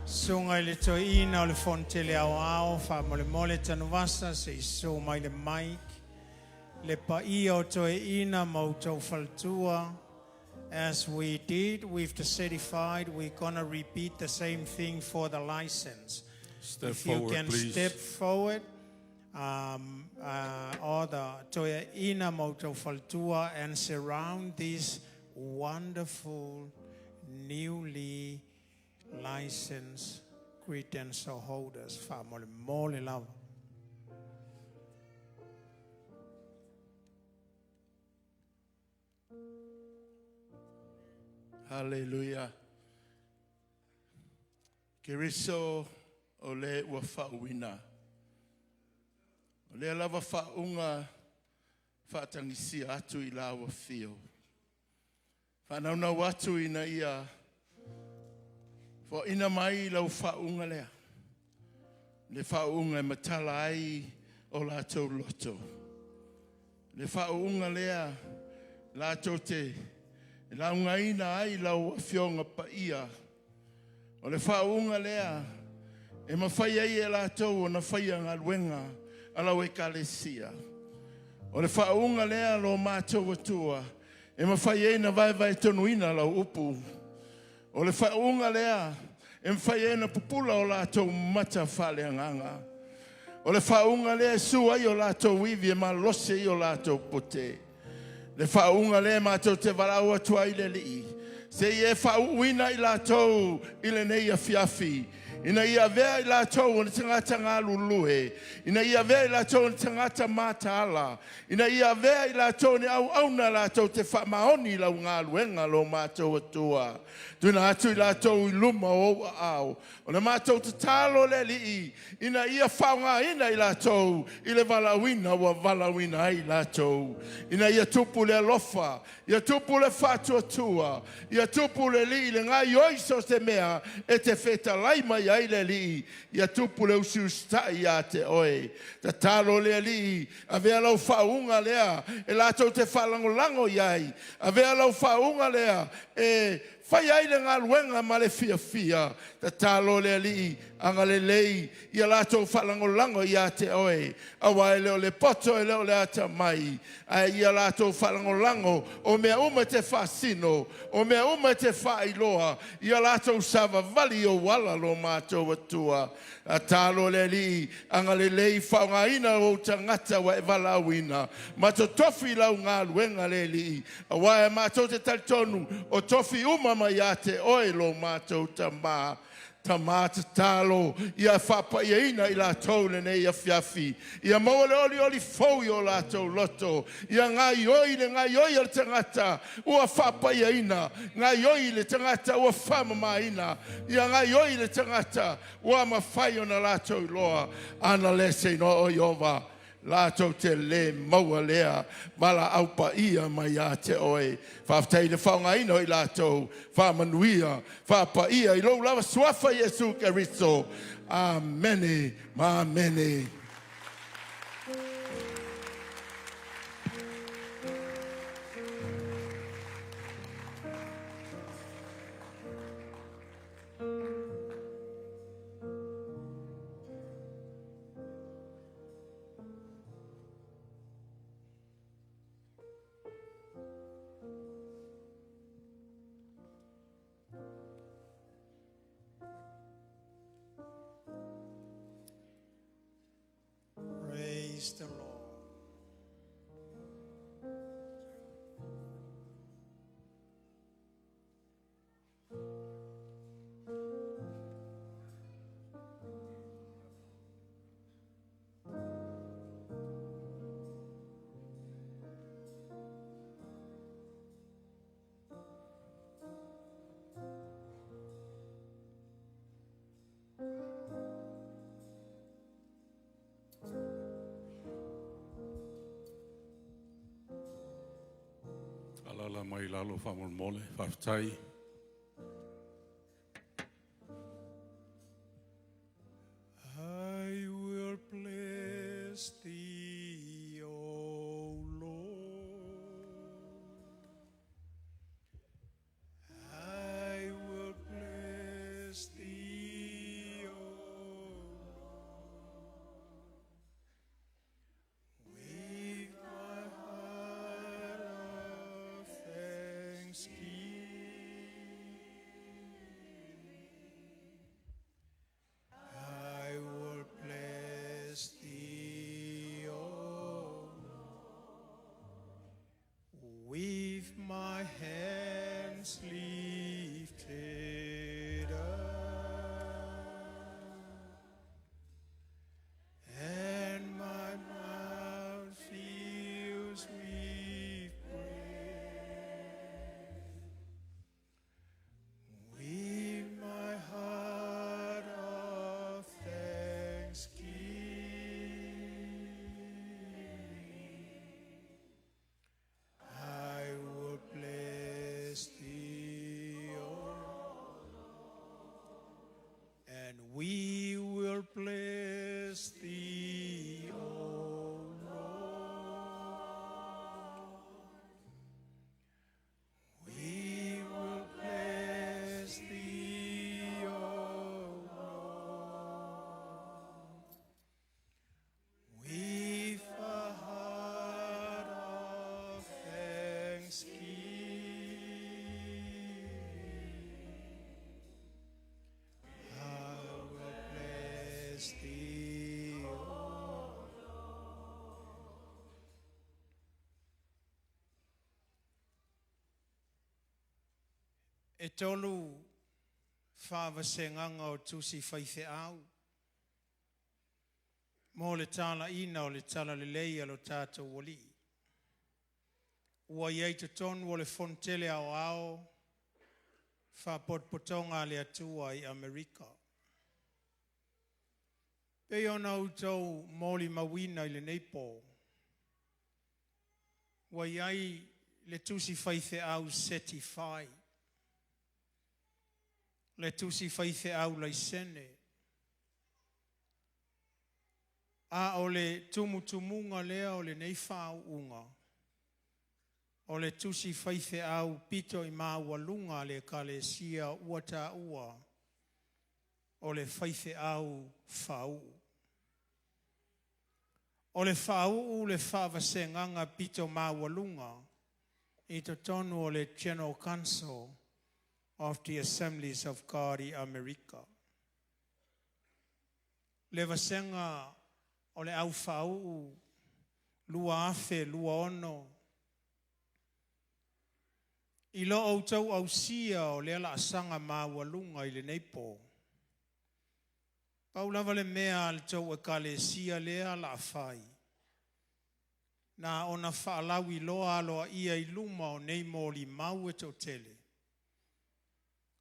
Sunga le toina o le fonte le au fa mole mole tanuvasa se so mai le mic. Le paia o toina mauto faltua. As we did with the certified, we're gonna repeat the same thing for the license. Step if you forward, can please. step forward, all the toya ina moto faltua and surround these wonderful, newly licensed credential holders. Family, more love. Hallelujah. Kiriso ole wa fa'uina. Ole lava fa'unga fa'atangisia atu I la wa fio. Whanauna watu ina ia. Fo ina mai lau fa'unga lea. Le fa'unga e matala ai o lātou loto. Le fa'unga lea lātou te launga ina ai lau fionga pa ia. O le whaunga lea, e mawhai ai e lātou o na whaia ngā luenga a lau Ekalesia. O le whaunga lea lo mātou atua, e mawhai ai na vai tonuina lau upu. O le whaunga lea, e mawhai ai na pupula o lātou mata whale anganga. O le whaunga lea su ai o lātou iwi e malose I o lātou pote. Le whaunga lea mātou te warau atua I le lii. Se ie whauina I lātou I le nei a fiafi. Ina ia vea I lātou o ni tangata ngā lulue. Ina ia vea I lātou o ni tangata mātala. Ina ia vea I lātou ni auna lātou te whamaoni lau ngā luenga lo mātou atua. Tuna atu I lātou I luma o au. O le mātou te tālo le lii. Ina ia whaunga ina I lātou I le valawina wa valawina ai lātou. Ina ia tupu le alofa. Ia tupu le whatuatua. Ia tupu le lii le ngā ioiso se mea e te wheta laima I ai le lii. Ia tupu le usiu stai a te oe. Ta tālo le lii. A vea lau whaunga lea. E lātou te whalangolango iai. A vea lau whaunga lea. E whai ai le ngā luenga ma le fia. Ta tālo le lii. Anga le lei. Ia lātou whalangolango ia te oe. Awa e leo le poto e leo le ata mai. Ai ia lātou whalangolango. O mea uma te whasino. O mea uma te whailoa. Ia lātou sava vali o wala lo mātou atua. A tālo le li. Anga le lei whaungaina o tangata wa e walauina. Mato tofi lau ngā luenga le li. Awa e mātou te talitonu. O tofi uma mai a te oe lo mātou tamā. Tamata talo ia fa'apaiaina I lātou le nei a fiafi. Ia maua le oli fau I o lātou loto. Ia ngā ioi le tangata ua fa'apaiaina. Ngā ioi le tangata ua whamamaina. Ia ngā ioi le tangata ua mawhai o na lātou loa. Ana le se no o Iova. Lātou te le maua lea, wala aupa ia mai a te oe. Whaaftei le whaungaino I lātou, whaamanuia, whaapa ia, I lou lava suafa Jesu Keriso. Amene, amene. Praise the Lord. Alala mai lalo whamolmole, whaftai. I will bless thee, O Lord. I will bless thee, O Lord. With my heart of thanksgiving. E tolu whaavasenganga o tusi whaife au. Mo le tala ina o le tala le leia lo tātou wali. Ua iei te tonu o le fontele ao ao, whapotpotonga le atua i Amerika. Pei ona utou moli mawina i le neipo. Ua iei le tusi whaife au certify. Le tusi whaife au laisene. A o le tumutumunga lea o le neifau unga. O le tusi whaife au pito i mawalunga le Ekalesia uata ua. O le whaife au whau. O le whau le whaavasenganga pito mawalunga. I to tonu o le General Council of the Assemblies of God i Amerika. Le vasenga o le au whau, lua afe, lua ono. I lo au tau au sia o le ala asanga mawalunga i le neipo. Pau lava le mea al tau Ekalesia le ala afai. Na ona whaalawi loa aloa ia i luma o nei mōli mau e tau tele.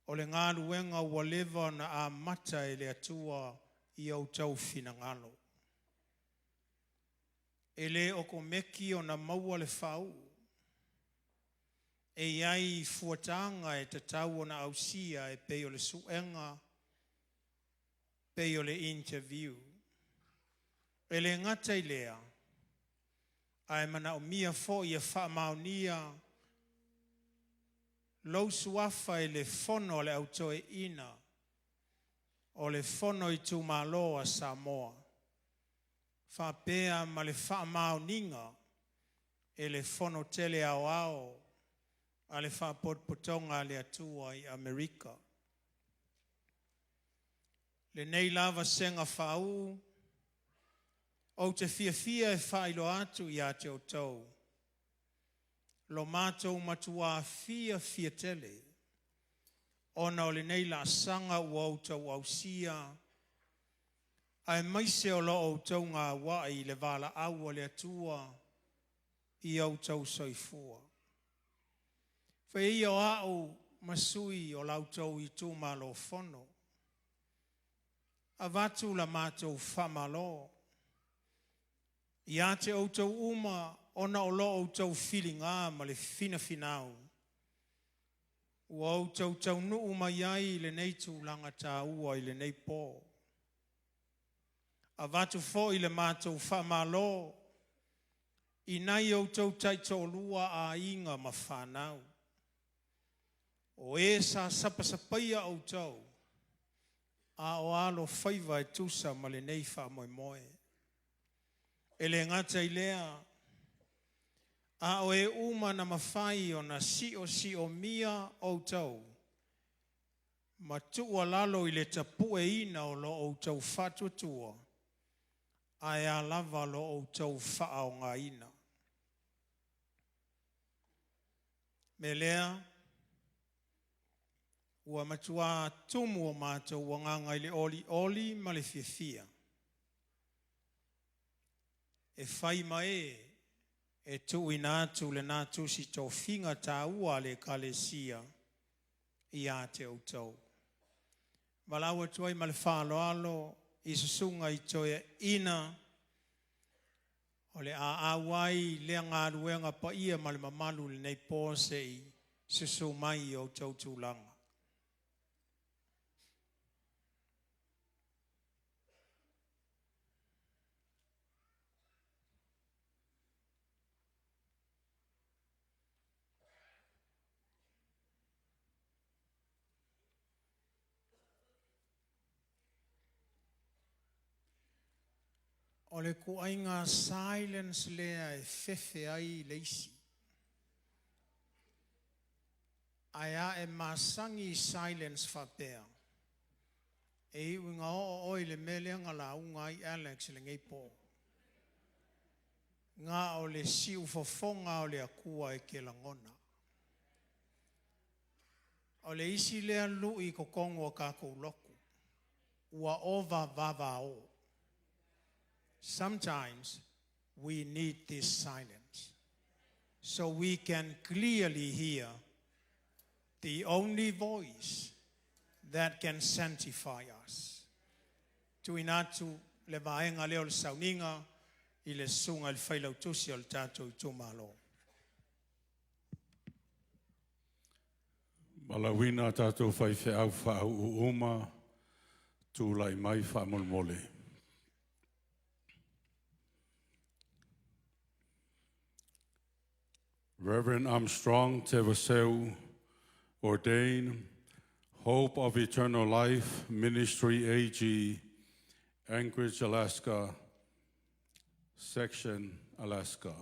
O le ngā luenga ua lewa na a mata e le atua i au tau finangalo. E le oko meki o na maua le whau. E iai fuatanga e tatau o na ausia e pei o le suenga, pei o le interview. E le ngata i lea, ai mana o mia fo i a whaamaunia, lau suafa e le fono le autoe ina, o le fono i tu malo a Samoa. Whapea ma le whaamauninga, e le fono tele au au, a le whapotpotonga le atua i Amerika. Le nei lava senga whau, o te fia e whailo atu i a te o tau. Lo mātou matua fia tele. Ona o le nei la sanga ua o tau au sia. Ai maise o lo o tau ngā wai le vala au o le atua i au tau soifua. Whai ia o au masui o lau tau i tū malo fono. A vatu la mātou whamalo. Ia te o tau uma ona o lo o tau whilinga ma le finau. Ua o tau nuu mai ai le nei tūlanga tā ua i le nei pō. A vatu fo i le mātou whamalo. I nai o tau taito lua a inga ma whanau. O e sa sapasapaia o tau. A o alo whaiva e tusa ma le nei wha moe moe. E le ngata i lea. A o e uma na mawhai o na si o mia o tau. Ma tua lalo i le tapu e ina o lo o tau whatuatua. A e a lava lo o tau wha o ngā ina. Me lea. Ua matua tumu o mātou wa nganga i le oli ma le fia. E whai mai e tu i nātu le nātu si tō whinga tā ua le Ekalesia i a te o tau. Malaua tuai ma le whāloalo i susunga i toia ina o le a awai lea ngā ruenga pa ia ma le mamalu le nei pōse i susu mai o tau tūlanga. O le kuainga silence lea e fefe ai leisi. Aia e masangi silence whapea. E iwi ngā o le meleanga la unga i Alex le ngei pō. Ngā o le siu fofonga o le akua e ke langona. O le isi lea lui ko kongo o kākou loku. Ua ova vava o. Sometimes we need this silence so we can clearly hear the only voice that can sanctify us. Tuinatu le vaenga leo le sauninga I le sunga le whailau tusi o le tātou I tō malo. Malawina tātou whai whiau whau uma, tū lai mai whamolmole. Reverend Armstrong Tevaseu, ordained, Hope of Eternal Life, Ministry AG, Anchorage, Alaska, Section, Alaska.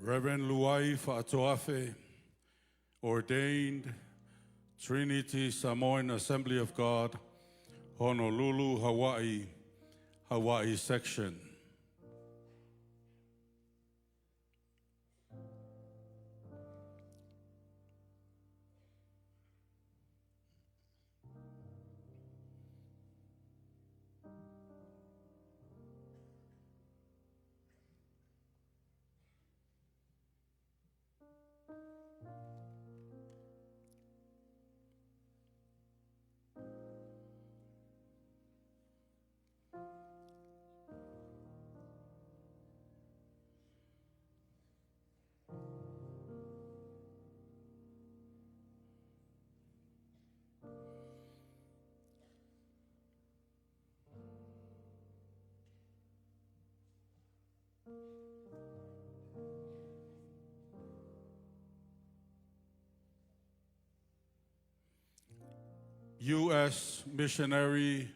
Reverend Luai Fa'atoafe, ordained, Trinity Samoan Assembly of God, Honolulu, Hawaii, Hawaii Section. U.S. missionary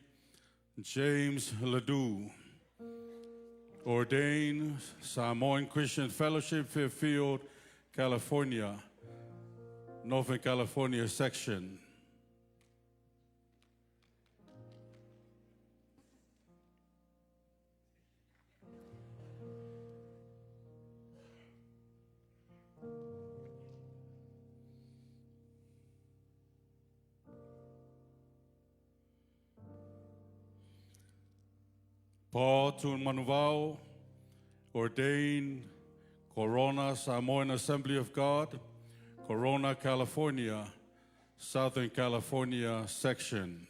James Ledoux, ordained, Samoan Christian Fellowship, Fairfield, California, Northern California Section. Paul Tun Manuvao, ordained, Corona Samoan Assembly of God, Corona, California, Southern California Section.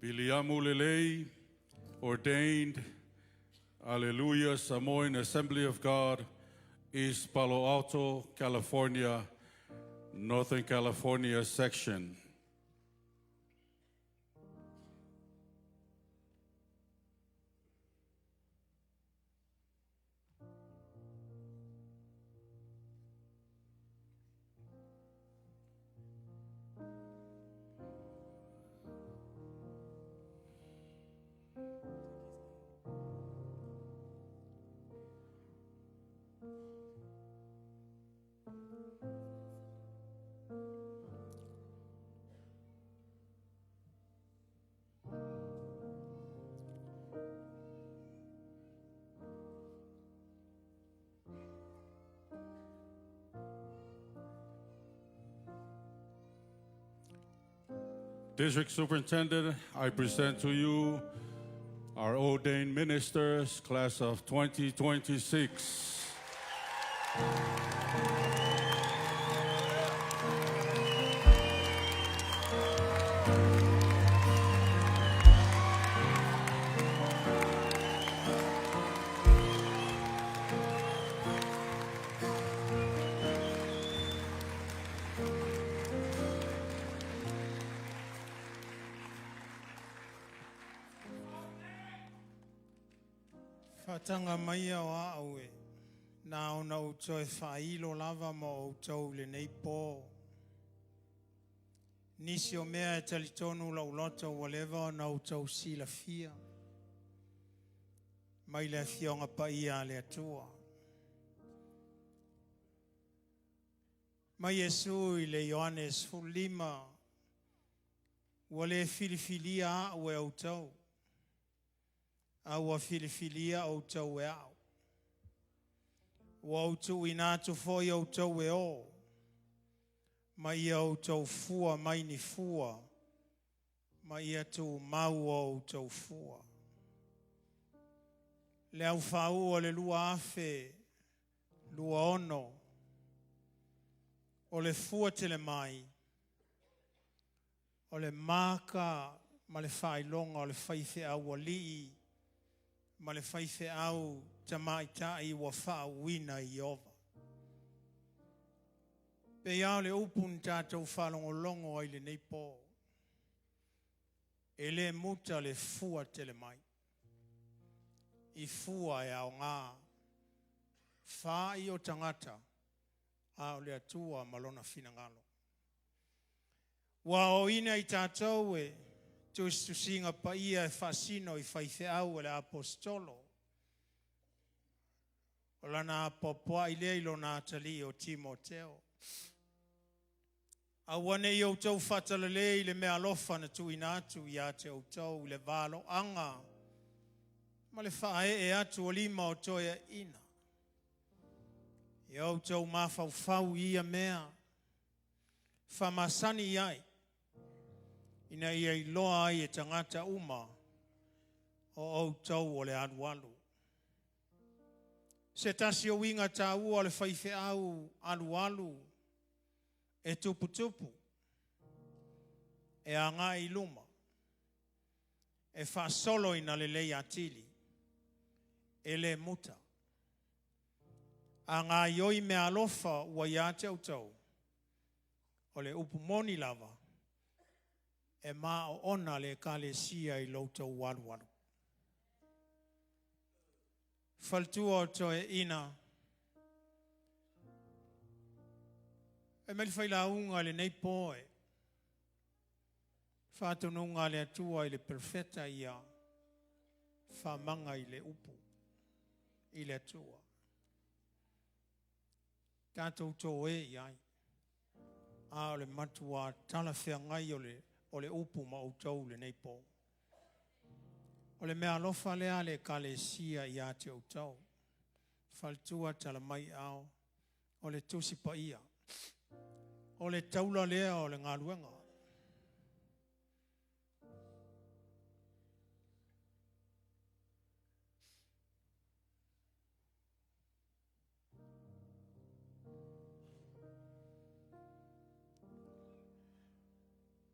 Biliamu Lelei, ordained, Alleluia Samoan Assembly of God, East Palo Alto, California, Northern California Section. District Superintendent, I present to you our ordained ministers, class of 2026. Whatanga mai o aue. Na ona o toe whailo lava mo o tau le nei pō. Nisi o mea e talitonu la uloto whatever na o tau sila fia. Mai le fionga pa ia le atua. Mai Yesu i le Ioanes fulima. Wale filifilia au e au tau. Au a filifilia au tau e au. Wa utu inatu foi au tau e o. Mai au tau fua mai ni fua. Mai atu mau au tau fua. Le au fau o le lua afe. Lua ono. O le fua tele mai. O le maka ma le whailonga o le whaife au alii. Ma le whaife au tamaitai wa whaawina i ova. Pe iau le upun tātou whalongolongo ai le neipo. E le muta le fua tele mai. I fua e au ngā. Wha i o tangata. Au le atua malona finangalo. Wa o ina i tātou e. Tu singa pa ia e fasino i whaife au e le apostolo. O lana apopoa i le ilo nā tali o Timoteo. A wane i o tau whatalale i le mea lofa na tu inatu i ate o tau le valo anga. Ma le whae e atu o lima o toia ina. I o tau mawhau ia mea. Whamasani iai. Ina ia i loa ai e tangata uma o au tau o le alualu. Se tasi o winga tā ua le whaife au alualu e tupu tupu. E anga i luma. E whasolo ina le lei atili. E le muta. Anga ioi me alofa ua iate au tau. O le upumoni lava. E ma o ona le Ekalesia i loutou waluwalu. Faltua o toe ina. E meli whailaunga le nei poe. Whatununga le atua i le perfeta ia. Whamanga i le upu. I le atua. Tātou tō e iai. A o le matua tala whea ngai o le upu ma o tau le nei pō. O le mea lofa lea le Ekalesia i ate o tau. Faltua tala mai au. O le tusi pa ia. O le taula lea o le ngaluenga.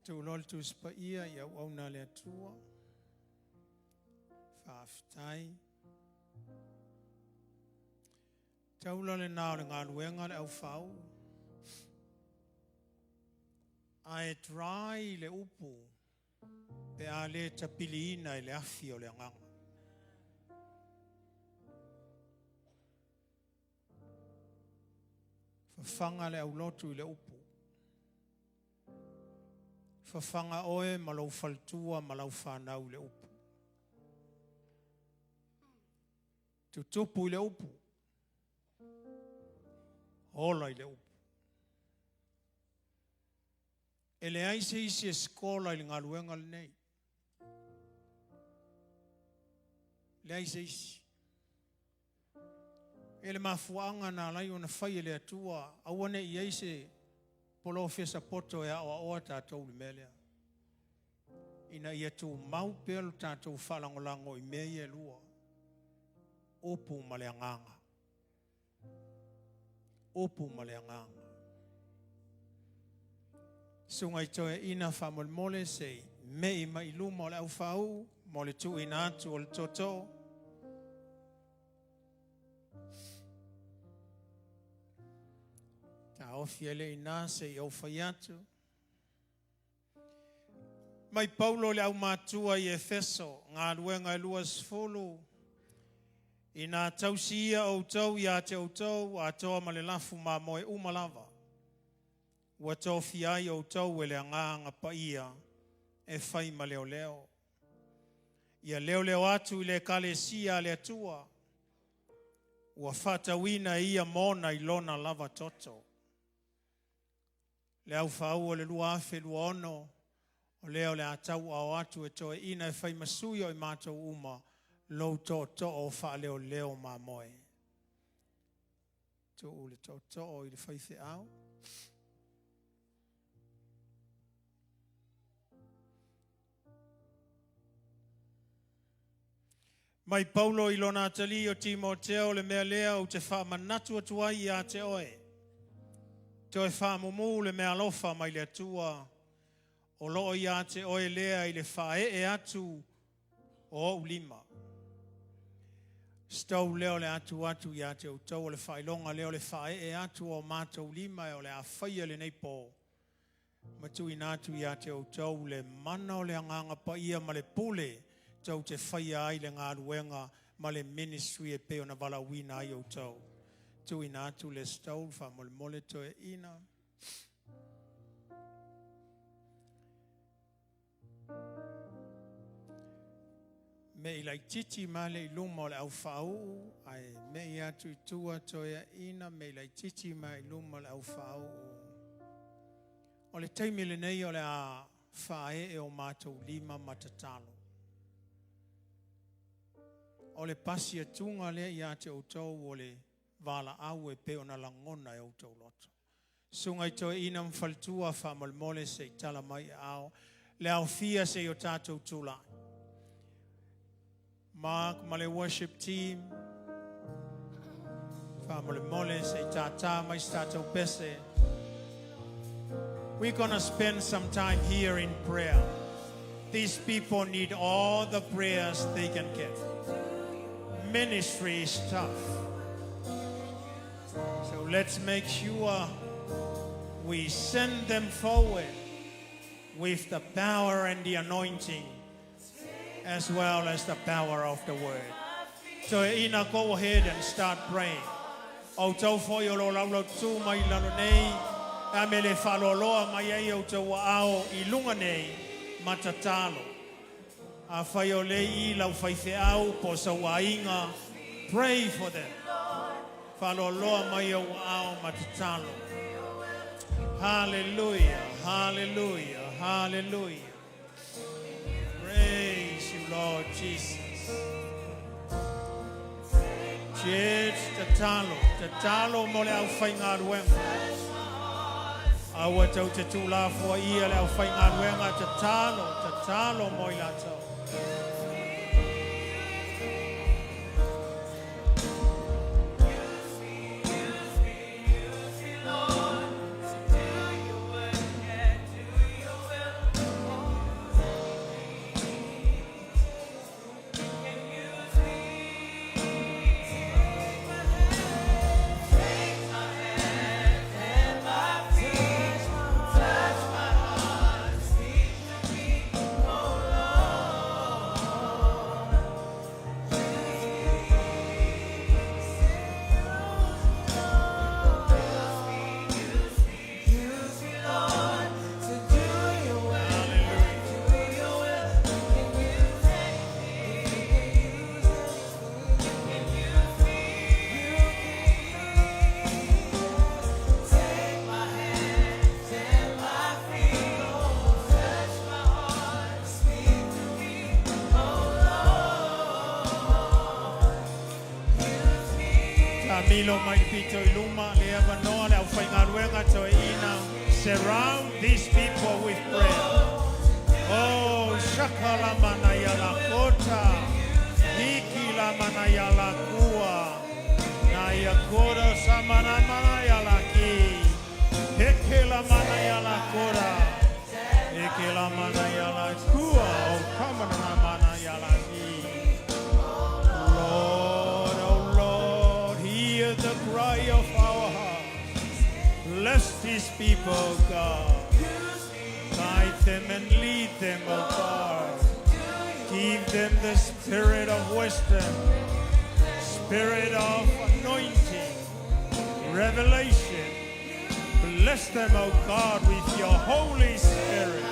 Tu lol tu spa ia ia au na le atua. Whaftai. Taula le nao le ngaluenga le au whau. Ai trai le upu. Pe a le tapiliina i le afi o le nganga. Whafanga le au lotu i le upu. Whawhanga oe malau faltua malau whanau le upu. Tutupu i le upu. Ola i le upu. E le aise isi e skola i le ngaluenga le nei. Le aise isi. E le mafuanga na lai o na whai e le atua. Awane i aise polo fesa poto e awa oa tātou li melea. Ina ia tu mau pelo tātou whalangolango i mea e lua. Opu maleanganga. Opu maleanganga. Sunga i toe ina whamolmole sei mei mai luma o le au whau, mo le tu ina atu o le toto. Ofi ele ina se i au whaiatu. Mai Paulo le au mātua i Efeso, ngā luenga e luas fulu, Ina tausia o tau ia te o tau a toa ma le lafu ma moe umalava. Ua tō fiai o tau e le anganga pa ia e whai ma leo leo. Ia leo leo atu i le ekalesia le atua. Ua whatawina ia mona i lona lava toto. Le au whau o le lua afe lua ono. O leo le atau au atu e toe ina e whai masui o i mātou uma. Lou to o wha leo leo ma moe. To o le to o i le whaife au. Mai Paulo i lona atali o Timoteo le mea lea o te wha manatu atuai i a te oe. Te oe wha mumu le mea lofa mai le atua. O loo i a te oe lea i le wha e atu o ulima. Stau leo le atu i a te utau o le whailonga leo le wha e atu o mātou lima e o le a whaia le neipo. Matu i nātu i a te utau le mana o le anganga pa ia ma le pule. Tau te whaia ai le ngā ruenga ma le ministry e peo na wala wina ai o tau. Tu i nātu le stau wha mole mole to e ina. Me i lai titi ma le iluma o le au whau, ai me i atu i tua to e ina, me i lai titi ma iluma o le au whau. O le teimi le nei o le a whae e o mātou lima matatalo. O le pasi e tunga le i a te outau o le vala au e pe ona langona e outau loto. Sunga i toe ina mfaltua wha malmole se i tala mai au. Le au fia se i o tātou tula. Mark ma le worship team. Wha malmole se i tātā mai tātou pese. We're going to spend some time here in prayer. These people need all the prayers they can get. Ministry is tough. So let's make sure we send them forward with the power and the anointing as well as the power of the word. So ina, go ahead and start praying. O tau foi o lo laulau tu mai lalo nei, a me le whaloloa mai ai o tau ao I lunga nei matatalo. A whai o lei I lau whaife au po sa wainga. Pray for them. Whaloloa mai o ao matatalo. Hallelujah, hallelujah, hallelujah. Praise you, Lord Jesus. Church, tatalo mo le au whai ngā ruenga. Aua tau te tūla fua ia le au whai ngā ruenga, tatalo mo I la tau. Milo mai pito I luma le avanoa le au whai ngā ruenga to ina. Surround these people with prayer. Oh, shakala mana yala kota. Hiki la mana yala kua. Na yakora samana mana yala ki. Heke la mana yala kora. Heke la mana yala kua. Oh, kamana mana yala ki. The cry of our hearts. Bless these people, God. Guide them and lead them, oh God. Give them the spirit of wisdom, Spirit of anointing, revelation. Bless them, O God, with your Holy Spirit.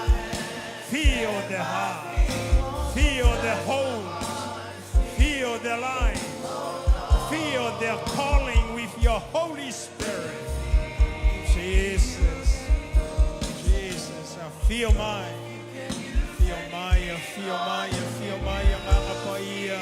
Fill their hearts, fill their homes, fill their lives, fill their calling with your Holy Spirit. Jesus, Jesus, feel mine. Feel mine, feel mine, feel mine, mga paia.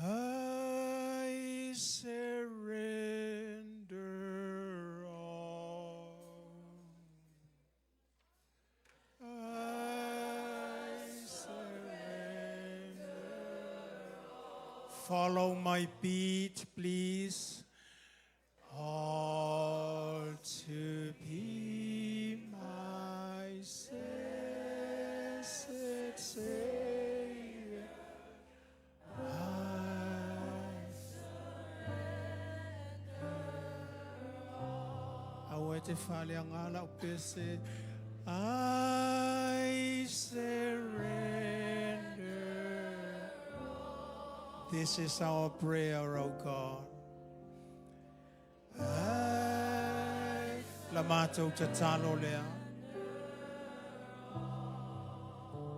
I surrender all. I surrender. Follow my beat, please. All to be my blessed Savior. Awete fale angala upese. I surrender. This is our prayer, O God. Lamato tatalo lea.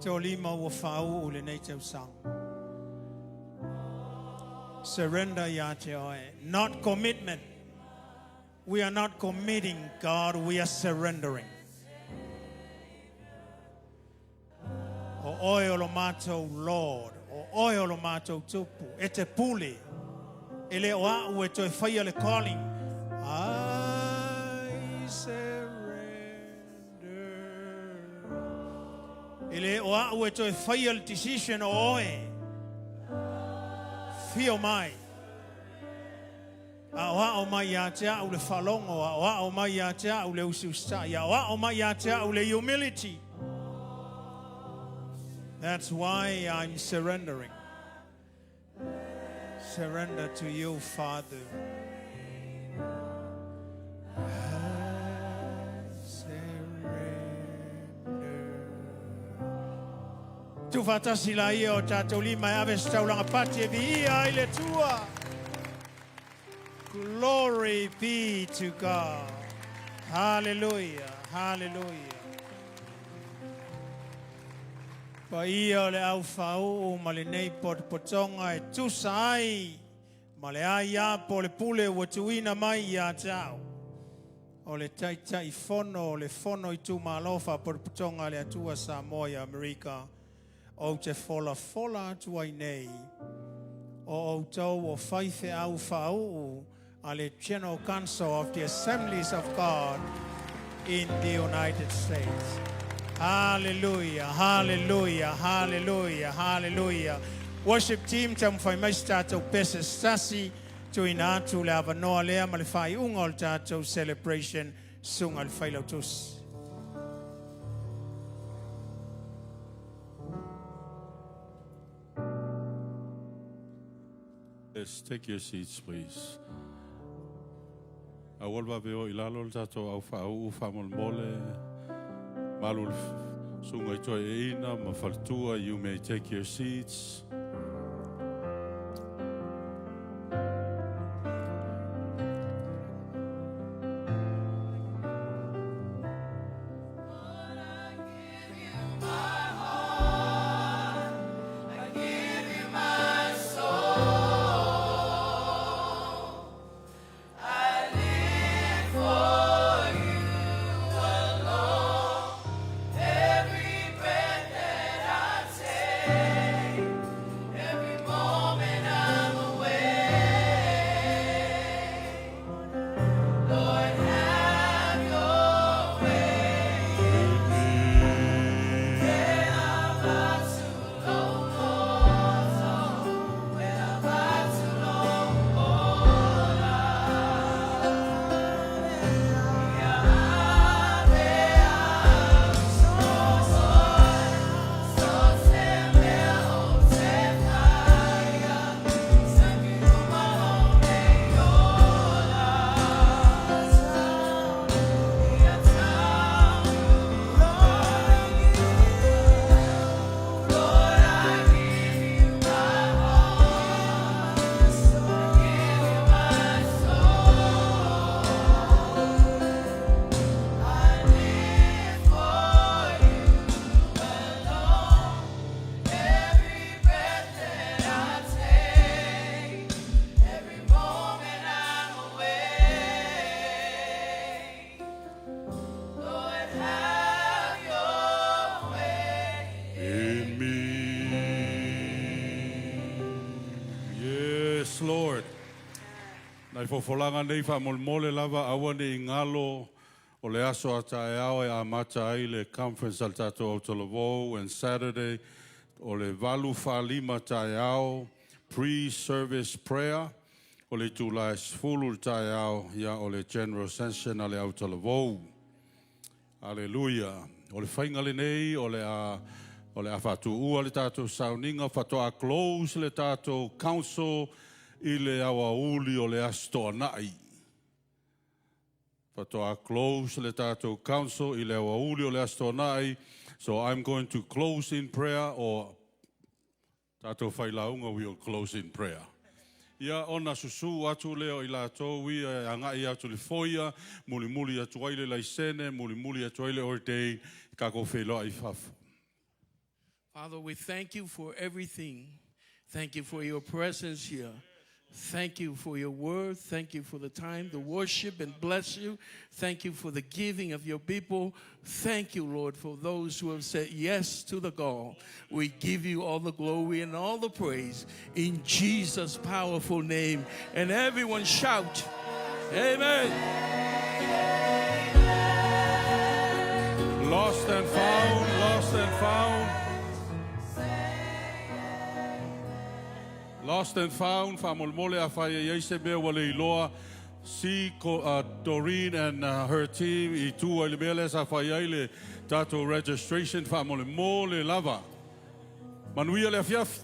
Tolima wafau ule nature sang. Surrender yateoe. Not commitment. We are not committing, God, we are surrendering. O oil mato Lord, o oil mato tupu, ete puli, ele oa ueto fire le calling. I surrender. Ele oa ueto fire decision oe. Feel my. Awa o mai atea ule falongo, awa o mai atea ule ususta, awa o mai atea ule humility. That's why I'm surrendering. surrender to you, Father. Tu fatasi la ia o tātou lima e awe staulanga pati e via ile tua. Glory be to God. Hallelujah, hallelujah. Pa ia o le au whau ma le nei potonga e tusa ai. Ma le ai a po le pule ua tuina mai ia tau. O le tai fono, o le fono I tu malofa potonga le atua Samoa i Amerika. O te fola atu ai nei. O tau o whaife au whau a le General Council of the Assemblies of God in the United States. Hallelujah, hallelujah, hallelujah, hallelujah. Worship team, tam whai mai tātou pese stasi tu ina atu le avanoa lea ma le whai unga o tātou celebration sunga le whailautus. Let's take your seats, please. Awalva veo ilalo tato au fa'au famol mole malul sunga itoa e ina mafaltua. You may take your seats. Nai fofolanga nei wha mole lava awane I ngalo o le aso ata e ao e a mata ai le conference al tato o Tolovo and Saturday o le valu wha lima tae ao pre-service prayer o le tula esfulu tae ao ia o le general session ale au Tolovo. Hallelujah. O le whainga le nei o le a whatu ua le tato sauninga whatoa close le tato council I le awa uli o le asto anai. Whatoa close le tātou council I le awa uli o le asto anai. So I'm going to close in prayer or tātou whailaunga will close in prayer. Ia ona susu atu leo I lātou ia angai atu le foia, muli atu aile laisene, muli atu aile ordei, kako wheloa I fafu. Father, we thank you for everything. Thank you for your presence here. Thank you for your word. Thank you for the time to worship and bless you. Thank you for the giving of your people. Thank you, Lord, for those who have said yes to the call. We give you all the glory and all the praise in Jesus' powerful name. And everyone shout, Amen. Lost and found, lost and found. Lost and found, whamolmole a whaia yeise mea wale iloa, si Doreen and her team, I tua ile mele sa whaia ile tato registration, whamole mole lava. Manuia le afiaf.